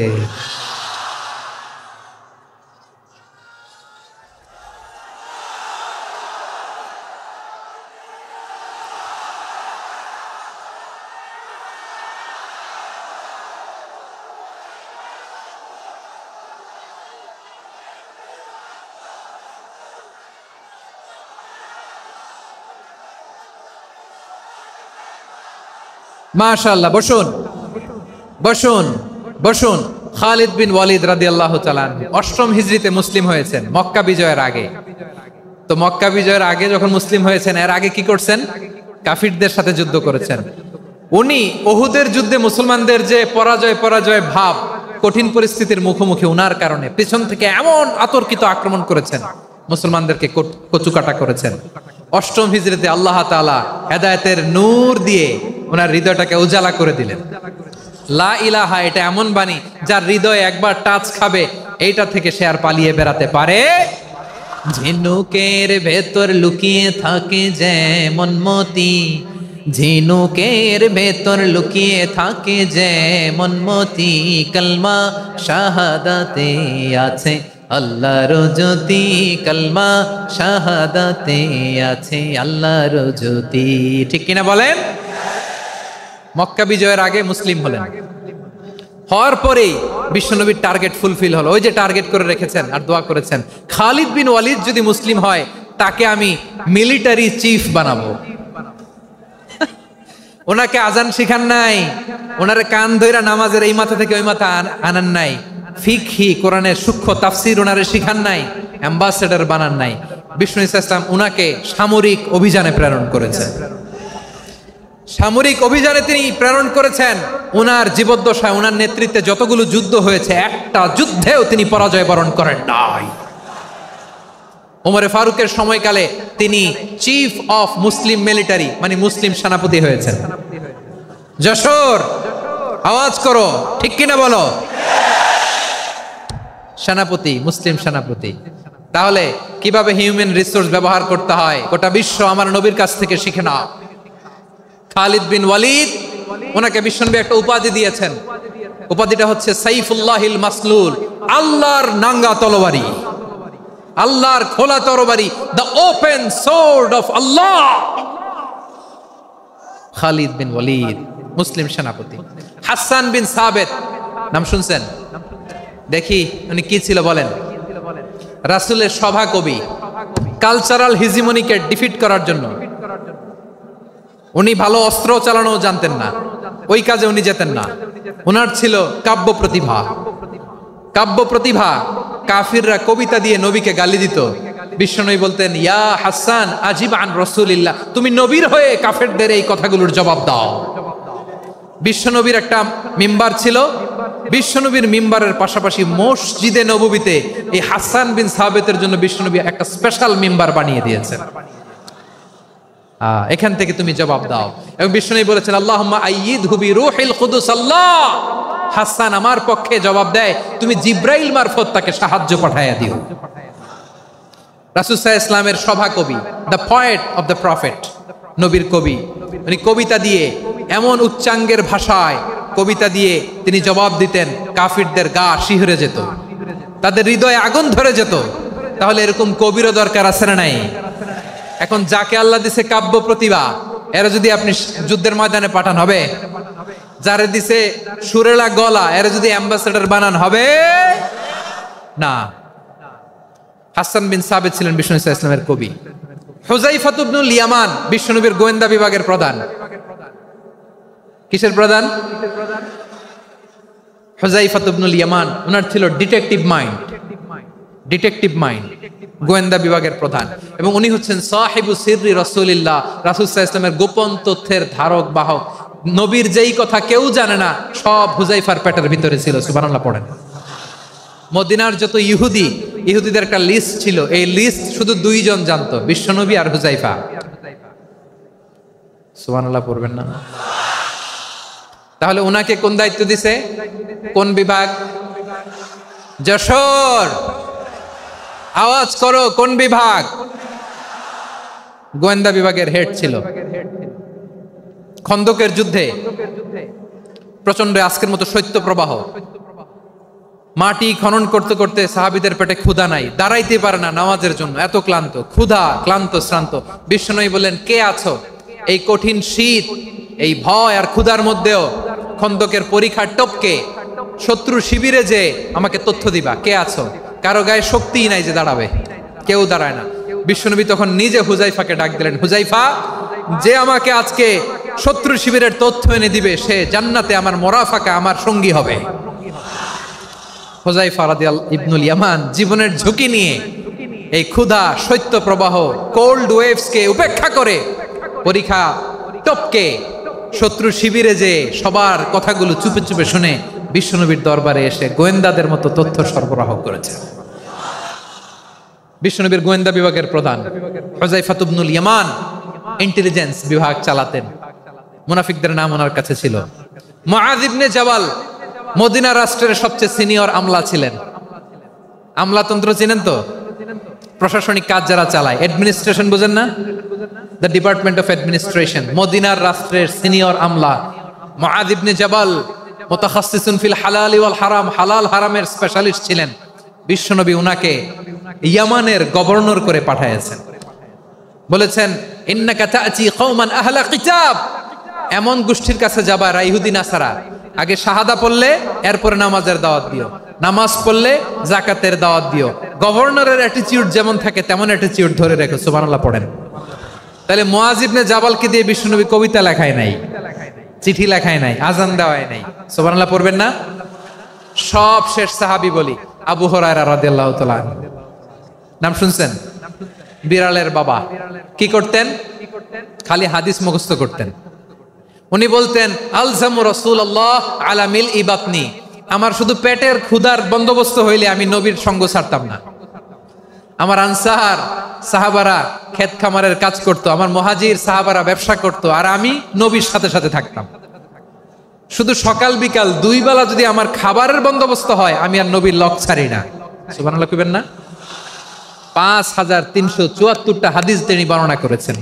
মাশাআল্লাহ, বসুন বসুন বসুন। খালিদ বিন ওয়ালিদ রাদিয়াল্লাহু তাআলা আনহু ৮ম হিজরিতে মুসলিম হয়েছেন, মক্কা বিজয়ের আগে। তো মক্কা বিজয়ের আগে যখন মুসলিম হয়েছেন, এর আগে কি করছেন? কাফিরদের সাথে যুদ্ধ করেছেন। উনি উহুদের যুদ্ধে মুসলমানদের যে পরাজয় ভাব, কঠিন পরিস্থিতির মুখোমুখি উনার কারণে পিছন থেকে এমন আতর্কিত আক্রমণ করেছেন, মুসলমানদেরকে কচুকাটা করেছেন। ৮ম হিজরিতে আল্লাহ তাআলা হেদায়েতের নূর দিয়ে ওনার হৃদয়টাকে উজালা করে দিলেন। লা ইলাহা, এটা এমন বাণী যার হৃদয়ে একবার টাচ খাবে, এইটা থেকে সে আর পালিয়ে বেড়াতে পারে। ঝিনুকের ভেতর লুকিয়ে থাকে যেমন মতি, ঝিনুকের ভেতর লুকিয়ে থাকে যেমন মতি, কলমা শাহাদাতে আছে আল্লাহর জ্যোতি, কলমা শাহাদাতে আছে আল্লাহর জ্যোতি। ঠিক কিনা বলেন? মক্কা বিজয়ের আগে মুসলিম হলেন, হওয়ার পরেই বিশ্বনবীর টার্গেট ফুলফিল হলো। ওই যে টার্গেট করে রেখেছেন আর দোয়া করেছেন, খালিদ বিন ওয়ালিদ যদি মুসলিম হয় তাকে আমি মিলিটারি চিফ বানাবো। ওনাকে আজান শিখান নাই, ওনারে কান ধইরা নামাজের এই মাথা থেকে ওই মাথা আনান নাই, ফিকহি কোরআনের সূক্ষ্ম তাফসীর ওনারে শিখান নাই, অ্যাম্বাসেডর বানান নাই। বিষ্ণু ইসলাম উনাকে সামরিক অভিযানে প্রেরণ করেছেন। সামরিক অভিযানে তিনি প্রেরণ করেছেন। উনার জীবদ্দশায় উনার নেতৃত্বে যতগুলো যুদ্ধ হয়েছে, একটা যুদ্ধেও তিনি পরাজয় বরণ করেন নাই। ওমরে ফারুকের সময়কালে তিনি চিফ অফ মুসলিম মিলিটারি, মানে মুসলিম সেনাপতি হয়েছেন। যশোর আওয়াজ করো, ঠিক কিনা বলো? সেনাপতি, মুসলিম সেনাপতি। তাহলে কিভাবে হিউম্যান রিসোর্স ব্যবহার করতে হয় গোটা বিশ্ব আমার নবীর কাছ থেকে শিখে নাও। খালিদ বিন ওয়ালিদ, ওনাকে বিশ্বনবী একটা উপাধি দিয়েছেন। উপাধিটা হচ্ছে সাইফুল্লাহিল মাসলুল, আল্লাহর নাঙ্গা তরবারি, আল্লাহর খোলা তরবারি, দ্য ওপেন সোর্ড অফ আল্লাহ। খালিদ বিন ওয়ালিদ মুসলিম সেনাপতি। হাসান বিন সাবেত নাম শুনছেন? দেখি উনি কি ছিল বলেন। রাসূলের সভা কবি, কালচারাল হিজিমনিকে ডিফিট করার জন্য উনি ভালো অস্ত্র চালানো জানতেন না, ওই কাজে উনি যেতেন না। ওনার ছিল কাব্য প্রতিভা। কাব্য প্রতিভা, কাফিররা কবিতা দিয়ে নবীকে গালি দিত। বিশ্বনবী বলতেন, ইয়া হাসান আজিব আন রাসূলিল্লাহ, তুমি নবীর হয়ে কাফেরদের এই কথাগুলোর জবাব দাও। বিশ্বনবীর একটা মিম্বার ছিল, বিশ্বনবীর মিম্বারের পাশাপাশি মসজিদে নববীতে এই হাসান বিন সাবেতের জন্য বিশ্বনবী একটা স্পেশাল মিম্বার বানিয়ে দিয়েছেন। এখান থেকে তুমি জবাব দাও। এবং বিশ্বনবী বলেছেন, আল্লাহুম্মা আইয়িদহু বিরূহিল কুদুস, আল্লাহ হাসান আমার পক্ষে জবাব দেয়, তুমি জিব্রাইল মারফত তাকে সাহায্য পাঠাইয়া দিও। রাসূল সাল্লাল্লাহু আলাইহি ওয়াসাল্লামের সভা কবি, the poet of the prophet, নবীর কবি। উনি কবিতা দিয়ে, এমন উচ্চাঙ্গের ভাষায় কবিতা দিয়ে তিনি জবাব দিতেন, কাফিরদের গা শিহরে যেত, তাদের হৃদয়ে আগুন ধরে যেত। তাহলে এরকম কবিরও দরকার আছে না নাই? এখন যাকে আল্লাহ দিছে কাব্য প্রতিভা, এরা যদি আপনি যুদ্ধের ময়দানে পাঠান হবে? যারে দিছে সুরেলা গলা, এরা যদি অ্যাম্বাসেডর বানান হবে না। হাসান বিন সাবেত ছিলেন বিষ্ণু ইসলামের কবি। হুযায়ফা ইবনুল ইয়ামান বিশ্বনবীর গোয়েন্দা বিভাগের প্রধান। কিসের প্রধান? হুযায়ফা ইবনুল ইয়ামান, ওনার ছিল ডিটেকটিভ মাইন্ড। ডিটেকটিভ মাইন্ড, গোয়েন্দা বিভাগের প্রধান। এবং উনি হচ্ছেন সাহিবু সিররি রাসূলিল্লাহ, রাসূল সাল্লাল্লাহু আলাইহি ওয়াসাল্লামের গোপন তথ্যের ধারক বাহক। নবীর যেই কথা কেউ জানে না, সব হুযায়ফার পেটের ভিতরে ছিল। সুবহানাল্লাহ পড়েন। মদিনার যত ইহুদিদের একটা লিস্ট ছিল, এই লিস্ট শুধু দুইজন জানতো, বিশ্বনবী আর হুযায়ফা। সুবহানাল্লাহ পড়বেন না? তাহলে ওনাকে কোন দায়িত্ব দিছে? কোন বিভাগ? যশোর, আওয়াজ করো কোন বিভাগ? গোয়েন্দা বিভাগের হেড ছিল। খন্দকের যুদ্ধে প্রচন্ড আজকের মতো শৈত্য প্রবাহ, মাটি খনন করতে করতে সাহাবীদের পেটে ক্ষুধা নাই, দাঁড়াইতে পারে না নামাজের জন্য, এত ক্লান্ত, ক্ষুধা, ক্লান্ত, শ্রান্ত। বিশ্বনবী বললেন, কে আছো এই কঠিন শীত, এই ভয় আর ক্ষুধার মধ্যেও খন্দকের পরীক্ষার টপকে শত্রু শিবিরে যে আমাকে তথ্য দিবা, কে আছো? কারো গায়ে শক্তিই নাই যে দাঁড়াবে, কেউ দাঁড়ায় না। বিশ্বনবী তখন নিজে হুজাইফাকে ডাক দিলেন, হুজাইফা, যে আমাকে আজকে শত্রু শিবিরের তথ্য এনে দিবে সে জান্নাতে আমার মোরাফাকা, আমার সঙ্গী হবে। হুজাইফা রাদিয়াল্লাহু ইবনুল ইয়ামান জীবনের ঝুঁকি নিয়ে এই ক্ষুধা, শৈত্য প্রবাহ, কোল্ড ওয়েভস কে উপেক্ষা করে পরীক্ষা টপকে শত্রু শিবিরে যে সবার কথাগুলো চুপে চুপে শুনে বিশ্বনবীর দরবারে এসে গোয়েন্দাদের মতো তথ্য সরবরাহ করেছে। বিশ্বনবীর গোয়েন্দা বিভাগের প্রধান হুজাইফা ইবনুল ইয়ামান ইন্টেলিজেন্স বিভাগ চালাতেন। মুনাফিকদের নাম ওনার কাছে ছিল। মুআয ইবনে জাবাল মদিনা রাষ্ট্রের সবচেয়ে সিনিয়র আমলা ছিলেন। আমলাতন্ত্র চিনেন তো? প্রশাসনিক কাজ যারা চালায়, অ্যাডমিনিস্ট্রেশন বুঝেন না? The department of administration. মদিনার রাষ্ট্রের সিনিয়র আমলা মুআয ইবনে জাবাল মুতাখাসসিসুন ফিল হালালি ওয়াল হারাম, হালাল হারামের স্পেশালিস্ট ছিলেন। বিশ্বনবী উনাকে ইয়ামানের গভর্নর করে পাঠাইছেন। বলেছেন, ইন্নাকা তা'তি কওমান আহলা কিতাব, এমন গোষ্ঠীর কাছে যাবা যারা ইহুদি নাসারা, আগে শাহাদা পড়লে এরপরে নামাজের দাওয়াত দিও, নামাজ পড়লে যাকাতের দাওয়াত দিও। গভর্নরের অ্যাটিটিউড যেমন থাকে তেমন অ্যাটিটিউড ধরে রেখো। সুবহানাল্লাহ পড়েন। তাহলে মুআয ইবনে জাবালকে দিয়ে বিশ্বনবী কবিতা লেখায় নাই, চিঠি লেখায় নাই, আজান দেওয়ায় নাই। সুবহানাল্লাহ পড়বেন না? সব শেষ সাহাবী বলি আবু হুরায়রা রাদিয়াল্লাহু তাআলা, নাম শুনছেন? বিড়ালের বাবা। কি করতেন? খালি হাদিস মুখস্থ করতেন। উনি বলতেন, আলজামু রাসূলুল্লাহ আলা মিল ইবাতনি, আমার শুধু পেটের ক্ষুধার বন্দোবস্ত হইলে আমি নবীর সঙ্গ ছাড়তাম না। আমার আনসার সাহাবারা ক্ষেত খামারের কাজ করতো, আমার মুহাজির সাহাবারা ব্যবসা করতো, আর আমি নবীর সাথে সাথে থাকতাম। শুধু সকাল বিকাল দুই বেলা যদি আমার খাবারের বন্দোবস্ত হয়, আমি আর নবীর লক ছাড়ি না। সুবহানাল্লাহ কইবেন না? 5374টা হাদিস তিনি বর্ণনা করেছেন।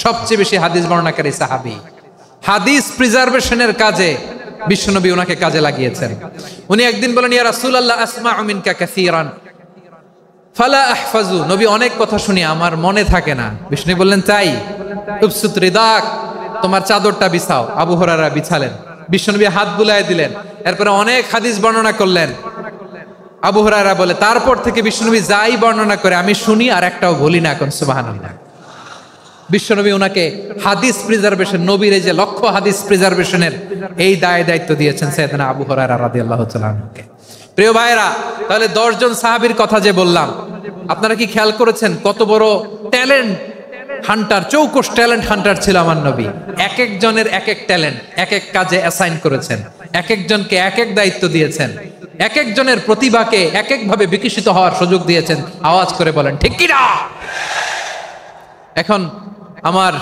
সবচেয়ে বেশি হাদিস বর্ণনাকারী সাহাবী। হাদিস প্রিজার্ভেশনের কাজে বিশ্বনবী ওনাকে কাজে লাগিয়েছেন। উনি একদিন বলেন, ইয়া রাসূলুল্লাহ আসমাউ মিনকা কাসীরান ফালা আহফাজু, নবী অনেক কথা শুনি আমার মনে থাকে না। বিষ্ণু বললেন, তাই? উবসুত রিদাক, তোমার চাদরটা বিছাও। আবু হুরায়রা বিছালেন, বিশ্বনবী হাত বুলায় দিলেন, এরপরে অনেক হাদিস বর্ণনা করলেন। আবু হুরায়রা বলে, তারপর থেকে বিশ্বনবী যাই বর্ণনা করে আমি শুনি আর একটাও বলি না। এখন সুবহানাল্লাহ। বিশ্বনবী ওনাকে হাদিস প্রিজার্ভেশন, নবীর এই যে লক্ষ্য হাদিস প্রিজার্ভেশনের এই দায়িত্ব দিয়েছেন সাইয়েদনা আবু হুরায়রা রাদিয়াল্লাহু তাআলা আনহুকে। প্রিয় ভাইরা, তাহলে 10 জন সাহাবীর কথা যে বললাম, আপনারা কি খেয়াল করেছেন কত বড় ট্যালেন্ট হান্টার, চৌকস ট্যালেন্ট হান্টার ছিল আমার নবী। এক একজনের এক এক ট্যালেন্ট, এক এক কাজে অ্যাসাইন করেছেন, এক একজনকে এক এক দায়িত্ব দিয়েছেন, এক একজনের প্রতিভাকে এক একভাবে বিকশিত হওয়ার সুযোগ দিয়েছেন। আওয়াজ করে বলেন ঠিক কি না? এখন আমার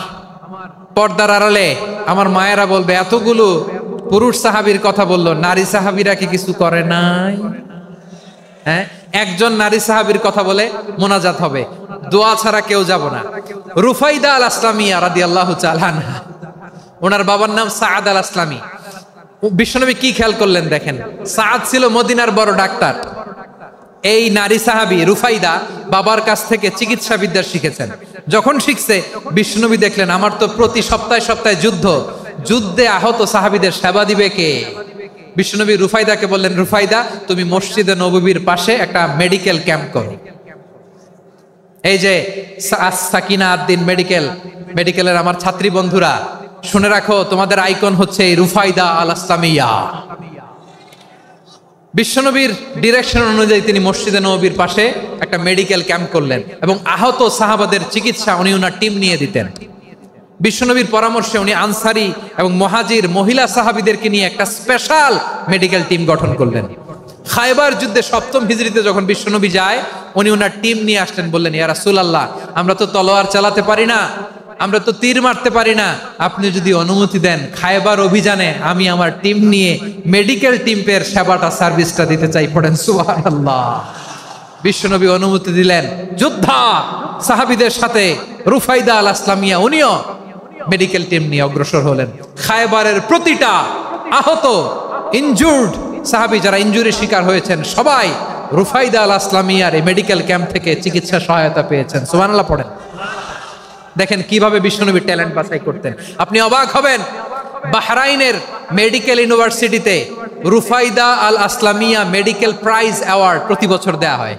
পর্দার আড়ালে আমার মায়েরা বলবে, এতগুলো পুরুষ সাহাবীর কথা বললো, নারী সাহাবীরা কি কিছু করে নাই? হ্যাঁ, একজন নারী সাহাবীর কথা বলে মোনাজাত হবে, দোয়া ছাড়া কেউ যাব না। রুফাইদা আল আসলামিয়া রাদিয়াল্লাহু তাআলা আনহা, ওনার বাবার নাম সাআদ আল আসলামি। বিশ্বনবী কি খেয়াল করলেন দেখেন, সাআদ ছিল মদিনার বড় ডাক্তার। এই নারী সাহাবী রুফাইদা বাবার কাছ থেকে চিকিৎসা বিদ্যা শিখেছেন। যখন শিখছে, বিশ্বনবী দেখলেন আমার তো প্রতি সপ্তাহে সপ্তাহে যুদ্ধে আহত সাহাবীদের সেবা দিবে কে? বিশ্বনবী রুফাইদাকে বললেন, রুফাইদা তুমি মসজিদে নববীর পাশে একটা মেডিকেল ক্যাম্প করো। এই যে সাকিনা আদ্দিন মেডিকেলের আমার ছাত্রী বন্ধুরা, শুনে রাখো, তোমাদের আইকন হচ্ছে রুফাইদা আল আসলামিয়া। বিশ্বনবীর ডিরেকশন অনুযায়ী তিনি মসজিদে নববীর পাশে একটা মেডিকেল ক্যাম্প করলেন এবং আহত সাহাবাদের চিকিৎসা উনি ওনার টিম নিয়ে দিতেন। বিশ্বনবীর পরামর্শে উনি আনসারি এবং মুহাজির মহিলা সাহাবীদেরকে নিয়ে একটা স্পেশাল মেডিকেল টিম গঠন করলেন। খায়বার যুদ্ধে 7ম হিজরিতে যখন বিশ্বনবী যায়, উনি ওনার টিম নিয়ে আসলেন, বললেন, ইয়া রাসূলুল্লাহ আমরা তো তলোয়ার চালাতে পারি না, আমরা তো তীর মারতে পারি না, আপনি যদি অনুমতি দেন খায়বার অভিযানে আমি আমার টিম নিয়ে মেডিকেল টিমের সেবাটা সার্ভিসটা দিতে চাই। পড়েন সুবহানাল্লাহ। বিশ্বনবী অনুমতি দিলেন, যোদ্ধা সাহাবীদের সাথে রুফাইদা আল আসলামিয়া উনিও মেডিকেল টিম নিয়ে অগ্রসর হলেন। খায়বারের প্রতিটা আহত ইনজুর্ড সাহাবী যারা ইনজুরির শিকার হয়েছেন সবাই রুফাইদা আল আসলামিয়ার এই মেডিকেল ক্যাম্প থেকে চিকিৎসা সহায়তা পেয়েছেন। সুবহানাল্লাহ পড়েন। দেখেন কিভাবে বিশ্বনবী ট্যালেন্ট বাছাই করতেন। আপনি অবাক হবেন, বাহরাইনের মেডিকেল ইউনিভার্সিটিতে রুফাইদা আল আসলামিয়া মেডিকেল প্রাইজ অ্যাওয়ার্ড প্রতি বছর দেয়া হয়।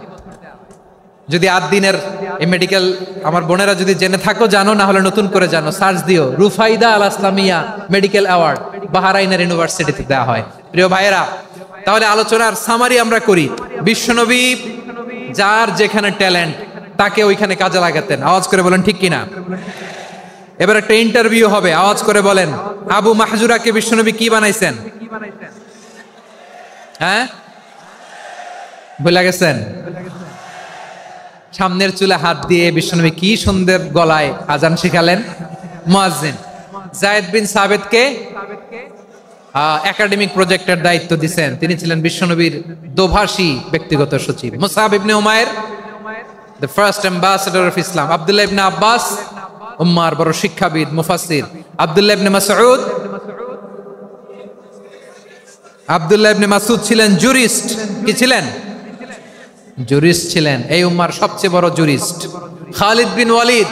যদি 8 দিনের এই মেডিকেল আমার বোনেরা যদি জেনে থাকো জানো, না হলে নতুন করে জানো, সার্চ দিও রুফাইদা আল আসলামিয়া মেডিকেল অ্যাওয়ার্ড বাহরাইনের ইউনিভার্সিটিতে দেয়া হয়। প্রিয় ভাইয়েরা, তাহলে আলোচনার সামারি আমরা করি। বিশ্বনবী যার যেখানে ট্যালেন্ট তাকে ওইখানে কাজে লাগাতেন। আওয়াজ করে বলেন ঠিক কিনা? এবার একটা ইন্টারভিউ হবে, আওয়াজ করে বলেন আবু মাহজুরাকে বিশ্বনবী কি বানাইছেন? হ্যাঁ, ভুলে গেছেন? সামনের চুলে হাত দিয়ে বিশ্বনবী কি সুন্দর গলায় আজান শিখালেন। মুয়াজ্জিন। যায়েদ বিন সাবিতকে একাডেমিক প্রজেক্টের দায়িত্ব দিয়েছেন, তিনি ছিলেন বিশ্বনবীর দোভাষী ব্যক্তিগত সচিব। Musab ibn Umair the first ambassador of Islam. Abdullah ibn Abbas উম্মার বড় শিক্ষাবিদ মুফাসসির। আব্দুল্লাহ ইবনে মাসউদ, আব্দুল্লাহ ইবনে মাসউদ ছিলেন জুরিস্ট। কি ছিলেন? জুরিস্ট ছিলেন, এই উম্মার সবচেয়ে বড় জুরিস্ট। খালিদ বিন ওয়ালিদ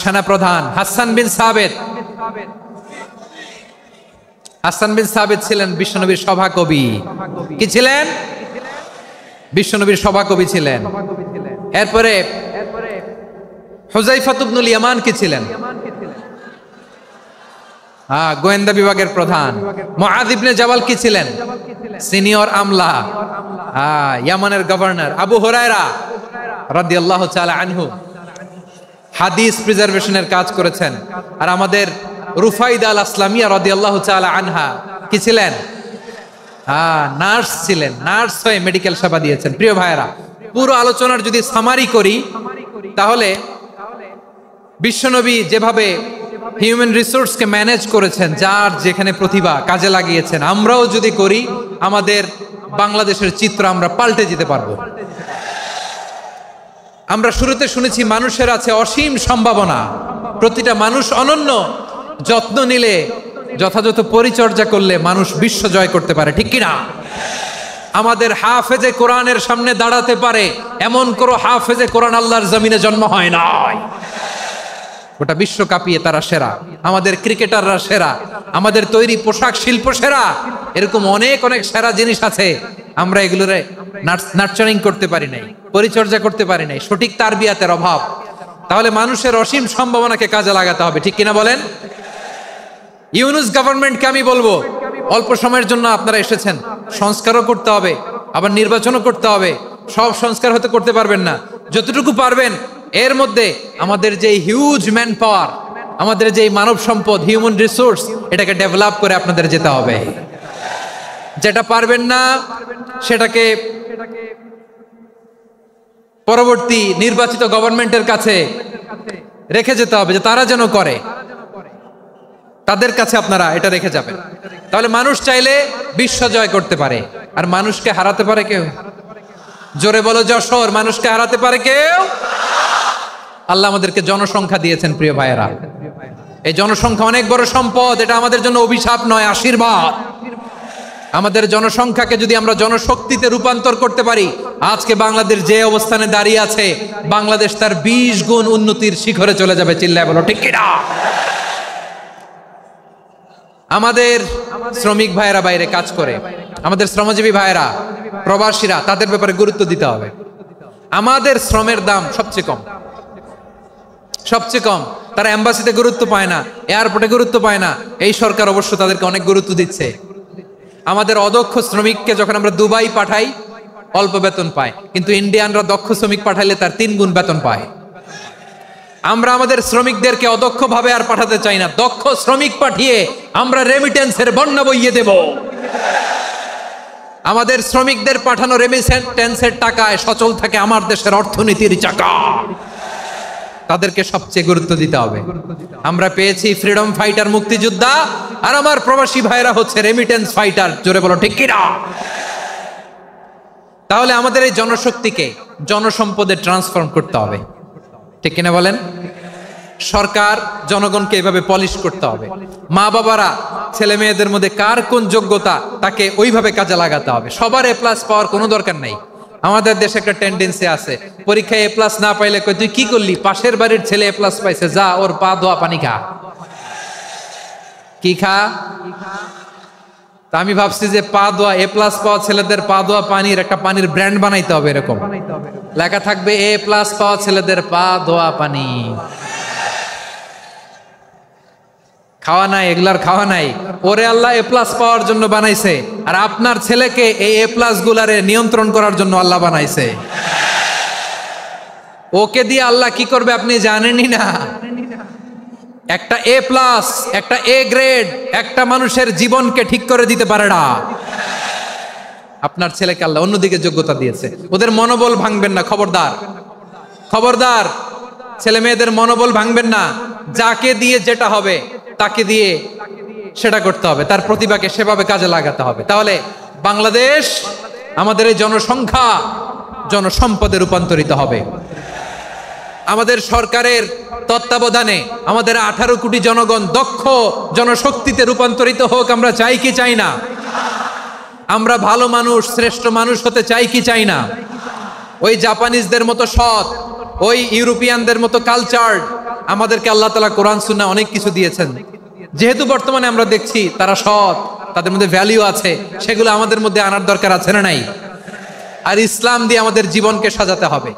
সেনাপ্রধান। হাসান বিন সাবিত, হাসান বিন সাবিত ছিলেন বিশ্বনবীর সভাকবি। কি ছিলেন? বিশ্বনবীর সভাকবি ছিলেন। এরপরে হুযায়ফা ইবনুল ইয়ামান কি ছিলেন? গোয়েন্দা বিভাগের প্রধান। মুআয ইবনে জাবাল কি ছিলেন? সিনিয়র আমলা, ইয়ামানের গভর্নর। আবু হুরায়রা রাদিয়াল্লাহু তাআলা আনহু হাদিস প্রিজার্ভেশনের কাজ করেছেন। আর আমাদের রুফাইদা আল আসলামিয়া রাদিয়াল্লাহু তাআলা আনহা কি ছিলেন? নার্স ছিলেন। নার্স হয়ে মেডিকেল সেবা দিয়েছেন। প্রিয় ভাইয়েরা, পুরো আলোচনার যদি সামারি করি তাহলে বিশ্বনবী যেভাবে হিউম্যান রিসোর্সকে ম্যানেজ করেছেন, যার যেখানে প্রতিভা কাজে লাগিয়েছেন, আমরাও যদি করি আমাদের বাংলাদেশের চিত্র আমরা পাল্টে যেতে পারবো। আমরা শুরুতে শুনেছি মানুষের আছে অসীম সম্ভাবনা, প্রতিটা মানুষ অনন্য, যত্ন নিলে যথাযথ পরিচর্যা করলে মানুষ বিশ্ব জয় করতে পারে। ঠিক কিনা? আমাদের হাফেজে কোরআনের সামনে দাঁড়াতে পারে এমন কোন হাফেজে কোরআন আল্লাহর জমিনে জন্ম হয় নাই। গোটা বিশ্ব কাঁপিয়ে তারা সেরা। আমাদের ক্রিকেটাররা সেরা, আমাদের তৈরি পোশাক শিল্প সেরা। এরকম অনেক অনেক সেরা জিনিস আছে, আমরা এগুলোরে নার্চারিং করতে পারি নাই, পরিচর্যা করতে পারি নাই, সঠিক তারবিয়াতের অভাব। তাহলে মানুষের অসীম সম্ভাবনাকে কাজে লাগাতে হবে। ঠিক কিনা বলেন? ইউনুস গভর্নমেন্টকে আমি বলবো, অল্প সময়ের জন্য আপনারা এসেছেন, সংস্কারও করতে হবে, আবার নির্বাচনও করতে হবে। সব সংস্কার হতে করতে পারবেন না, যতটুকু পারবেন এর মধ্যে আমাদের যে হিউজ ম্যান পাওয়ার, আমাদের যে মানব সম্পদ, হিউম্যান রিসোর্স, এটাকে ডেভেলপ করে আপনাদের যেতে হবে। যেটা পারবেন না সেটাকে পরবর্তী নির্বাচিত গভর্নমেন্টের কাছে রেখে যেতে হবে, যে তারা যেন করে, তাদের কাছে আপনারা এটা রেখে যাবেন। তাহলে মানুষ চাইলে বিশ্ব জয় করতে পারে। আর মানুষকে হারাতে পারে কেউ? জোরে বলো যশোর, মানুষকে হারাতে পারে কেউ? আল্লাহ আমাদেরকে জনসংখ্যা দিয়েছেন প্রিয় ভাইয়েরা। এই জনসংখ্যা অনেক বড় সম্পদ, এটা আমাদের জন্য অভিশাপ নয়, আশীর্বাদ। আমাদের জনসংখ্যাকে যদি আমরা জনশক্তিতে রূপান্তর করতে পারি, আজকে বাংলাদেশ যে অবস্থানে দাঁড়িয়ে আছে, বাংলাদেশ তার 20 গুণ উন্নতির শিখরে চলে যাবে। চিল্লায় বলো ঠিক কিনা? আমাদের শ্রমিক ভাইয়েরা বাইরে কাজ করে, আমাদের শ্রমজীবী ভাইয়েরা, প্রবাসীরা, তাদের ব্যাপারে গুরুত্ব দিতে হবে। আমাদের শ্রমের দাম সবচেয়ে কম, সবচেয়ে কম। তারা এম্বাসিতে গুরুত্ব পায় না, এয়ারপোর্টে গুরুত্ব পায় না। এই সরকার অবশ্য তাদেরকে অনেক গুরুত্ব দিচ্ছে। আমাদের অদক্ষ শ্রমিককে যখন আমরা দুবাই পাঠাই অল্প বেতন পায়, কিন্তু ইন্ডিয়ানরা দক্ষ শ্রমিক পাঠাইলে তার 3 গুণ বেতন পায়। আমরা আমাদের শ্রমিকদেরকে অদক্ষ ভাবে আর পাঠাতে চাই না, দক্ষ শ্রমিক পাঠিয়ে আমরা রেমিটেন্সের বন্যা বইয়ে দেব। আমাদের শ্রমিকদের পাঠানো রেমিটেন্সের টাকায় সচল থাকে আমার দেশের অর্থনীতির চাকা। তাদেরকে সবচেয়ে গুরুত্ব দিতে হবে। আমরা পেয়েছি ফ্রিডম ফাইটার, মুক্তিযোদ্ধা, আর আমার প্রবাসী ভাইরা হচ্ছে রেমিটেন্স ফাইটার। জোরে বলো ঠিক কিনা? তাহলে আমাদের এই জনশক্তিকে জনসম্পদে ট্রান্সফর্ম করতে হবে, ঠিক কিনা বলেন? সরকার জনগণকে এভাবে পলিশ করতে হবে। মা বাবারা ছেলে মেয়েদের মধ্যে কার কোন যোগ্যতা তাকে ওইভাবে কাজে লাগাতে হবে। সবার এ প্লাস পাওয়ার কোনো দরকার নাই। আমাদের দেশে একটা টেন্ডেন্সি আছে, পরীক্ষায় এ প্লাস না পাইলে কই তুই কি করলি, পাশের বাড়ির ছেলে এ প্লাস পাইছে, যা ওর পা ধোয়া পানি খা। কি খা? তা আমি ভাবছি যে পা ধোয়া, এ প্লাস পাওয়া ছেলেদের পা ধোয়া পানির একটা পানির ব্র্যান্ড বানাইতে হবে, এরকম লেখা থাকবে এ প্লাস পাওয়া ছেলেদের পা ধোয়া পানি। খাওয়া নাই, এগুলার খাওয়া নাই। ওরে আল্লাহ এ প্লাস পাওয়ার জন্য বানাইছে, আর আপনার ছেলেকে এই এ প্লাস গুলারে নিয়ন্ত্রণ করার জন্য আল্লাহ বানাইছে। ওকে দিয়ে আল্লাহ কি করবে আপনি জানেনই না। একটা এ প্লাস, একটা এ গ্রেড একটা মানুষের জীবনকে ঠিক করে দিতে পারে না। আপনার ছেলেকে আল্লাহ অন্যদিকে যোগ্যতা দিয়েছে। ওদের মনোবল ভাঙবেন না, খবরদার খবরদার। ছেলে মেয়েদের মনোবল ভাঙবেন না। যাকে দিয়ে যেটা হবে তাকে দিয়ে সেটা করতে হবে, তার প্রতিভাকে সেভাবে কাজে লাগাতে হবে। তাহলে বাংলাদেশ, আমাদের এই জনসংখ্যা জনসম্পদে রূপান্তরিত হবে। আমাদের সরকারের তত্ত্বাবধানে আমাদের 18 কোটি জনগণ দক্ষ জনশক্তিতে রূপান্তরিত হোক। আমরা চাই কি চাই না? আমরা ভালো মানুষ, শ্রেষ্ঠ মানুষ হতে চাই কি চাই না? ওই জাপানিজদের মতো সৎ, ওই ইউরোপিয়ানদের মতো কালচার, আমাদেরকে আল্লাহ তাআলা কোরআন সুন্নাহ অনেক কিছু দিয়েছেন। যেহেতু বর্তমানে আমরা দেখছি তারা সৎ, তাদের মধ্যে ভ্যালু আছে, সেগুলো আমাদের মধ্যে আনার দরকার আছে না নাই? আর ইসলাম দিয়ে আমাদের জীবনকে সাজাতে হবে।